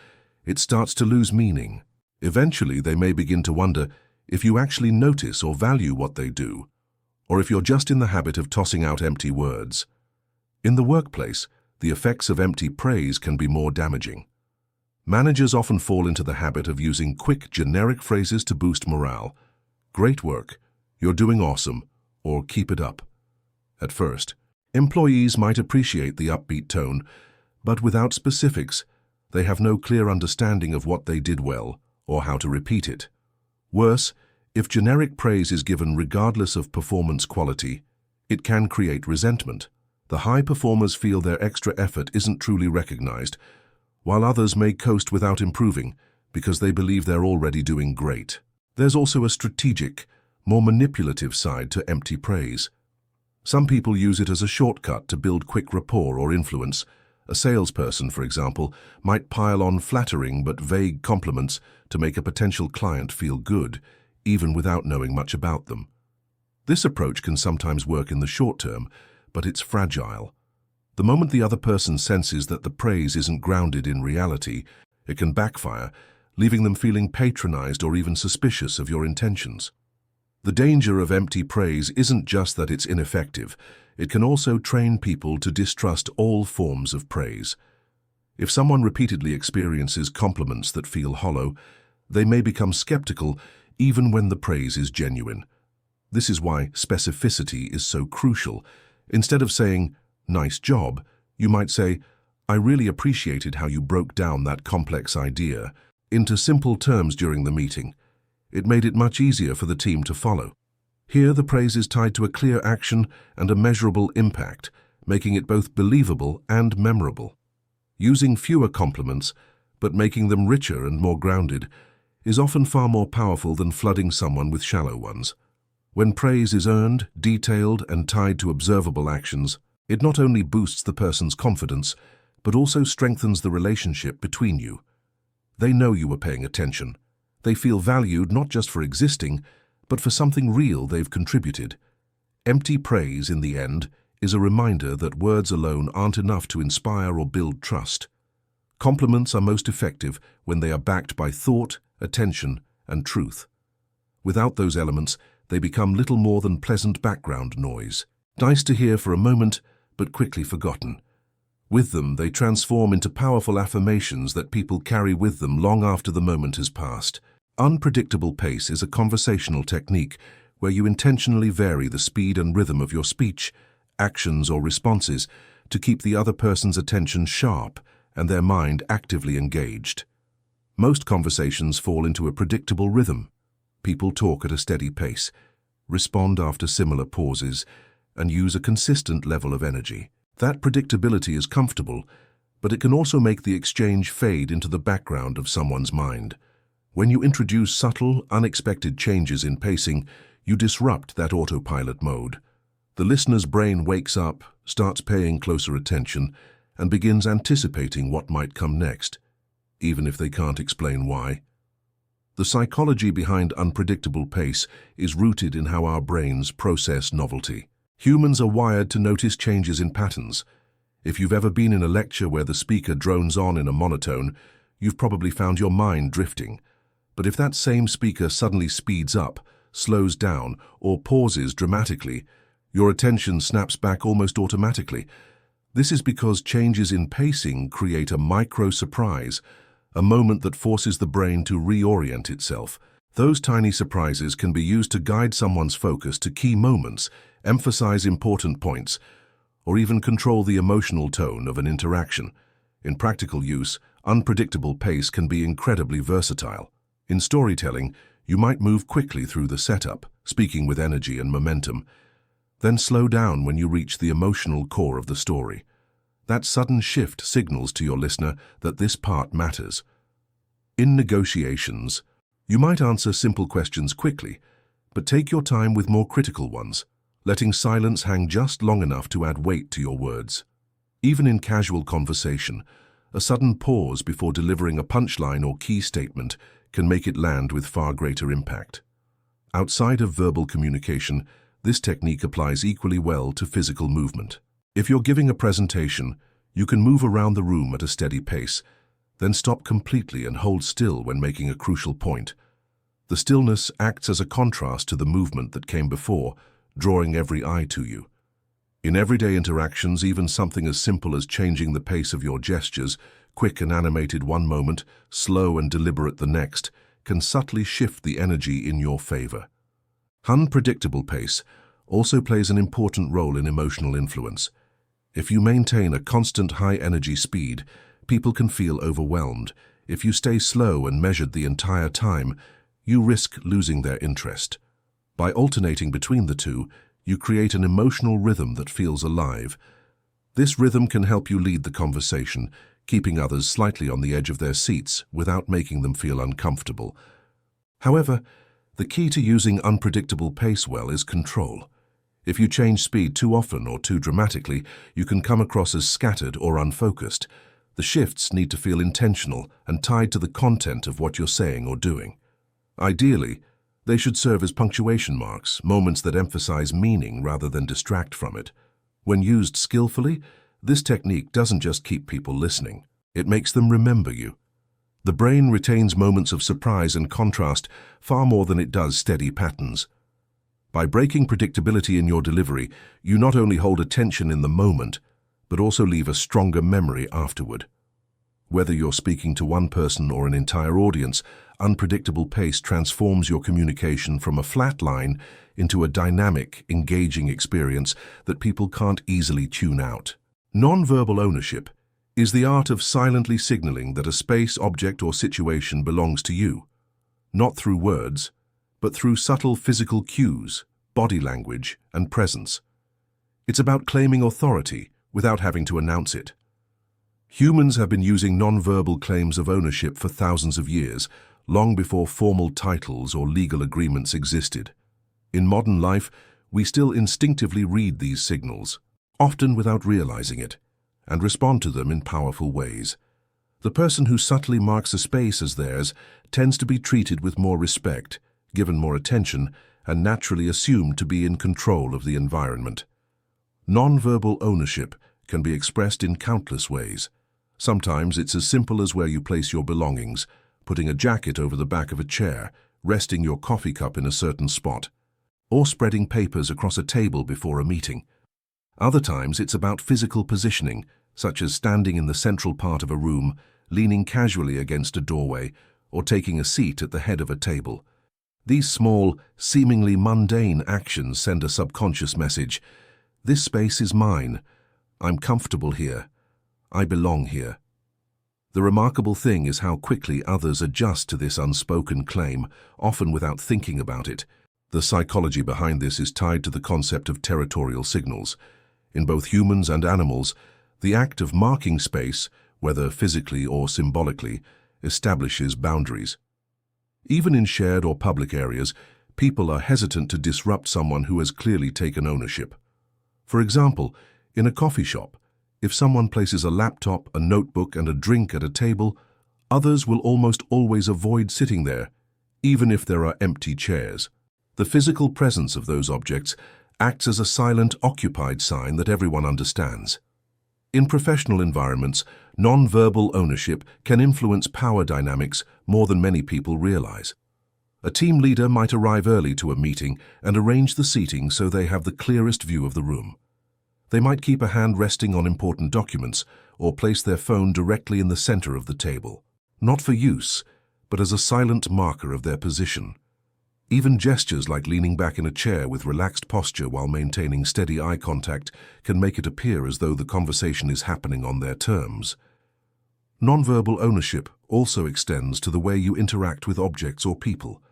Speaker 1: it starts to lose meaning. Eventually, they may begin to wonder if you actually notice or value what they do, or if you're just in the habit of tossing out empty words. In the workplace, the effects of empty praise can be more damaging. Managers often fall into the habit of using quick, generic phrases to boost morale. "Great work," "You're doing awesome," or "Keep it up." At first, employees might appreciate the upbeat tone, but without specifics, they have no clear understanding of what they did well or how to repeat it. Worse, if generic praise is given regardless of performance quality, it can create resentment. The high performers feel their extra effort isn't truly recognized, while others may coast without improving because they believe they're already doing great. There's also a strategic, more manipulative side to empty praise. Some people use it as a shortcut to build quick rapport or influence. A salesperson, for example, might pile on flattering but vague compliments to make a potential client feel good, even without knowing much about them. This approach can sometimes work in the short term, but it's fragile. The moment the other person senses that the praise isn't grounded in reality, it can backfire, leaving them feeling patronized or even suspicious of your intentions. The danger of empty praise isn't just that it's ineffective. It can also train people to distrust all forms of praise. If someone repeatedly experiences compliments that feel hollow, they may become skeptical even when the praise is genuine. This is why specificity is so crucial. Instead of saying, "Nice job," you might say, "I really appreciated how you broke down that complex idea," into simple terms during the meeting. It made it much easier for the team to follow. Here, the praise is tied to a clear action and a measurable impact, making it both believable and memorable. Using fewer compliments, but making them richer and more grounded, is often far more powerful than flooding someone with shallow ones. When praise is earned, detailed, and tied to observable actions, it not only boosts the person's confidence, but also strengthens the relationship between you. They know you were paying attention. They feel valued not just for existing, but for something real they've contributed. Empty praise, in the end, is a reminder that words alone aren't enough to inspire or build trust. Compliments are most effective when they are backed by thought, attention, and truth. Without those elements, they become little more than pleasant background noise. Nice to hear for a moment, but quickly forgotten. With them, they transform into powerful affirmations that people carry with them long after the moment has passed. Unpredictable pace is a conversational technique where you intentionally vary the speed and rhythm of your speech, actions, or responses to keep the other person's attention sharp and their mind actively engaged. Most conversations fall into a predictable rhythm. People talk at a steady pace, respond after similar pauses, and use a consistent level of energy. That predictability is comfortable, but it can also make the exchange fade into the background of someone's mind. When you introduce subtle, unexpected changes in pacing, you disrupt that autopilot mode. The listener's brain wakes up, starts paying closer attention, and begins anticipating what might come next, even if they can't explain why. The psychology behind unpredictable pace is rooted in how our brains process novelty. Humans are wired to notice changes in patterns. If you've ever been in a lecture where the speaker drones on in a monotone, you've probably found your mind drifting. But if that same speaker suddenly speeds up, slows down, or pauses dramatically, your attention snaps back almost automatically. This is because changes in pacing create a micro-surprise, a moment that forces the brain to reorient itself. Those tiny surprises can be used to guide someone's focus to key moments, emphasize important points, or even control the emotional tone of an interaction. In practical use, unpredictable pace can be incredibly versatile. In storytelling, you might move quickly through the setup, speaking with energy and momentum, then slow down when you reach the emotional core of the story. That sudden shift signals to your listener that this part matters. In negotiations, you might answer simple questions quickly, but take your time with more critical ones, letting silence hang just long enough to add weight to your words. Even in casual conversation, a sudden pause before delivering a punchline or key statement can make it land with far greater impact. Outside of verbal communication, this technique applies equally well to physical movement. If you're giving a presentation, you can move around the room at a steady pace, then stop completely and hold still when making a crucial point. The stillness acts as a contrast to the movement that came before, drawing every eye to you. In everyday interactions, even something as simple as changing the pace of your gestures, quick and animated one moment, slow and deliberate the next, can subtly shift the energy in your favor. Unpredictable pace also plays an important role in emotional influence. If you maintain a constant high-energy speed, people can feel overwhelmed, If you stay slow and measured the entire time, you risk losing their interest. By alternating between the two, you create an emotional rhythm that feels alive. This rhythm can help you lead the conversation, keeping others slightly on the edge of their seats without making them feel uncomfortable. However, the key to using unpredictable pace well is control. If you change speed too often or too dramatically, you can come across as scattered or unfocused. The shifts need to feel intentional and tied to the content of what you're saying or doing. Ideally, they should serve as punctuation marks, moments that emphasize meaning rather than distract from it. When used skillfully, this technique doesn't just keep people listening, it makes them remember you. The brain retains moments of surprise and contrast far more than it does steady patterns. By breaking predictability in your delivery, you not only hold attention in the moment, but also leave a stronger memory afterward. Whether you're speaking to one person or an entire audience, unpredictable pace transforms your communication from a flat line into a dynamic, engaging experience that people can't easily tune out. Nonverbal ownership is the art of silently signaling that a space, object, or situation belongs to you, not through words, but through subtle physical cues, body language, and presence. It's about claiming authority without having to announce it. Humans have been using nonverbal claims of ownership for thousands of years, long before formal titles or legal agreements existed. In modern life, we still instinctively read these signals, often without realizing it, and respond to them in powerful ways. The person who subtly marks a space as theirs tends to be treated with more respect, given more attention, and naturally assumed to be in control of the environment. Nonverbal ownership can be expressed in countless ways. Sometimes it's as simple as where you place your belongings, putting a jacket over the back of a chair, resting your coffee cup in a certain spot, or spreading papers across a table before a meeting. Other times it's about physical positioning, such as standing in the central part of a room, leaning casually against a doorway, or taking a seat at the head of a table. These small, seemingly mundane actions send a subconscious message. This space is mine. I'm comfortable here. I belong here. The remarkable thing is how quickly others adjust to this unspoken claim, often without thinking about it. The psychology behind this is tied to the concept of territorial signals. In both humans and animals, the act of marking space, whether physically or symbolically, establishes boundaries. Even in shared or public areas, people are hesitant to disrupt someone who has clearly taken ownership. For example, in a coffee shop, if someone places a laptop, a notebook, and a drink at a table, others will almost always avoid sitting there, even if there are empty chairs. The physical presence of those objects acts as a silent, occupied sign that everyone understands. In professional environments, nonverbal ownership can influence power dynamics more than many people realize. A team leader might arrive early to a meeting and arrange the seating so they have the clearest view of the room. They might keep a hand resting on important documents or place their phone directly in the center of the table, not for use, but as a silent marker of their position. Even gestures like leaning back in a chair with relaxed posture while maintaining steady eye contact can make it appear as though the conversation is happening on their terms. Nonverbal ownership also extends to the way you interact with objects or people.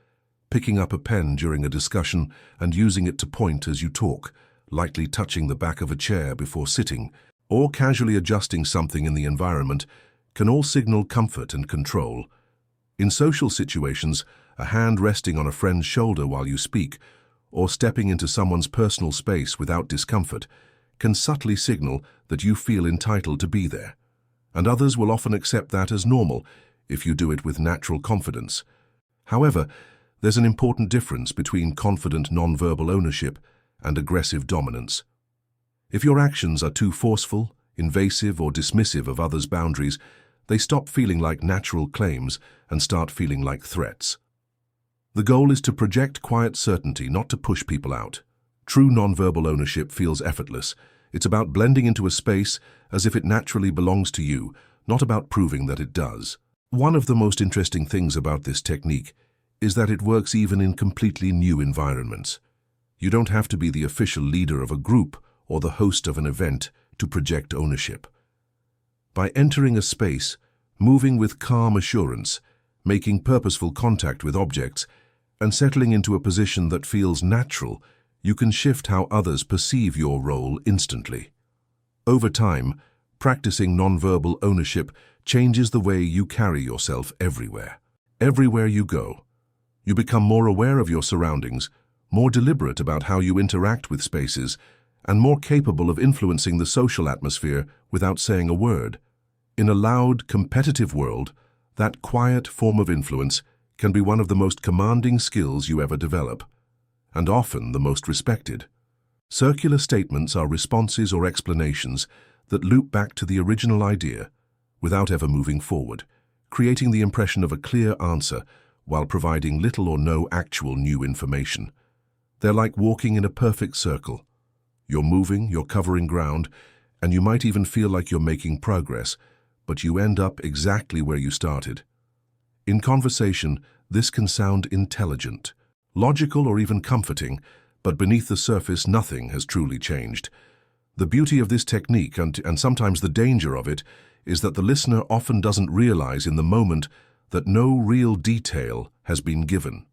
Speaker 1: Picking up a pen during a discussion and using it to point as you talk, lightly touching the back of a chair before sitting, or casually adjusting something in the environment can all signal comfort and control. In social situations, a hand resting on a friend's shoulder while you speak, or stepping into someone's personal space without discomfort, can subtly signal that you feel entitled to be there. And others will often accept that as normal if you do it with natural confidence. However, there's an important difference between confident nonverbal ownership and aggressive dominance. If your actions are too forceful, invasive, or dismissive of others' boundaries, they stop feeling like natural claims and start feeling like threats. The goal is to project quiet certainty, not to push people out. True nonverbal ownership feels effortless. It's about blending into a space as if it naturally belongs to you, not about proving that it does. One of the most interesting things about this technique is that it works even in completely new environments. You don't have to be the official leader of a group or the host of an event to project ownership. By entering a space, moving with calm assurance, making purposeful contact with objects, and settling into a position that feels natural, you can shift how others perceive your role instantly. Over time, practicing nonverbal ownership changes the way you carry yourself everywhere. Everywhere you go, you become more aware of your surroundings, more deliberate about how you interact with spaces, and more capable of influencing the social atmosphere without saying a word. In a loud, competitive world, that quiet form of influence can be one of the most commanding skills you ever develop, and often the most respected. Circular statements are responses or explanations that loop back to the original idea without ever moving forward, creating the impression of a clear answer while providing little or no actual new information. They're like walking in a perfect circle. You're moving, you're covering ground, and you might even feel like you're making progress, but you end up exactly where you started. In conversation, this can sound intelligent, logical, or even comforting, but beneath the surface, nothing has truly changed. The beauty of this technique, and sometimes the danger of it, is that the listener often doesn't realize in the moment that no real detail has been given.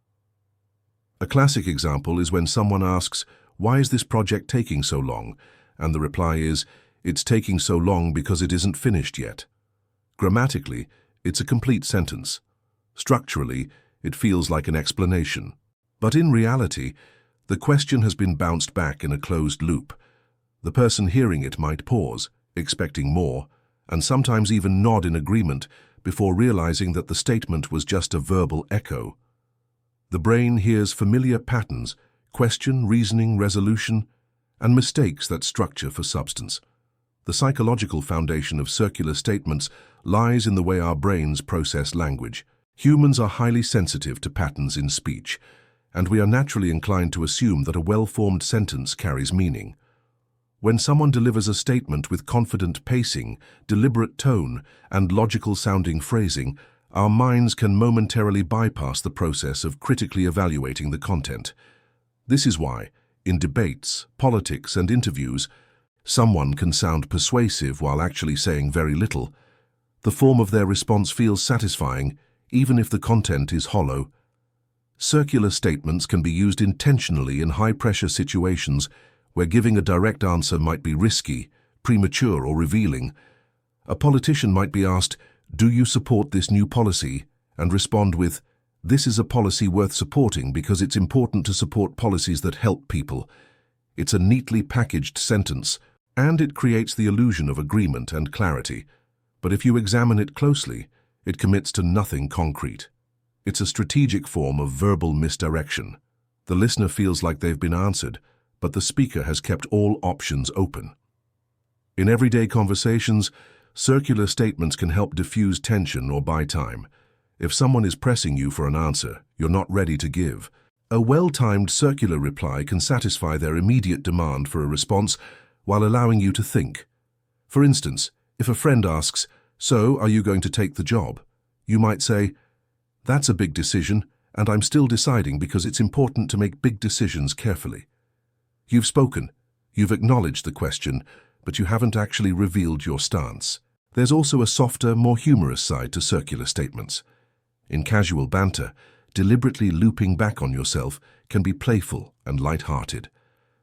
Speaker 1: A classic example is when someone asks, "Why is this project taking so long?" And the reply is, "It's taking so long because it isn't finished yet." Grammatically, it's a complete sentence. Structurally, it feels like an explanation. But in reality, the question has been bounced back in a closed loop. The person hearing it might pause, expecting more, and sometimes even nod in agreement before realizing that the statement was just a verbal echo. The brain hears familiar patterns, question, reasoning, resolution, and mistakes that structure for substance. The psychological foundation of circular statements lies in the way our brains process language. Humans are highly sensitive to patterns in speech, and we are naturally inclined to assume that a well-formed sentence carries meaning. When someone delivers a statement with confident pacing, deliberate tone, and logical-sounding phrasing, our minds can momentarily bypass the process of critically evaluating the content. This is why, in debates, politics, and interviews, someone can sound persuasive while actually saying very little. The form of their response feels satisfying, even if the content is hollow. Circular statements can be used intentionally in high-pressure situations where giving a direct answer might be risky, premature, or revealing. A politician might be asked, "Do you support this new policy?" and respond with, "This is a policy worth supporting because it's important to support policies that help people." It's a neatly packaged sentence, and it creates the illusion of agreement and clarity. But if you examine it closely, it commits to nothing concrete. It's a strategic form of verbal misdirection. The listener feels like they've been answered, but the speaker has kept all options open. In everyday conversations, circular statements can help diffuse tension or buy time. If someone is pressing you for an answer you're not ready to give, a well-timed circular reply can satisfy their immediate demand for a response while allowing you to think. For instance, if a friend asks, "So, are you going to take the job?" you might say, "That's a big decision, and I'm still deciding because it's important to make big decisions carefully." You've spoken, you've acknowledged the question, but you haven't actually revealed your stance. There's also a softer, more humorous side to circular statements. In casual banter, deliberately looping back on yourself can be playful and light-hearted.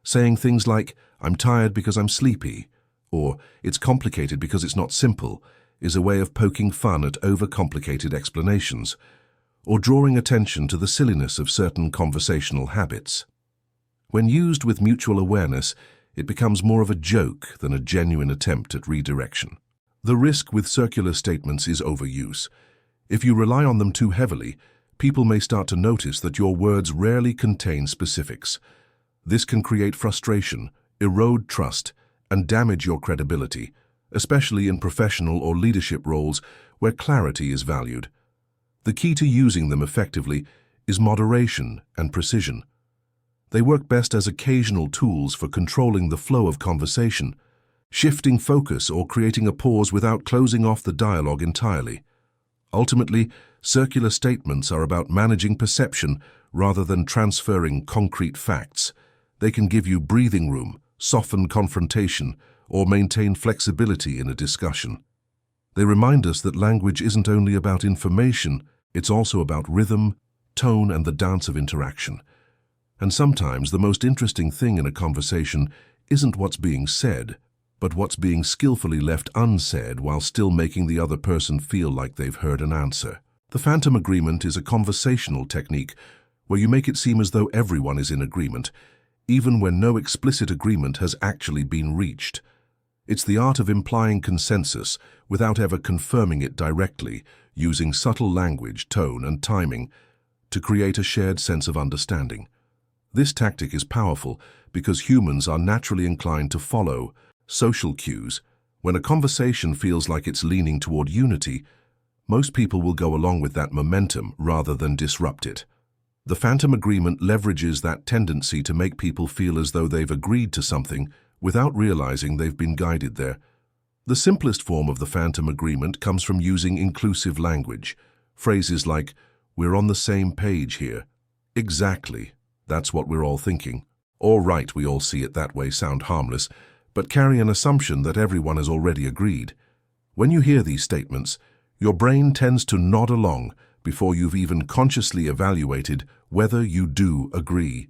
Speaker 1: Saying things like, "I'm tired because I'm sleepy," or "It's complicated because it's not simple," is a way of poking fun at overcomplicated explanations, or drawing attention to the silliness of certain conversational habits. When used with mutual awareness, it becomes more of a joke than a genuine attempt at redirection. The risk with circular statements is overuse. If you rely on them too heavily, people may start to notice that your words rarely contain specifics. This can create frustration, erode trust, and damage your credibility, especially in professional or leadership roles where clarity is valued. The key to using them effectively is moderation and precision. They work best as occasional tools for controlling the flow of conversation, shifting focus or creating a pause without closing off the dialogue entirely. Ultimately, circular statements are about managing perception rather than transferring concrete facts. They can give you breathing room, soften confrontation, or maintain flexibility in a discussion. They remind us that language isn't only about information, it's also about rhythm, tone, and the dance of interaction. And sometimes the most interesting thing in a conversation isn't what's being said, but what's being skillfully left unsaid while still making the other person feel like they've heard an answer. The phantom agreement is a conversational technique where you make it seem as though everyone is in agreement, even when no explicit agreement has actually been reached. It's the art of implying consensus without ever confirming it directly, using subtle language, tone, and timing to create a shared sense of understanding. This tactic is powerful because humans are naturally inclined to follow social cues. When a conversation feels like it's leaning toward unity, most people will go along with that momentum rather than disrupt it. The phantom agreement leverages that tendency to make people feel as though they've agreed to something without realizing they've been guided there. The simplest form of the phantom agreement comes from using inclusive language. Phrases like, "We're on the same page here." "Exactly. That's what we're all thinking." "All right, we all see it that way" sound harmless, but carry an assumption that everyone has already agreed. When you hear these statements, your brain tends to nod along before you've even consciously evaluated whether you do agree.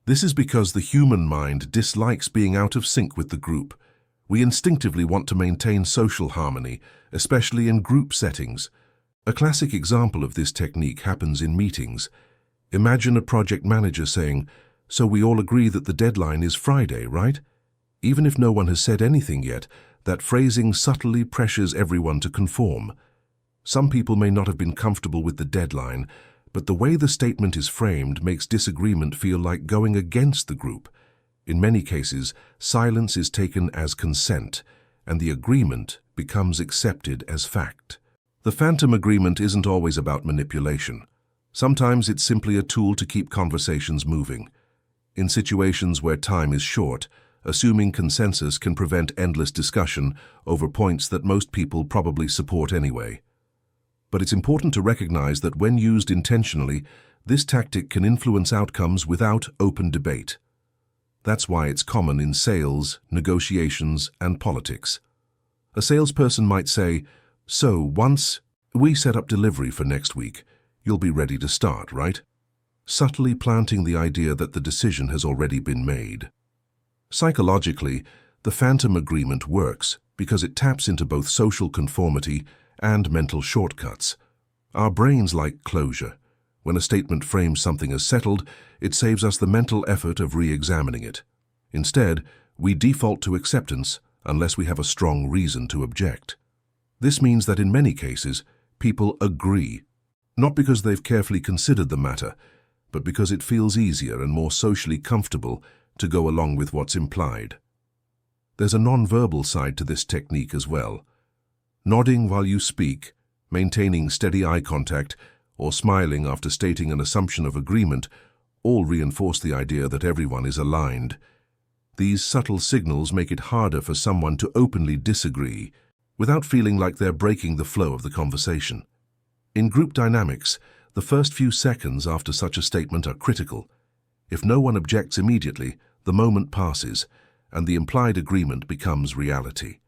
Speaker 1: This is because the human mind dislikes being out of sync with the group. We instinctively want to maintain social harmony, especially in group settings. A classic example of this technique happens in meetings. Imagine a project manager saying, "So we all agree that the deadline is Friday, right?" Even if no one has said anything yet, that phrasing subtly pressures everyone to conform. Some people may not have been comfortable with the deadline, but the way the statement is framed makes disagreement feel like going against the group. In many cases, silence is taken as consent, and the agreement becomes accepted as fact. The phantom agreement isn't always about manipulation. Sometimes it's simply a tool to keep conversations moving. In situations where time is short, assuming consensus can prevent endless discussion over points that most people probably support anyway. But it's important to recognize that when used intentionally, this tactic can influence outcomes without open debate. That's why it's common in sales, negotiations, and politics. A salesperson might say, "So, once we set up delivery for next week, you'll be ready to start, right?" Subtly planting the idea that the decision has already been made. Psychologically, the phantom agreement works because it taps into both social conformity and mental shortcuts. Our brains like closure. When a statement frames something as settled, it saves us the mental effort of re-examining it. Instead, we default to acceptance unless we have a strong reason to object. This means that in many cases, people agree, not because they've carefully considered the matter, but because it feels easier and more socially comfortable to go along with what's implied. There's a nonverbal side to this technique as well. Nodding while you speak, maintaining steady eye contact, or smiling after stating an assumption of agreement all reinforce the idea that everyone is aligned. These subtle signals make it harder for someone to openly disagree without feeling like they're breaking the flow of the conversation. In group dynamics, the first few seconds after such a statement are critical. If no one objects immediately, the moment passes, and the implied agreement becomes reality.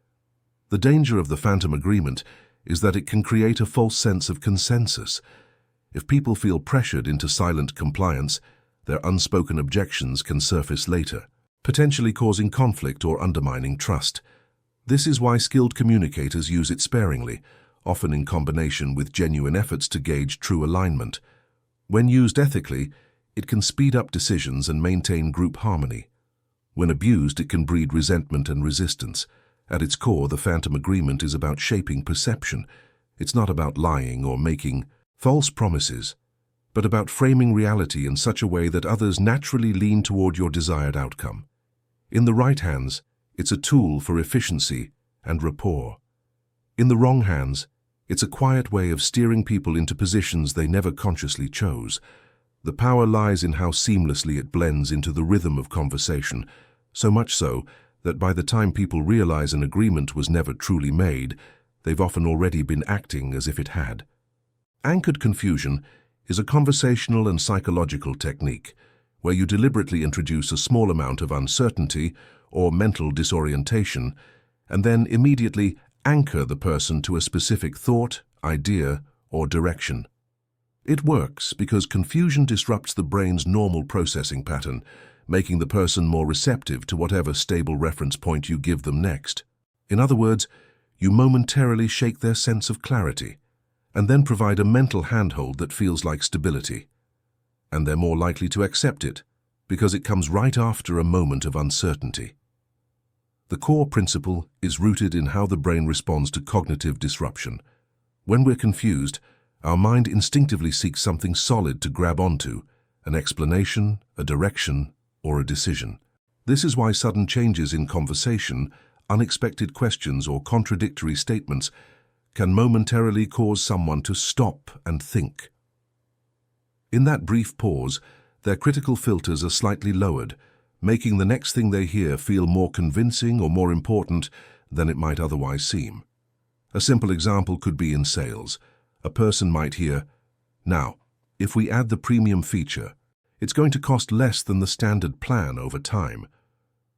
Speaker 1: The danger of the phantom agreement is that it can create a false sense of consensus. If people feel pressured into silent compliance, their unspoken objections can surface later, potentially causing conflict or undermining trust. This is why skilled communicators use it sparingly, often in combination with genuine efforts to gauge true alignment. When used ethically, it can speed up decisions and maintain group harmony. When abused, it can breed resentment and resistance. At its core, the phantom agreement is about shaping perception. It's not about lying or making false promises, but about framing reality in such a way that others naturally lean toward your desired outcome. In the right hands, it's a tool for efficiency and rapport. In the wrong hands, it's a quiet way of steering people into positions they never consciously chose. The power lies in how seamlessly it blends into the rhythm of conversation, so much so that by the time people realize an agreement was never truly made, they've often already been acting as if it had. Anchored confusion is a conversational and psychological technique where you deliberately introduce a small amount of uncertainty or mental disorientation and then immediately anchor the person to a specific thought, idea, or direction. It works because confusion disrupts the brain's normal processing pattern, making the person more receptive to whatever stable reference point you give them next. In other words, you momentarily shake their sense of clarity, and then provide a mental handhold that feels like stability. And they're more likely to accept it, because it comes right after a moment of uncertainty. The core principle is rooted in how the brain responds to cognitive disruption. When we're confused, our mind instinctively seeks something solid to grab onto, an explanation, a direction, or a decision. This is why sudden changes in conversation, unexpected questions, or contradictory statements can momentarily cause someone to stop and think. In that brief pause, their critical filters are slightly lowered, making the next thing they hear feel more convincing or more important than it might otherwise seem. A simple example could be in sales. A person might hear, "Now, if we add the premium feature, it's going to cost less than the standard plan over time."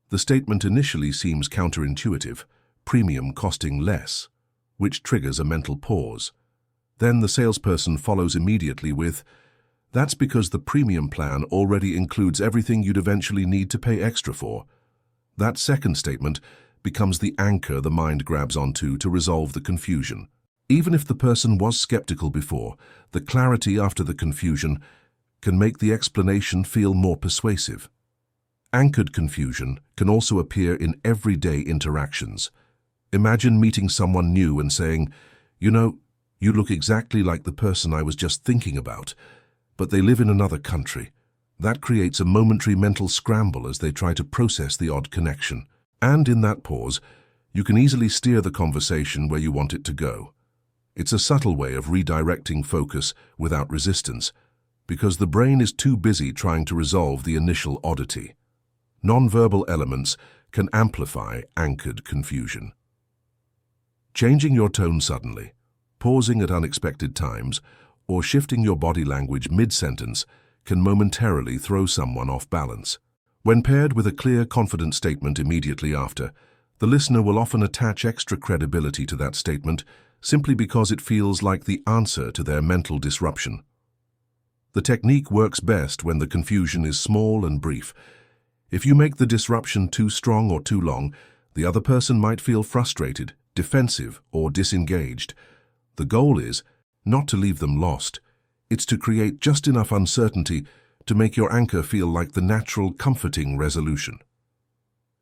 Speaker 1: The statement initially seems counterintuitive, premium costing less, which triggers a mental pause. Then the salesperson follows immediately with, "That's because the premium plan already includes everything you'd eventually need to pay extra for." That second statement becomes the anchor the mind grabs onto to resolve the confusion. Even if the person was skeptical before, the clarity after the confusion can make the explanation feel more persuasive. Anchored confusion can also appear in everyday interactions. Imagine meeting someone new and saying, "You know, you look exactly like the person I was just thinking about, but they live in another country." That creates a momentary mental scramble as they try to process the odd connection. And in that pause, you can easily steer the conversation where you want it to go. It's a subtle way of redirecting focus without resistance, because the brain is too busy trying to resolve the initial oddity. Nonverbal elements can amplify anchored confusion. Changing your tone suddenly, pausing at unexpected times, or shifting your body language mid-sentence can momentarily throw someone off balance. When paired with a clear, confident statement immediately after, the listener will often attach extra credibility to that statement simply because it feels like the answer to their mental disruption. The technique works best when the confusion is small and brief. If you make the disruption too strong or too long, the other person might feel frustrated, defensive, or disengaged. The goal is not to leave them lost. It's to create just enough uncertainty to make your anchor feel like the natural, comforting resolution.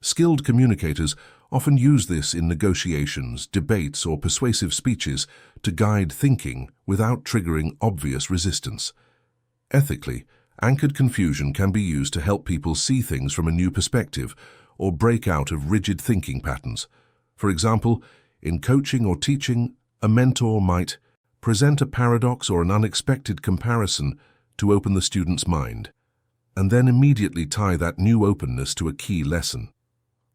Speaker 1: Skilled communicators often use this in negotiations, debates, or persuasive speeches to guide thinking without triggering obvious resistance. Ethically, anchored confusion can be used to help people see things from a new perspective or break out of rigid thinking patterns. For example, in coaching or teaching, a mentor might present a paradox or an unexpected comparison to open the student's mind, and then immediately tie that new openness to a key lesson.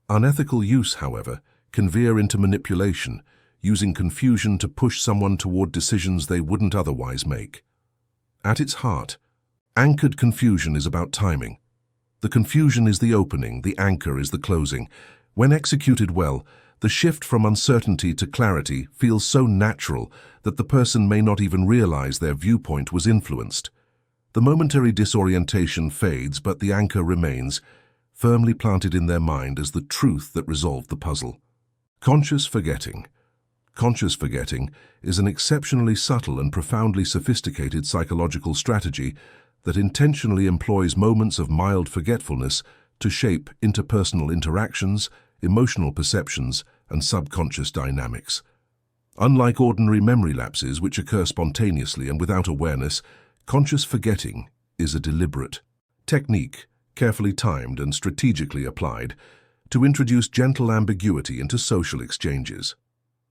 Speaker 1: Unethical use, however, can veer into manipulation, using confusion to push someone toward decisions they wouldn't otherwise make. At its heart, anchored confusion is about timing. The confusion is the opening, the anchor is the closing. When executed well, the shift from uncertainty to clarity feels so natural that the person may not even realize their viewpoint was influenced. The momentary disorientation fades, but the anchor remains, firmly planted in their mind as the truth that resolved the puzzle. Conscious forgetting. Conscious forgetting is an exceptionally subtle and profoundly sophisticated psychological strategy that intentionally employs moments of mild forgetfulness to shape interpersonal interactions, emotional perceptions, and subconscious dynamics. Unlike ordinary memory lapses, which occur spontaneously and without awareness, conscious forgetting is a deliberate technique, carefully timed and strategically applied, to introduce gentle ambiguity into social exchanges.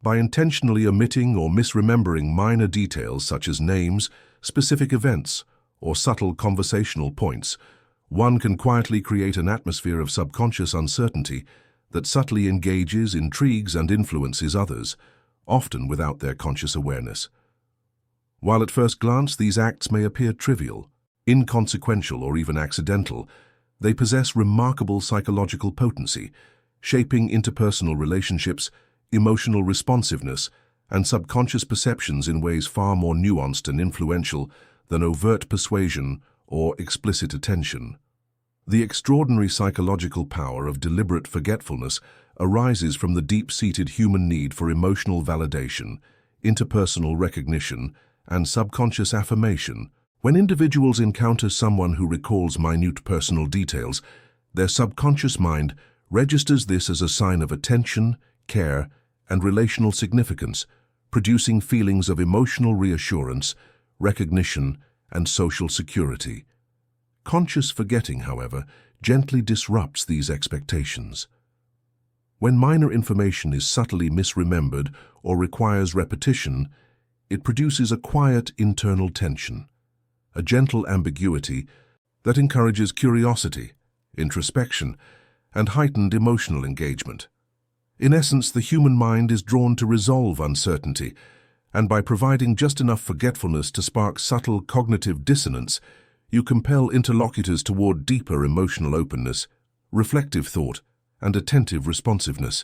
Speaker 1: By intentionally omitting or misremembering minor details such as names, specific events, or subtle conversational points, one can quietly create an atmosphere of subconscious uncertainty that subtly engages, intrigues, and influences others, often without their conscious awareness. While at first glance these acts may appear trivial, inconsequential, or even accidental, they possess remarkable psychological potency, shaping interpersonal relationships, emotional responsiveness, and subconscious perceptions in ways far more nuanced and influential than overt persuasion or explicit attention. The extraordinary psychological power of deliberate forgetfulness arises from the deep-seated human need for emotional validation, interpersonal recognition, and subconscious affirmation. When individuals encounter someone who recalls minute personal details, their subconscious mind registers this as a sign of attention, care, and relational significance, producing feelings of emotional reassurance, recognition, and social security. Conscious forgetting, however, gently disrupts these expectations. When minor information is subtly misremembered or requires repetition, it produces a quiet internal tension, a gentle ambiguity that encourages curiosity, introspection, and heightened emotional engagement. In essence, the human mind is drawn to resolve uncertainty, and by providing just enough forgetfulness to spark subtle cognitive dissonance, you compel interlocutors toward deeper emotional openness, reflective thought, and attentive responsiveness.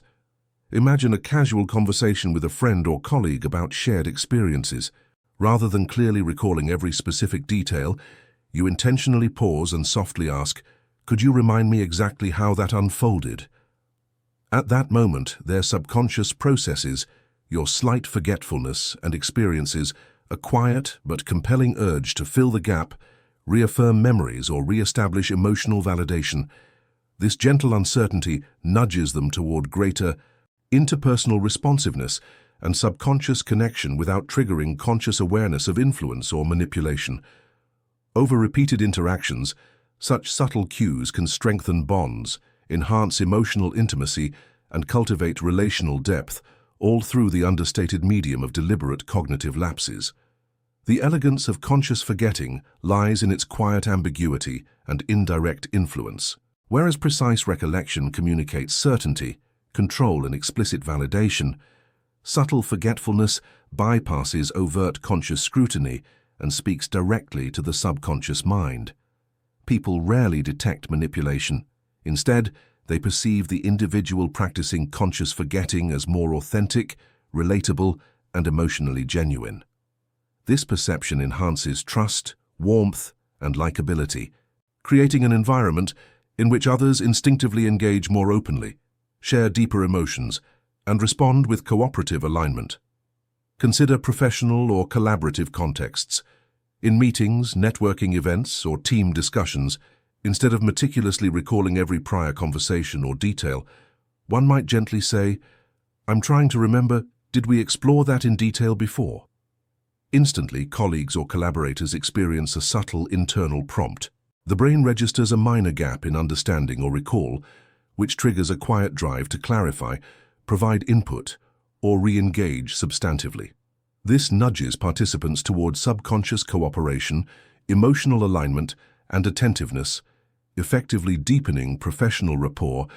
Speaker 1: Imagine a casual conversation with a friend or colleague about shared experiences. Rather than clearly recalling every specific detail, you intentionally pause and softly ask, "Could you remind me exactly how that unfolded?" At that moment, their subconscious processes your slight forgetfulness and experiences a quiet but compelling urge to fill the gap, reaffirm memories, or re-establish emotional validation. This gentle uncertainty nudges them toward greater interpersonal responsiveness and subconscious connection without triggering conscious awareness of influence or manipulation. Over repeated interactions, such subtle cues can strengthen bonds, enhance emotional intimacy, and cultivate relational depth, all through the understated medium of deliberate cognitive lapses. The elegance of conscious forgetting lies in its quiet ambiguity and indirect influence. Whereas precise recollection communicates certainty, control, and explicit validation, subtle forgetfulness bypasses overt conscious scrutiny and speaks directly to the subconscious mind. People rarely detect manipulation. Instead, they perceive the individual practicing conscious forgetting as more authentic, relatable, and emotionally genuine. This perception enhances trust, warmth, and likability, creating an environment in which others instinctively engage more openly, share deeper emotions, and respond with cooperative alignment. Consider professional or collaborative contexts. In meetings, networking events, or team discussions, instead of meticulously recalling every prior conversation or detail, one might gently say, "I'm trying to remember, did we explore that in detail before?" Instantly, colleagues or collaborators experience a subtle internal prompt. The brain registers a minor gap in understanding or recall, which triggers a quiet drive to clarify, provide input, or re-engage substantively. This nudges participants toward subconscious cooperation, emotional alignment, and attentiveness, effectively deepening professional rapport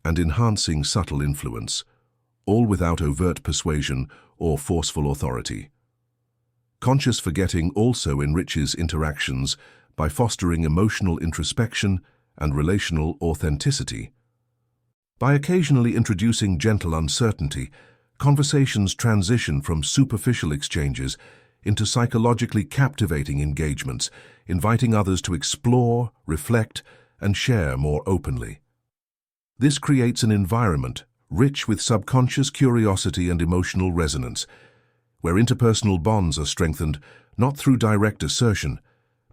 Speaker 1: and enhancing subtle influence, all without overt persuasion or forceful authority. Conscious forgetting also enriches interactions by fostering emotional introspection and relational authenticity. By occasionally introducing gentle uncertainty, conversations transition from superficial exchanges into psychologically captivating engagements, inviting others to explore, reflect, and share more openly. This creates an environment rich with subconscious curiosity and emotional resonance, where interpersonal bonds are strengthened not through direct assertion,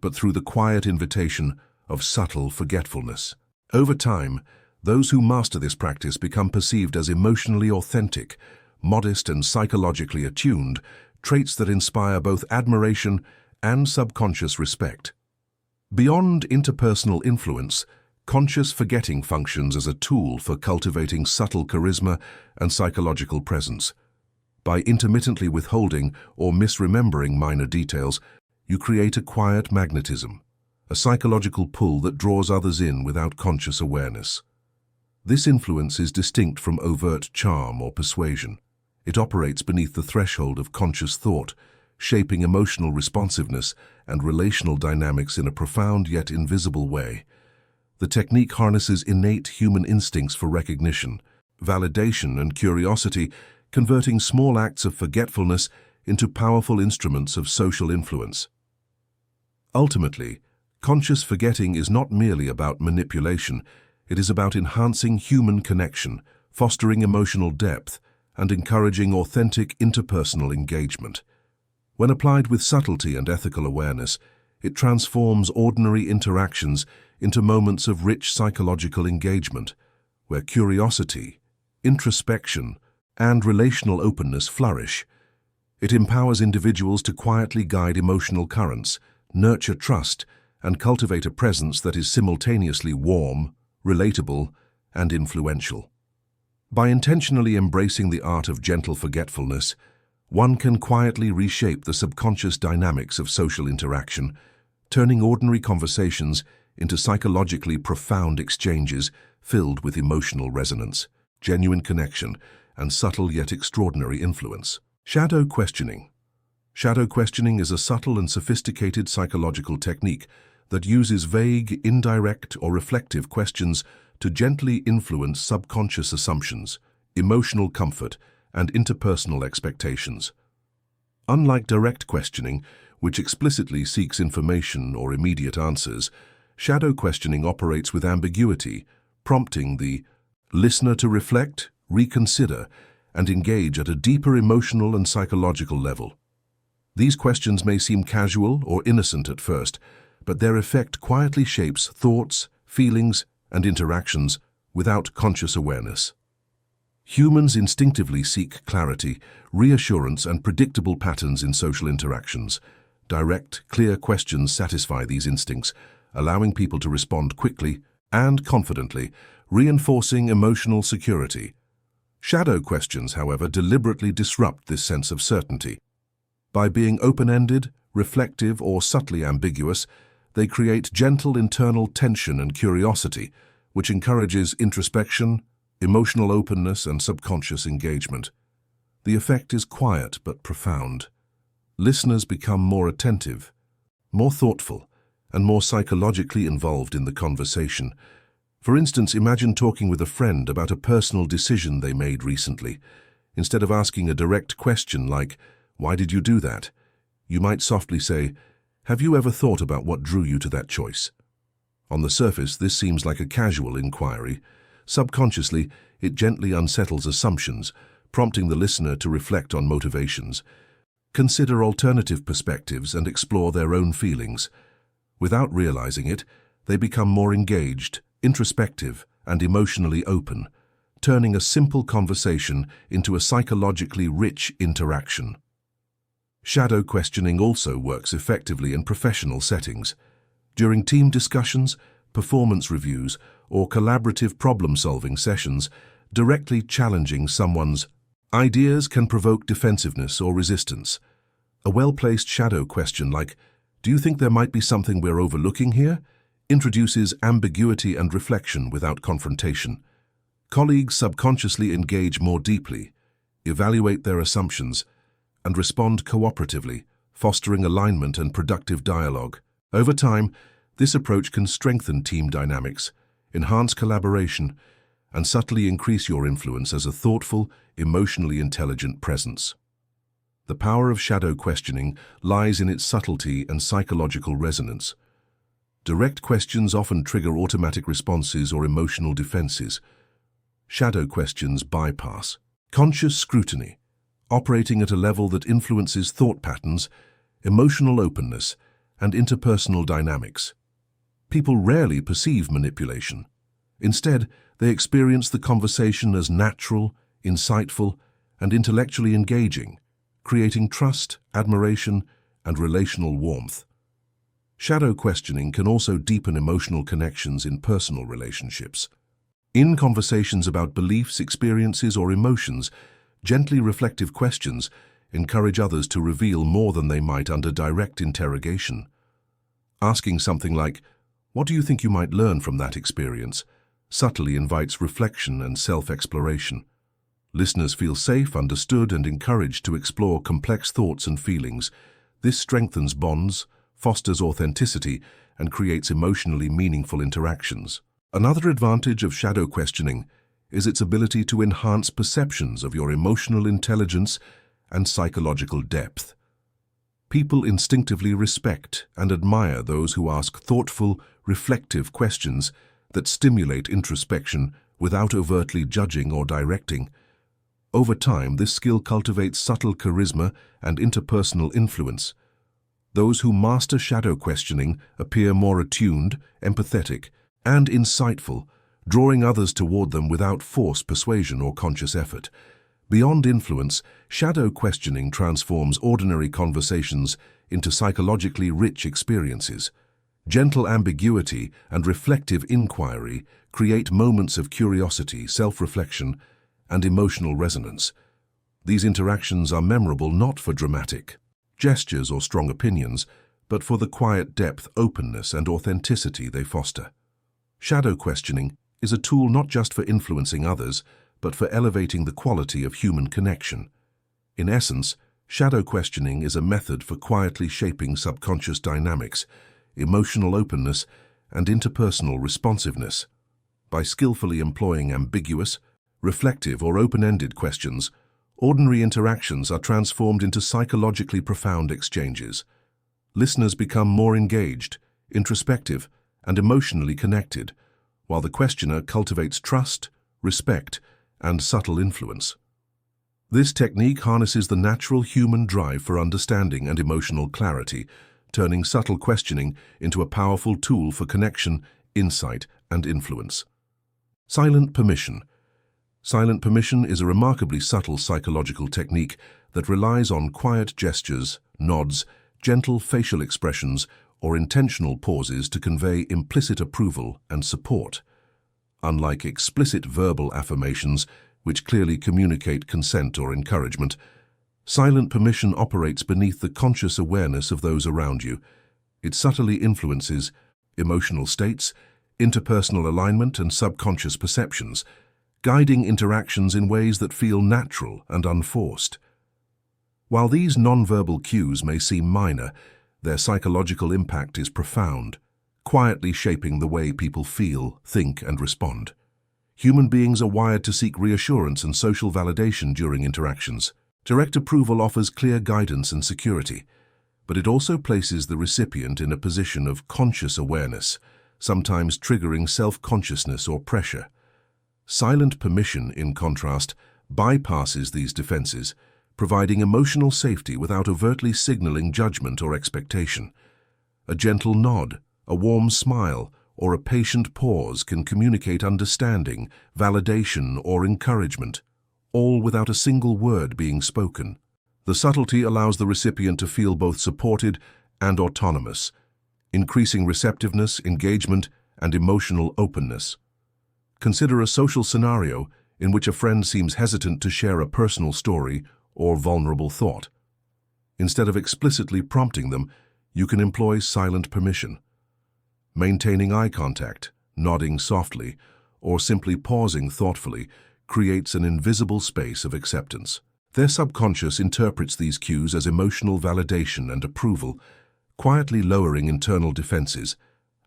Speaker 1: but through the quiet invitation of subtle forgetfulness. Over time, those who master this practice become perceived as emotionally authentic, modest, and psychologically attuned, traits that inspire both admiration and subconscious respect. Beyond interpersonal influence, conscious forgetting functions as a tool for cultivating subtle charisma and psychological presence. By intermittently withholding or misremembering minor details, you create a quiet magnetism, a psychological pull that draws others in without conscious awareness. This influence is distinct from overt charm or persuasion. It operates beneath the threshold of conscious thought, shaping emotional responsiveness and relational dynamics in a profound yet invisible way. The technique harnesses innate human instincts for recognition, validation, and curiosity, converting small acts of forgetfulness into powerful instruments of social influence. Ultimately, conscious forgetting is not merely about manipulation, it is about enhancing human connection, fostering emotional depth, and encouraging authentic interpersonal engagement. When applied with subtlety and ethical awareness, it transforms ordinary interactions into moments of rich psychological engagement, where curiosity, introspection, and relational openness flourish. It empowers individuals to quietly guide emotional currents, nurture trust, and cultivate a presence that is simultaneously warm, relatable, and influential. By intentionally embracing the art of gentle forgetfulness, one can quietly reshape the subconscious dynamics of social interaction, turning ordinary conversations into psychologically profound exchanges filled with emotional resonance, genuine connection, and subtle yet extraordinary influence. Shadow questioning. Shadow questioning is a subtle and sophisticated psychological technique that uses vague, indirect, or reflective questions to gently influence subconscious assumptions, emotional comfort, and interpersonal expectations. Unlike direct questioning, which explicitly seeks information or immediate answers, shadow questioning operates with ambiguity, prompting the listener to reflect, reconsider, and engage at a deeper emotional and psychological level. These questions may seem casual or innocent at first, but their effect quietly shapes thoughts, feelings, and interactions without conscious awareness. Humans instinctively seek clarity, reassurance, and predictable patterns in social interactions. Direct, clear questions satisfy these instincts, allowing people to respond quickly and confidently, reinforcing emotional security. Shadow questions, however, deliberately disrupt this sense of certainty. By being open-ended, reflective, or subtly ambiguous, they create gentle internal tension and curiosity, which encourages introspection, emotional openness, and subconscious engagement. The effect is quiet but profound. Listeners become more attentive, more thoughtful, and more psychologically involved in the conversation. For instance, imagine talking with a friend about a personal decision they made recently. Instead of asking a direct question like, "Why did you do that?" you might softly say, "Have you ever thought about what drew you to that choice?" On the surface, this seems like a casual inquiry. Subconsciously, it gently unsettles assumptions, prompting the listener to reflect on motivations, consider alternative perspectives, and explore their own feelings. Without realizing it, they become more engaged, introspective, and emotionally open, turning a simple conversation into a psychologically rich interaction. Shadow questioning also works effectively in professional settings. During team discussions, performance reviews, or collaborative problem-solving sessions, directly challenging someone's ideas can provoke defensiveness or resistance. A well-placed shadow question like, "Do you think there might be something we're overlooking here?" introduces ambiguity and reflection without confrontation. Colleagues subconsciously engage more deeply, evaluate their assumptions, and respond cooperatively, fostering alignment and productive dialogue. Over time, this approach can strengthen team dynamics, enhance collaboration, and subtly increase your influence as a thoughtful, emotionally intelligent presence. The power of shadow questioning lies in its subtlety and psychological resonance. Direct questions often trigger automatic responses or emotional defenses. Shadow questions bypass conscious scrutiny, operating at a level that influences thought patterns, emotional openness, and interpersonal dynamics. People rarely perceive manipulation. Instead, they experience the conversation as natural, insightful, and intellectually engaging, creating trust, admiration, and relational warmth. Shadow questioning can also deepen emotional connections in personal relationships. In conversations about beliefs, experiences, or emotions, gently reflective questions encourage others to reveal more than they might under direct interrogation. Asking something like, "What do you think you might learn from that experience?" subtly invites reflection and self-exploration. Listeners feel safe, understood, and encouraged to explore complex thoughts and feelings. This strengthens bonds, fosters authenticity, and creates emotionally meaningful interactions. Another advantage of shadow questioning is its ability to enhance perceptions of your emotional intelligence and psychological depth. People instinctively respect and admire those who ask thoughtful, reflective questions that stimulate introspection without overtly judging or directing. Over time, this skill cultivates subtle charisma and interpersonal influence. Those who master shadow questioning appear more attuned, empathetic, and insightful, drawing others toward them without forced persuasion or conscious effort. Beyond influence, shadow questioning transforms ordinary conversations into psychologically rich experiences. Gentle ambiguity and reflective inquiry create moments of curiosity, self-reflection, and emotional resonance. These interactions are memorable not for dramatic gestures or strong opinions, but for the quiet depth, openness, and authenticity they foster. Shadow questioning is a tool not just for influencing others, but for elevating the quality of human connection. In essence, shadow questioning is a method for quietly shaping subconscious dynamics, emotional openness, and interpersonal responsiveness. By skillfully employing ambiguous, reflective, or open-ended questions, ordinary interactions are transformed into psychologically profound exchanges. Listeners become more engaged, introspective, and emotionally connected, while the questioner cultivates trust, respect, and subtle influence. This technique harnesses the natural human drive for understanding and emotional clarity, turning subtle questioning into a powerful tool for connection, insight, and influence. Silent permission. Silent permission is a remarkably subtle psychological technique that relies on quiet gestures, nods, gentle facial expressions, or intentional pauses to convey implicit approval and support. Unlike explicit verbal affirmations, which clearly communicate consent or encouragement, silent permission operates beneath the conscious awareness of those around you. It subtly influences emotional states, interpersonal alignment, and subconscious perceptions, guiding interactions in ways that feel natural and unforced. While these nonverbal cues may seem minor, their psychological impact is profound, quietly shaping the way people feel, think, and respond. Human beings are wired to seek reassurance and social validation during interactions. Direct approval offers clear guidance and security, but it also places the recipient in a position of conscious awareness, sometimes triggering self-consciousness or pressure. Silent permission, in contrast, bypasses these defenses, providing emotional safety without overtly signaling judgment or expectation. A gentle nod, a warm smile, or a patient pause can communicate understanding, validation, or encouragement, all without a single word being spoken. The subtlety allows the recipient to feel both supported and autonomous, increasing receptiveness, engagement, and emotional openness. Consider a social scenario in which a friend seems hesitant to share a personal story or vulnerable thought. Instead of explicitly prompting them, you can employ silent permission. Maintaining eye contact, nodding softly, or simply pausing thoughtfully creates an invisible space of acceptance. Their subconscious interprets these cues as emotional validation and approval, quietly lowering internal defenses.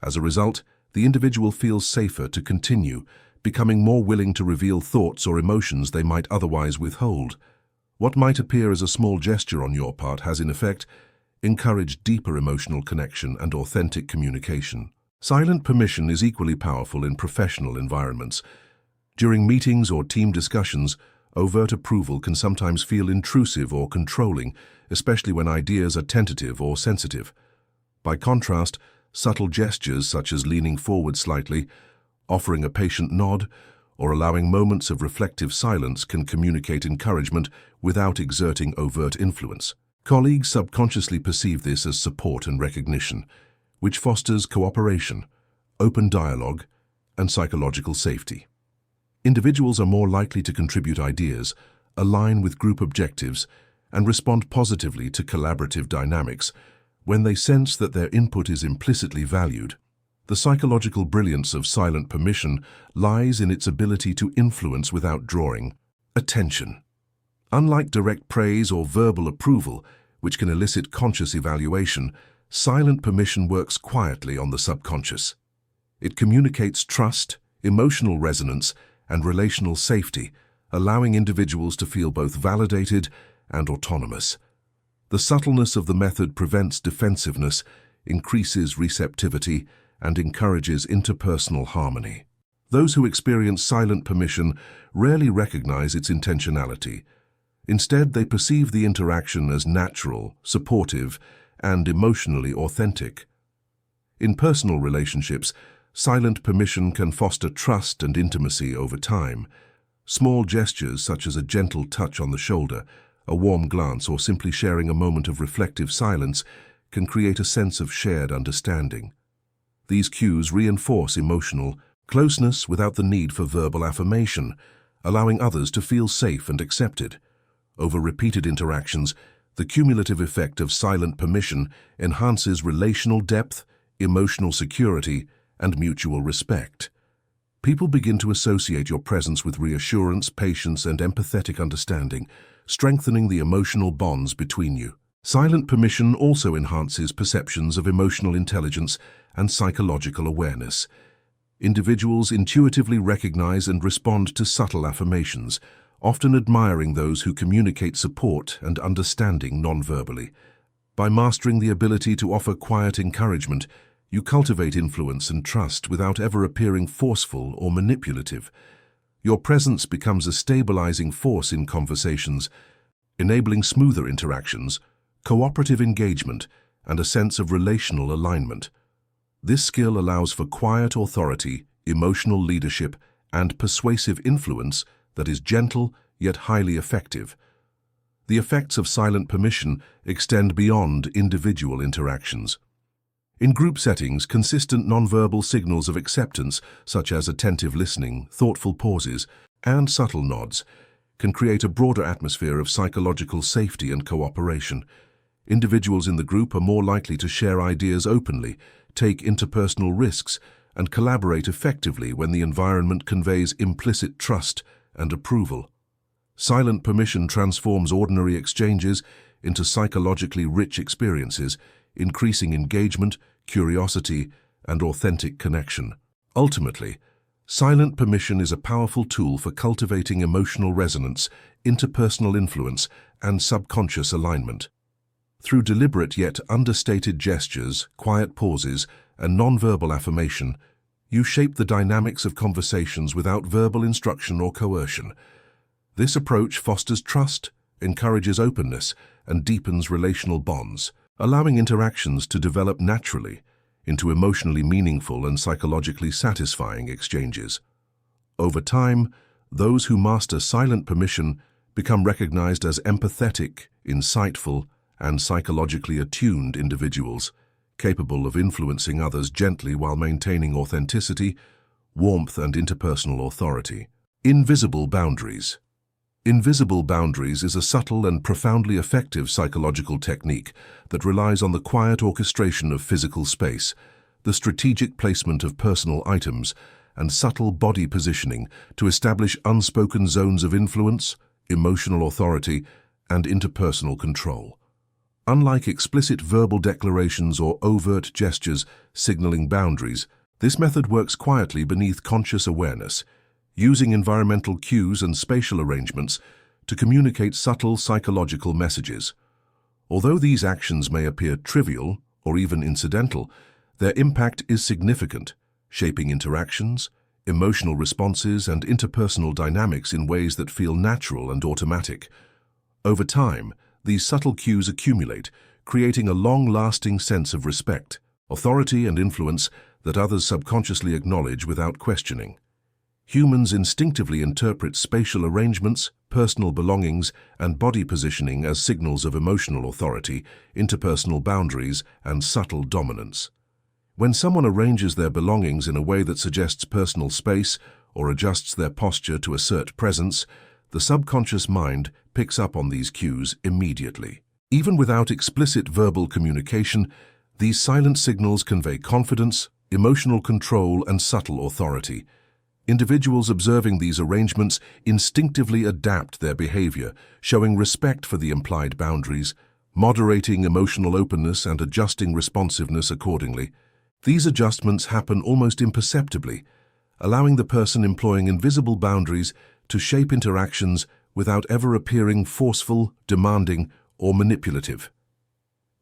Speaker 1: As a result, the individual feels safer to continue, becoming more willing to reveal thoughts or emotions they might otherwise withhold. What might appear as a small gesture on your part has, in effect, encouraged deeper emotional connection and authentic communication. Silent permission is equally powerful in professional environments. During meetings or team discussions, overt approval can sometimes feel intrusive or controlling, especially when ideas are tentative or sensitive. By contrast, subtle gestures such as leaning forward slightly, offering a patient nod, or allowing moments of reflective silence can communicate encouragement without exerting overt influence. Colleagues subconsciously perceive this as support and recognition, which fosters cooperation, open dialogue, and psychological safety. Individuals are more likely to contribute ideas, align with group objectives, and respond positively to collaborative dynamics when they sense that their input is implicitly valued. The psychological brilliance of silent permission lies in its ability to influence without drawing attention. Unlike direct praise or verbal approval, which can elicit conscious evaluation, silent permission works quietly on the subconscious. It communicates trust, emotional resonance, and relational safety, allowing individuals to feel both validated and autonomous. The subtleness of the method prevents defensiveness, increases receptivity, and encourages interpersonal harmony. Those who experience silent permission rarely recognize its intentionality. Instead, they perceive the interaction as natural, supportive, and emotionally authentic. In personal relationships, silent permission can foster trust and intimacy over time. Small gestures such as a gentle touch on the shoulder, a warm glance, or simply sharing a moment of reflective silence can create a sense of shared understanding. These cues reinforce emotional closeness without the need for verbal affirmation, allowing others to feel safe and accepted. Over repeated interactions, the cumulative effect of silent permission enhances relational depth, emotional security, and mutual respect. People begin to associate your presence with reassurance, patience, and empathetic understanding, strengthening the emotional bonds between you. Silent permission also enhances perceptions of emotional intelligence and psychological awareness. Individuals intuitively recognize and respond to subtle affirmations, often admiring those who communicate support and understanding non-verbally. By mastering the ability to offer quiet encouragement, you cultivate influence and trust without ever appearing forceful or manipulative. Your presence becomes a stabilizing force in conversations, enabling smoother interactions, cooperative engagement, and a sense of relational alignment. This skill allows for quiet authority, emotional leadership, and persuasive influence that is gentle yet highly effective. The effects of silent permission extend beyond individual interactions. In group settings, consistent nonverbal signals of acceptance, such as attentive listening, thoughtful pauses, and subtle nods, can create a broader atmosphere of psychological safety and cooperation. Individuals in the group are more likely to share ideas openly, take interpersonal risks, and collaborate effectively when the environment conveys implicit trust and approval. Silent permission transforms ordinary exchanges into psychologically rich experiences, increasing engagement, curiosity, and authentic connection. Ultimately, silent permission is a powerful tool for cultivating emotional resonance, interpersonal influence, and subconscious alignment. Through deliberate yet understated gestures, quiet pauses, and nonverbal affirmation, you shape the dynamics of conversations without verbal instruction or coercion. This approach fosters trust, encourages openness, and deepens relational bonds, allowing interactions to develop naturally into emotionally meaningful and psychologically satisfying exchanges. Over time, those who master silent permission become recognized as empathetic, insightful, and psychologically attuned individuals, capable of influencing others gently while maintaining authenticity, warmth, and interpersonal authority. Invisible boundaries. Invisible boundaries is a subtle and profoundly effective psychological technique that relies on the quiet orchestration of physical space, the strategic placement of personal items, and subtle body positioning to establish unspoken zones of influence, emotional authority, and interpersonal control. Unlike explicit verbal declarations or overt gestures signaling boundaries, this method works quietly beneath conscious awareness, using environmental cues and spatial arrangements to communicate subtle psychological messages. Although these actions may appear trivial or even incidental, their impact is significant, shaping interactions, emotional responses, and interpersonal dynamics in ways that feel natural and automatic. Over time, these subtle cues accumulate, creating a long-lasting sense of respect, authority, and influence that others subconsciously acknowledge without questioning. Humans instinctively interpret spatial arrangements, personal belongings, and body positioning as signals of emotional authority, interpersonal boundaries, and subtle dominance. When someone arranges their belongings in a way that suggests personal space or adjusts their posture to assert presence, the subconscious mind picks up on these cues immediately. Even without explicit verbal communication, these silent signals convey confidence, emotional control, and subtle authority. Individuals observing these arrangements instinctively adapt their behavior, showing respect for the implied boundaries, moderating emotional openness, and adjusting responsiveness accordingly. These adjustments happen almost imperceptibly, allowing the person employing invisible boundaries to shape interactions without ever appearing forceful, demanding, or manipulative.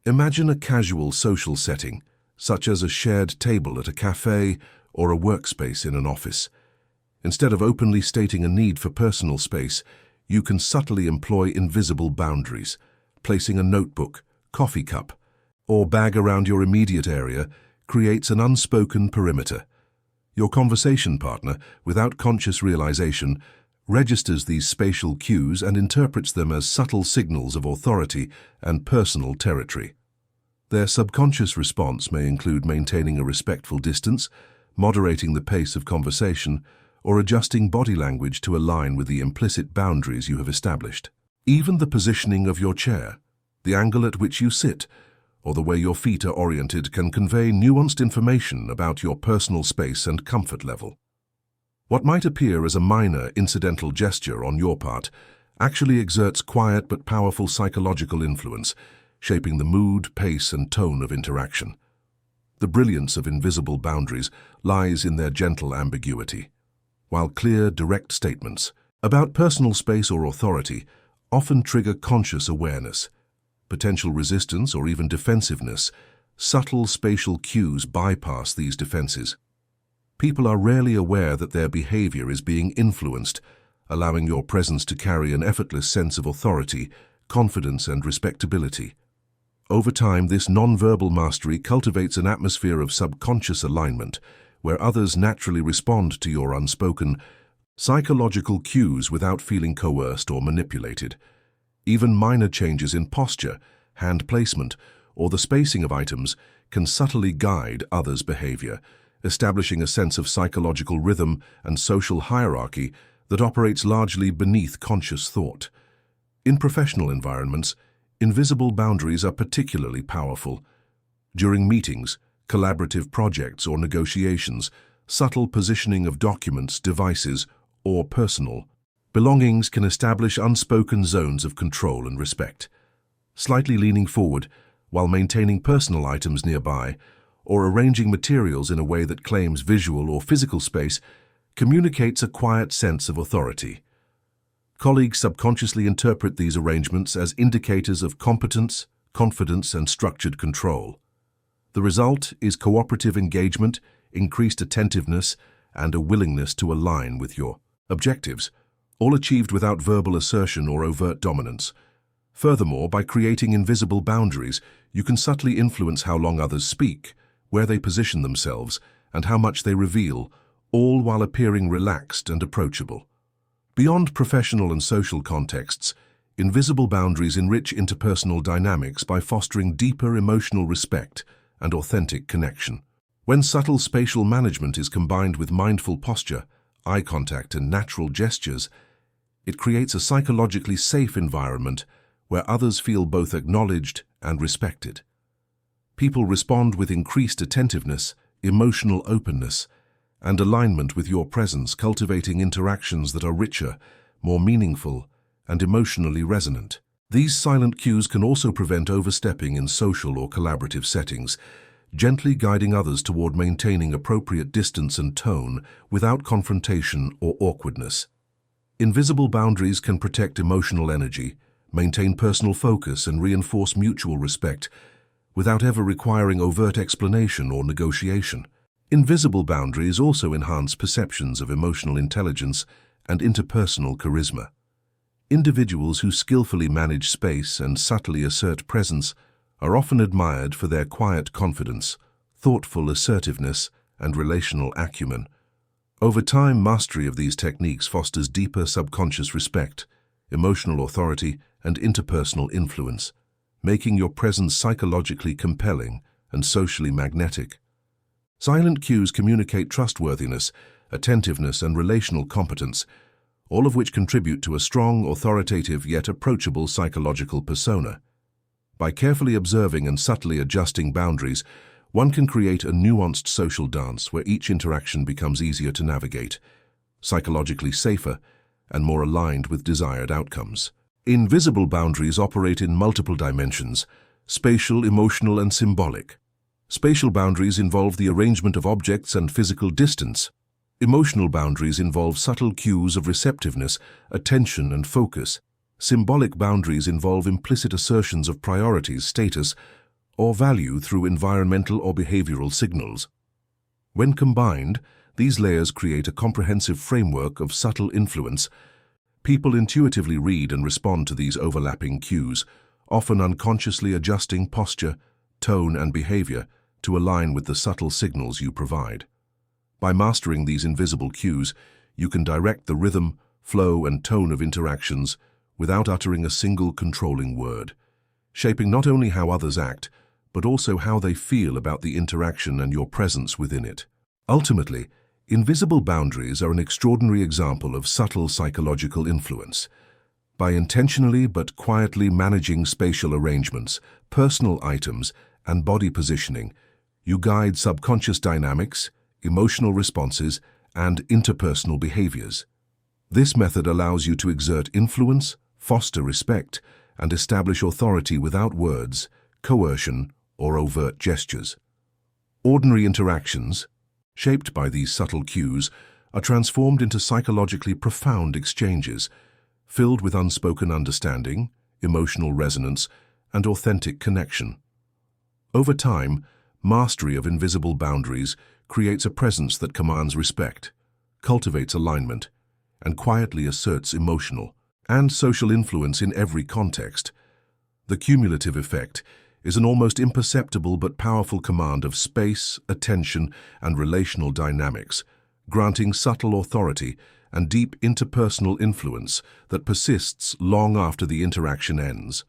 Speaker 1: Imagine a casual social setting, such as a shared table at a cafe or a workspace in an office. Instead of openly stating a need for personal space, you can subtly employ invisible boundaries, placing a notebook, coffee cup, or bag around your immediate area creates an unspoken perimeter. Your conversation partner, without conscious realization, registers these spatial cues and interprets them as subtle signals of authority and personal territory. Their subconscious response may include maintaining a respectful distance, moderating the pace of conversation, or adjusting body language to align with the implicit boundaries you have established. Even the positioning of your chair, the angle at which you sit, or the way your feet are oriented can convey nuanced information about your personal space and comfort level. What might appear as a minor, incidental gesture on your part actually exerts quiet but powerful psychological influence, shaping the mood, pace, and tone of interaction. The brilliance of invisible boundaries lies in their gentle ambiguity, while clear, direct statements about personal space or authority often trigger conscious awareness, potential resistance, or even defensiveness. Subtle spatial cues bypass these defenses. People are rarely aware that their behavior is being influenced, allowing your presence to carry an effortless sense of authority, confidence, and respectability. Over time, this nonverbal mastery cultivates an atmosphere of subconscious alignment, where others naturally respond to your unspoken, psychological cues without feeling coerced or manipulated. Even minor changes in posture, hand placement, or the spacing of items can subtly guide others' behavior, establishing a sense of psychological rhythm and social hierarchy that operates largely beneath conscious thought. In professional environments, invisible boundaries are particularly powerful. During meetings, collaborative projects, or negotiations, subtle positioning of documents, devices, or personal belongings can establish unspoken zones of control and respect. Slightly leaning forward while maintaining personal items nearby, or arranging materials in a way that claims visual or physical space, communicates a quiet sense of authority. Colleagues subconsciously interpret these arrangements as indicators of competence, confidence, and structured control. The result is cooperative engagement, increased attentiveness, and a willingness to align with your objectives, all achieved without verbal assertion or overt dominance. Furthermore, by creating invisible boundaries, you can subtly influence how long others speak, where they position themselves, and how much they reveal, all while appearing relaxed and approachable. Beyond professional and social contexts, invisible boundaries enrich interpersonal dynamics by fostering deeper emotional respect and authentic connection. When subtle spatial management is combined with mindful posture, eye contact, and natural gestures, it creates a psychologically safe environment where others feel both acknowledged and respected. People respond with increased attentiveness, emotional openness, and alignment with your presence, cultivating interactions that are richer, more meaningful, and emotionally resonant. These silent cues can also prevent overstepping in social or collaborative settings, gently guiding others toward maintaining appropriate distance and tone without confrontation or awkwardness. Invisible boundaries can protect emotional energy, maintain personal focus, and reinforce mutual respect without ever requiring overt explanation or negotiation. Invisible boundaries also enhance perceptions of emotional intelligence and interpersonal charisma. Individuals who skillfully manage space and subtly assert presence are often admired for their quiet confidence, thoughtful assertiveness, and relational acumen. Over time, mastery of these techniques fosters deeper subconscious respect, emotional authority, and interpersonal influence, making your presence psychologically compelling and socially magnetic. Silent cues communicate trustworthiness, attentiveness, and relational competence, all of which contribute to a strong, authoritative, yet approachable psychological persona. By carefully observing and subtly adjusting boundaries, one can create a nuanced social dance where each interaction becomes easier to navigate, psychologically safer, and more aligned with desired outcomes. Invisible boundaries operate in multiple dimensions: spatial, emotional, and symbolic. Spatial boundaries involve the arrangement of objects and physical distance. Emotional boundaries involve subtle cues of receptiveness, attention, and focus. Symbolic boundaries involve implicit assertions of priorities, status, or value through environmental or behavioral signals. When combined, these layers create a comprehensive framework of subtle influence. People intuitively read and respond to these overlapping cues, often unconsciously adjusting posture, tone, and behavior to align with the subtle signals you provide. By mastering these invisible cues, you can direct the rhythm, flow, and tone of interactions without uttering a single controlling word, shaping not only how others act, but also how they feel about the interaction and your presence within it. Ultimately, invisible boundaries are an extraordinary example of subtle psychological influence. By intentionally but quietly managing spatial arrangements, personal items, and body positioning, you guide subconscious dynamics, emotional responses, and interpersonal behaviors. This method allows you to exert influence, foster respect, and establish authority without words, coercion, or overt gestures. Ordinary interactions, shaped by these subtle cues, are transformed into psychologically profound exchanges, filled with unspoken understanding, emotional resonance, and authentic connection. Over time, mastery of invisible boundaries creates a presence that commands respect, cultivates alignment, and quietly asserts emotional and social influence in every context. The cumulative effect is an almost imperceptible but powerful command of space, attention, and relational dynamics, granting subtle authority and deep interpersonal influence that persists long after the interaction ends.